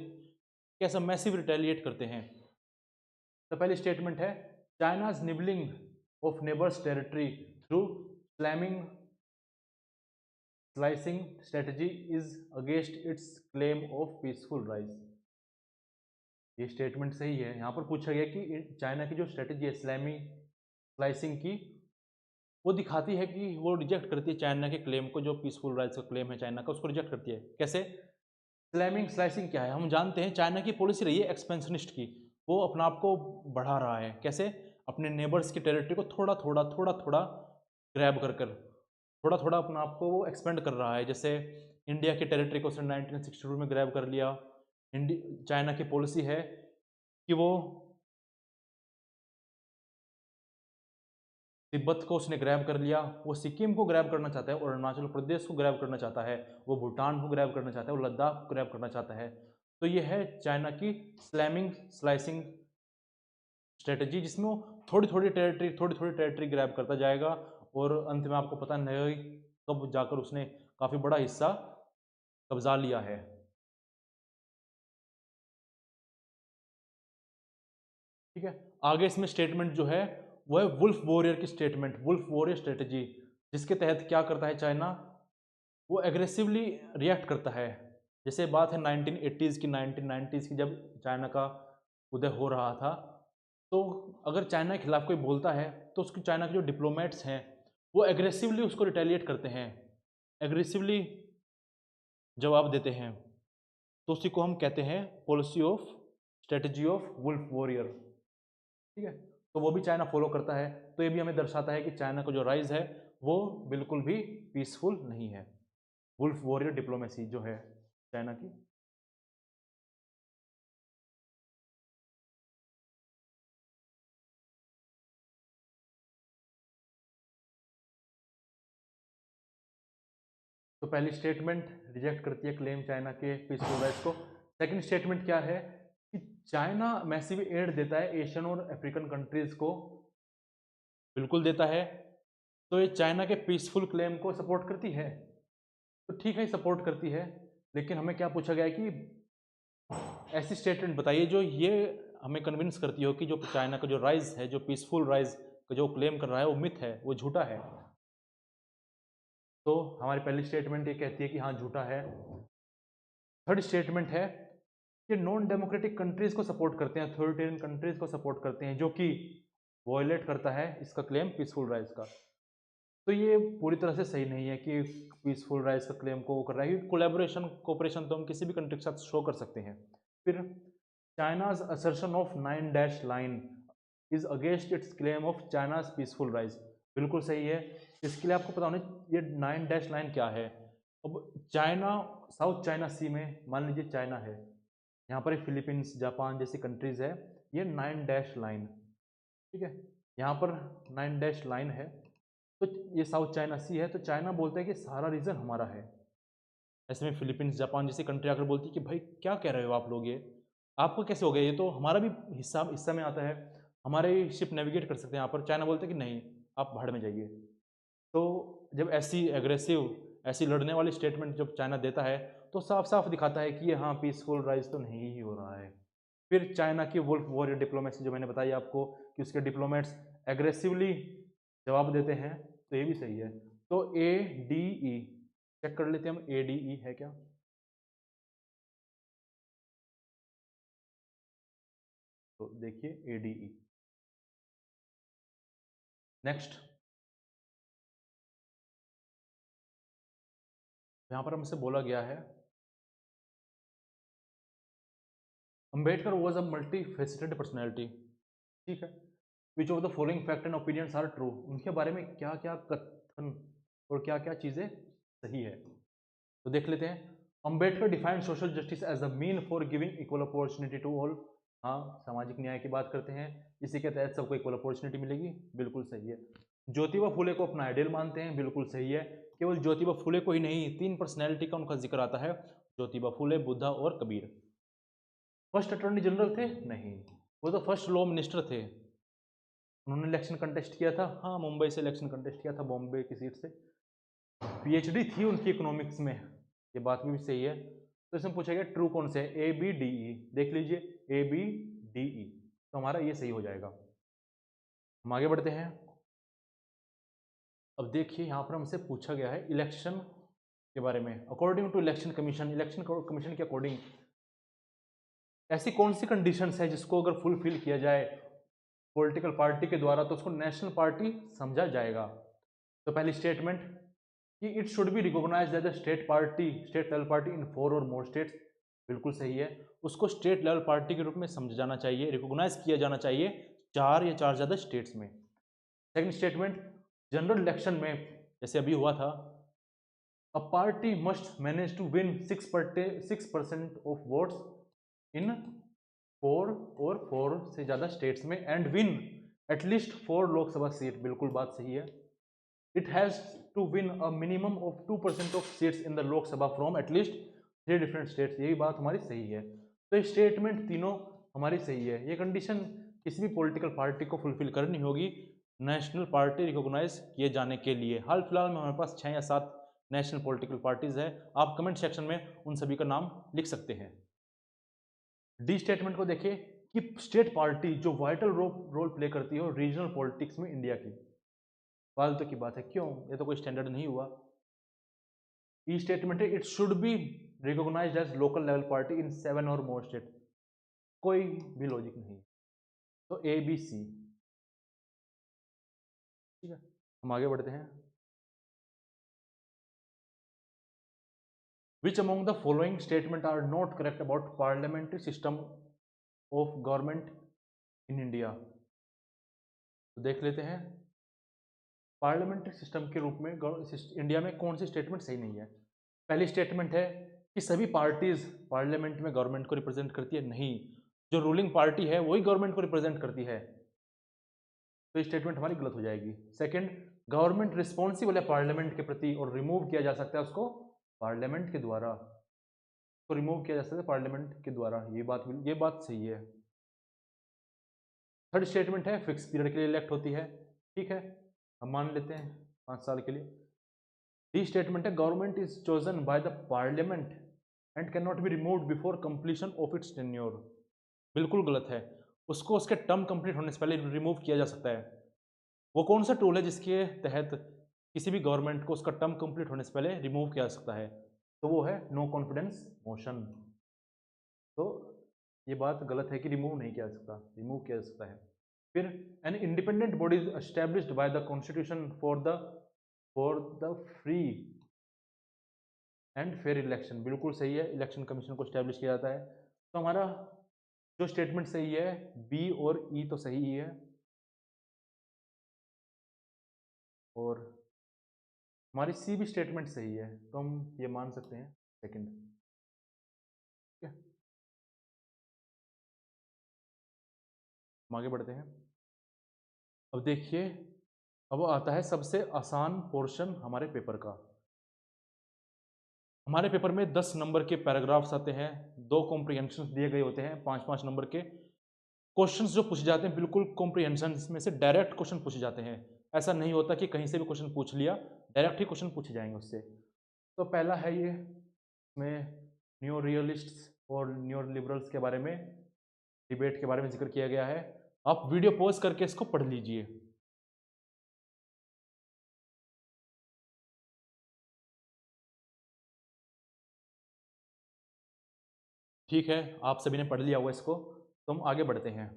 Speaker 1: कैसा मैसिव रिटेलिएट करते हैं। तो पहली स्टेटमेंट है China's nibbling of neighbours territory through slamming slicing strategy is against it's claim of peaceful rise. ये स्टेटमेंट सही है। यहाँ पर पूछा गया कि चाइना की जो स्ट्रेटजी है स्लाइसिंग की, वो दिखाती है कि वो रिजेक्ट करती है चाइना के क्लेम को, जो पीसफुल राइज का क्लेम है चाइना का, उसको रिजेक्ट करती है। कैसे? स्लैमिंग स्लाइसिंग क्या है? हम जानते हैं चाइना की पॉलिसी रही है एक्सपेंशनिस्ट की, वो अपने आप को बढ़ा रहा है। कैसे? अपने नेबर्स की टेरिटरी को थोड़ा थोड़ा थोड़ा थोड़ा ग्रैब कर कर थोड़ा थोड़ा अपने आप को वो एक्सपेंड कर रहा है। जैसे इंडिया की टेरिटरी को उसने 1962 में ग्रैब कर लिया। चाइना की पॉलिसी है कि वो तिब्बत को उसने ग्रैब कर लिया, वो सिक्किम को ग्रैब करना चाहता है, और अरुणाचल प्रदेश को ग्रैब करना चाहता है, वो भूटान को ग्रैब करना चाहता है, वो लद्दाख को ग्रैब करना चाहता है। तो ये है चाइना की स्लैमिंग स्लाइसिंग स्ट्रेटजी, जिसमें वो थोड़ी थोड़ी टेरिटरी ग्रैब करता जाएगा और अंत में आपको पता नहीं कब जाकर उसने काफ़ी बड़ा हिस्सा कब्जा लिया है। ठीक है, आगे इसमें स्टेटमेंट जो है वो है वुल्फ वॉरियर की स्टेटमेंट, वुल्फ वॉरियर स्ट्रेटजी, जिसके तहत क्या करता है चाइना, वो एग्रेसिवली रिएक्ट करता है। जैसे बात है 1980s की, 1990s की, जब चाइना का उदय हो रहा था, तो अगर चाइना के खिलाफ कोई बोलता है तो उसके चाइना के जो डिप्लोमेट्स हैं वो एग्रेसिवली उसको रिटेलिएट करते हैं, एग्रेसिवली जवाब देते हैं। तो उसी को हम कहते हैं policy of strategy of wolf warrior. ठीक है, तो वो भी चाइना फॉलो करता है। तो ये भी हमें दर्शाता है कि चाइना का जो राइज है वो बिल्कुल भी पीसफुल नहीं है। वुल्फ वॉरियर डिप्लोमेसी जो है चाइना की। तो पहली स्टेटमेंट रिजेक्ट करती है क्लेम चाइना के पीसफुल राइज को। सेकंड स्टेटमेंट क्या है कि चाइना मैसिव एड देता है एशियन और अफ्रीकन कंट्रीज को, बिल्कुल देता है। तो ये चाइना के पीसफुल क्लेम को सपोर्ट करती है। तो ठीक है सपोर्ट करती है, लेकिन हमें क्या पूछा गया है कि ऐसी स्टेटमेंट बताइए जो ये हमें कन्विंस करती हो कि जो चाइना का जो राइज है, जो पीसफुल राइज का जो क्लेम कर रहा है वो मिथ है, वो झूठा है। तो हमारी पहली स्टेटमेंट ये कहती है कि हाँ झूठा है। थर्ड स्टेटमेंट है कि नॉन डेमोक्रेटिक कंट्रीज को सपोर्ट करते हैं, अथॉरिटेरियन कंट्रीज को सपोर्ट करते हैं, जो कि वॉयलेट करता है इसका क्लेम पीसफुल राइज का। तो ये पूरी तरह से सही नहीं है कि पीसफुल राइज का क्लेम को वो कर रहा है। कोलैबोरेशन कोऑपरेशन तो हम किसी भी कंट्री के साथ शो कर सकते हैं। फिर China's assertion of 9 dash line is against it's claim of China's peaceful rise, बिल्कुल सही है। इसके लिए आपको पता होना ये 9 डैश लाइन क्या है। अब चाइना, साउथ चाइना सी में मान लीजिए चाइना है, यहाँ पर फिलीपींस, जापान जैसी कंट्रीज है, ये 9 डैश लाइन, ठीक है, यहाँ पर 9 डैश लाइन है, तो ये साउथ चाइना सी है, तो चाइना बोलता है कि सारा रीजन हमारा है। ऐसे में फिलीपींस, जापान जैसी कंट्री आकर बोलती है कि भाई क्या कह रहे हो आप लोग, ये आपको कैसे हो गया, ये तो हमारा भी हिस्सा में आता है, हमारे शिप नेविगेट कर सकते हैं यहाँ पर। चाइना बोलते हैं कि नहीं, आप भाड़ में जाइए। तो जब ऐसी एग्रेसिव, ऐसी लड़ने वाली स्टेटमेंट जब चाइना देता है तो साफ साफ दिखाता है कि ये हाँ पीसफुल राइज तो नहीं ही हो रहा है। फिर चाइना की वुल्फ वॉरियर डिप्लोमेसी जो मैंने बताई आपको कि उसके डिप्लोमेट्स एग्रेसिवली जवाब देते हैं, तो ये भी सही है। तो ADE चेक कर लेते हैं हम, ADE है क्या। तो देखिए ADE। नेक्स्ट, यहाँ पर हमसे बोला गया है Ambedkar was a multi faceted personality, ठीक है, which of the following fact and opinions are true, उनके बारे में क्या क्या कथन और क्या क्या चीज़ें सही है। तो देख लेते हैं। Ambedkar defined social justice as a mean for giving equal opportunity to all, हाँ सामाजिक न्याय की बात करते हैं, इसी के तहत सबको इक्वल अपॉर्चुनिटी मिलेगी, बिल्कुल सही है। ज्योतिबा फुले को अपना आइडियल मानते हैं, बिल्कुल सही है। केवल ज्योतिबा फुले को ही नहीं, 3 पर्सनैलिटी का उनका जिक्र आता है, ज्योतिबा फुले, बुद्धा और कबीर। फर्स्ट अटॉर्नी जनरल थे नहीं, वो तो फर्स्ट लॉ मिनिस्टर थे। उन्होंने इलेक्शन कंटेस्ट किया था, हाँ मुंबई से इलेक्शन कंटेस्ट किया था, बॉम्बे की सीट से। PhD थी उनकी इकोनॉमिक्स में, ये बात भी सही है। तो इसमें पूछा गया ट्रू कौन से है, ABDE, देख लीजिए ABDE, तो हमारा ये सही हो जाएगा। हम आगे बढ़ते हैं। अब देखिए यहाँ पर हमसे पूछा गया है इलेक्शन के बारे में। According to election commission, election commission के अकॉर्डिंग ऐसी कौन सी कंडीशंस है जिसको अगर फुलफिल किया जाए पॉलिटिकल पार्टी के द्वारा तो उसको नेशनल पार्टी समझा जाएगा। तो पहली स्टेटमेंट कि it should be recognised as a state party, state level party in 4 or more states, बिल्कुल सही है। उसको स्टेट लेवल पार्टी के रूप में समझा जाना चाहिए, रिकॉग्नाइज किया जाना चाहिए 4 या 4 ज़्यादा स्टेट्स में। सेकंड स्टेटमेंट, जनरल इलेक्शन में जैसे अभी हुआ था, a party must manage to win 6% of votes in 4 और 4 से ज़्यादा स्टेट्स में and win at least 4 Lok Sabha seat, बिल्कुल बात सही है। It has to win a minimum of 2% of seats in the Lok Sabha from at least 3 different states, यही बात हमारी सही है। तो ये स्टेटमेंट तीनों हमारी सही है। ये कंडीशन किसी भी पॉलिटिकल पार्टी को फुलफिल करनी होगी नेशनल पार्टी रिकॉग्नाइज किए जाने के लिए। हाल फिलहाल में हमारे पास 6 या 7 नेशनल पॉलिटिकल पार्टीज है, आप कमेंट सेक्शन में उन सभी का नाम लिख सकते हैं। डी स्टेटमेंट को देखिए कि स्टेट पार्टी जो वाइटल रोल प्ले करती है रीजनल पॉलिटिक्स में इंडिया की, फालतू की बात है, क्यों, ये तो कोई स्टैंडर्ड नहीं हुआ। ई स्टेटमेंट है it should be recognised as local level party in 7 और मोर स्टेट, कोई भी लॉजिक नहीं। तो ABC, ठीक है, हम आगे बढ़ते हैं। Which among the following statement are not correct about parliamentary system of government in India, तो देख लेते हैं पार्लियामेंट्री सिस्टम के रूप में इंडिया में कौन सी स्टेटमेंट सही नहीं है। पहली स्टेटमेंट है कि सभी पार्टीज पार्लियामेंट में गवर्नमेंट को रिप्रेजेंट करती है, नहीं, जो रूलिंग पार्टी है वही गवर्नमेंट को रिप्रेजेंट करती है, तो ये स्टेटमेंट हमारी गलत हो जाएगी। सेकंड, गवर्नमेंट रिस्पॉन्सिबल है पार्लियामेंट के प्रति और रिमूव किया जा सकता है उसको पार्लियामेंट के द्वारा, तो रिमूव किया जा सकता है पार्लियामेंट के द्वारा, ये बात सही है। थर्ड स्टेटमेंट है फिक्स पीरियड के लिए इलेक्ट होती है, ठीक है, हम मान लेते हैं 5 साल के लिए। डी स्टेटमेंट है government is chosen by the parliament and can not be removed before completion of its tenure. बिल्कुल गलत है, उसको उसके टर्म कंप्लीट होने से पहले रिमूव किया जा सकता है। वो कौन सा टूल है जिसके तहत किसी भी गवर्नमेंट को उसका टर्म कंप्लीट होने से पहले रिमूव किया जा सकता है? तो वो है नो कॉन्फिडेंस मोशन। तो ये बात गलत है कि रिमूव नहीं किया जा सकता, रिमूव किया जा सकता है। फिर an independent body is established by the constitution for the free and fair election. बिल्कुल सही है, इलेक्शन कमीशन को स्टैब्लिश किया जाता है। तो हमारा जो स्टेटमेंट सही है, बी और ई तो सही ही है, और हमारी सी भी स्टेटमेंट सही है, तो हम ये मान सकते हैं सेकंड। ठीक है, हम आगे बढ़ते हैं। अब देखिए, अब आता है सबसे आसान पोर्शन हमारे पेपर का। हमारे पेपर में 10 नंबर के पैराग्राफ्स आते हैं, 2 कॉम्प्रिहेंशन दिए गए होते हैं 5-5 नंबर के। क्वेश्चंस जो पूछे जाते हैं बिल्कुल कॉम्प्रिहेंशन में से डायरेक्ट क्वेश्चन पूछे जाते हैं। ऐसा नहीं होता कि कहीं से भी क्वेश्चन पूछ लिया, डायरेक्ट ही क्वेश्चन पूछे जाएंगे उससे। तो पहला है ये, इसमें न्यू रियलिस्ट्स और न्यू लिबरल्स के बारे में, डिबेट के बारे में जिक्र किया गया है। आप वीडियो पॉज करके इसको पढ़ लीजिए। ठीक है, आप सभी ने पढ़ लिया होगा इसको, तो हम आगे बढ़ते हैं।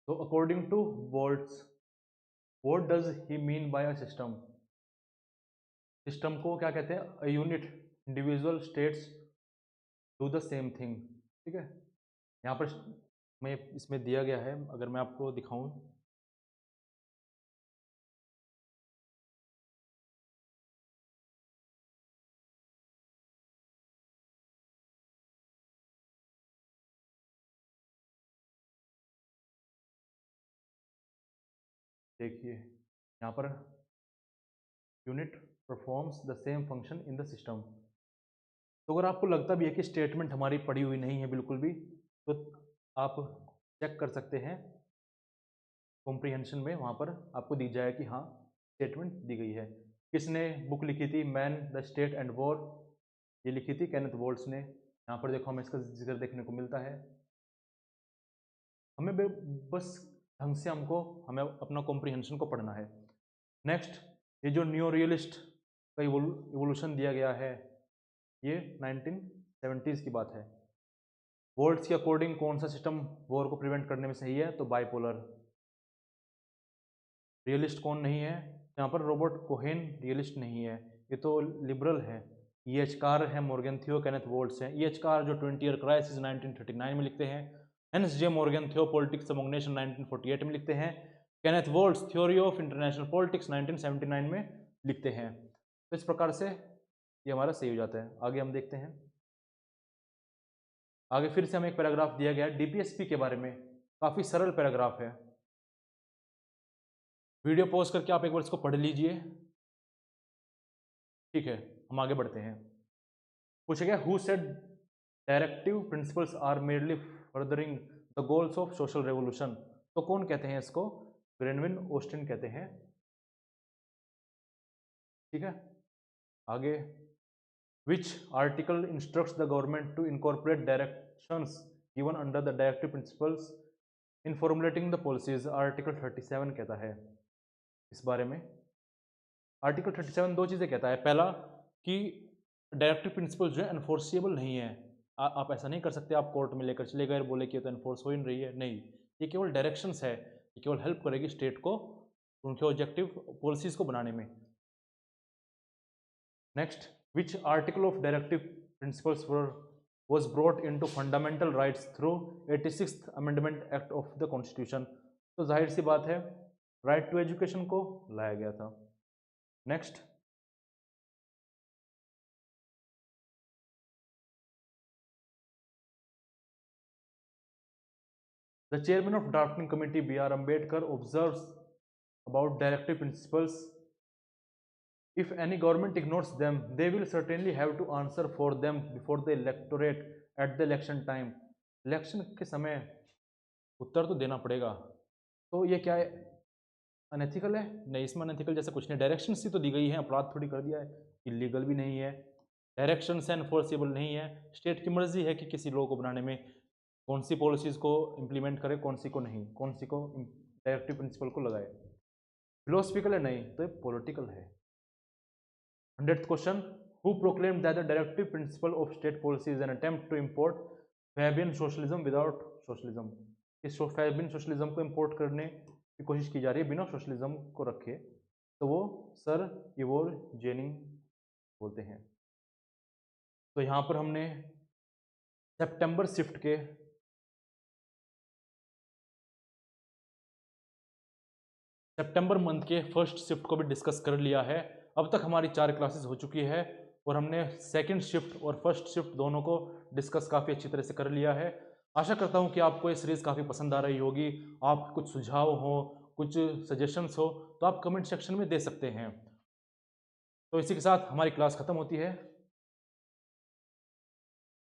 Speaker 1: तो according two volts, what does he mean by a system? System को क्या कहते हैं? A unit individual states do the same thing. ठीक है, यहाँ पर मैं इसमें दिया गया है, अगर मैं आपको दिखाऊं, देखिए यहाँ per unit performs the same function in the system. तो अगर आपको लगता भी है कि स्टेटमेंट हमारी पढ़ी हुई नहीं है बिल्कुल भी, तो आप चेक कर सकते हैं कॉम्प्रिहेंशन में, वहाँ पर आपको दी जाए कि हाँ स्टेटमेंट दी गई है। किसने बुक लिखी थी? Man the state and war, ये लिखी थी केनेथ वोल्ट्स ने। यहाँ पर देखो हमें इसका जिक्र देखने को मिलता है। हमें बस ढंग से हमें अपना कॉम्प्रिहेंशन को पढ़ना है। नेक्स्ट, ये जो न्यू रियलिस्ट का इवोल्यूशन दिया गया है, ये 1970s की बात है। वोल्ट्स के अकॉर्डिंग कौन सा सिस्टम वॉर को प्रिवेंट करने में सही है? तो बाइपोलर। रियलिस्ट कौन नहीं है यहाँ पर? रॉबर्ट कोहेन रियलिस्ट नहीं है, ये तो लिबरल है। ई एच कार है, मॉर्गन थियो, केनेथ वोल्ट्स हैं। ई एच कार जो 20 ईयर क्राइसिस 1939 में लिखते हैं। हेंस जे मॉर्गन थियो पॉलिटिक्स अमंग नेशन 1948 में लिखते हैं। Kenneth volts theory of international politics 1979 में लिखते हैं। तो इस प्रकार से ये हमारा सही हो जाता है। आगे हम देखते हैं। आगे फिर से हमें एक पैराग्राफ दिया गया है डीपीएसपी के बारे में, काफ़ी सरल पैराग्राफ है। वीडियो पॉज करके आप एक बार इसको पढ़ लीजिए। ठीक है, हम आगे बढ़ते हैं। पूछा गया who said directive principles are merely furthering the goals of social revolution? तो कौन कहते हैं इसको? ग्रेनविन ऑस्टिन कहते हैं। ठीक है, आगे, which article instructs the government to incorporate directions given under the directive principles in formulating the policies? Article 37 कहता है इस बारे में। आर्टिकल 37 दो चीज़ें कहता है। पहला कि डायरेक्टिव प्रिंसिपल जो है एनफोर्सिबल नहीं है। आप ऐसा नहीं कर सकते, आप कोर्ट में लेकर चले गए और बोले कि तो एनफोर्स हो ही नहीं रही है। नहीं, ये केवल डायरेक्शंस है, ये केवल हेल्प करेगी स्टेट को उनके ऑब्जेक्टिव पॉलिसीज को बनाने में। Next, which article of directive principles was brought into fundamental rights through 86th amendment act of the constitution? तो जाहिर सी बात है, राइट टू एजुकेशन को लाया गया था। Next, the chairman of drafting committee B.R. Ambedkar observes about directive principles. If any government ignores them, they will certainly have to answer for them before the electorate at the election time. Election के समय उत्तर तो देना पड़ेगा। तो ये क्या है, unethical है? नहीं, इसमें अनएथिकल जैसा कुछ नहीं, डायरेक्शन ही तो दी गई है, अपराध थोड़ी कर दिया है, इलीगल भी नहीं है, डायरेक्शंस एनफोर्सेबल नहीं है, स्टेट की मर्जी है कि किसी लॉ को बनाने में कौन सी पॉलिसीज़ को इम्प्लीमेंट करे, कौन सी को नहीं, कौन सी को डायरेक्टिव प्रिंसिपल को लगाए। फिलोसफिकल है? नहीं, तो ये पॉलिटिकल है। 100th question, who proclaimed that the directive principle of state policy is an attempt to import Fabian socialism without socialism? इस फैबियन सोशलिज्म को इम्पोर्ट करने की कोशिश की जा रही है बिना सोशलिज्म को रखे, तो वो सर इवोर जेनिंग बोलते हैं। तो यहाँ पर हमने सितंबर शिफ्ट के सितंबर मंथ के फर्स्ट शिफ्ट को भी डिस्कस कर लिया है। अब तक हमारी 4 क्लासेस हो चुकी है और हमने सेकंड शिफ्ट और फर्स्ट शिफ्ट दोनों को डिस्कस काफ़ी अच्छी तरह से कर लिया है। आशा करता हूँ कि आपको ये सीरीज़ काफ़ी पसंद आ रही होगी। आप कुछ सुझाव हो, कुछ सजेशंस हो, तो आप कमेंट सेक्शन में दे सकते हैं। तो इसी के साथ हमारी क्लास ख़त्म होती है।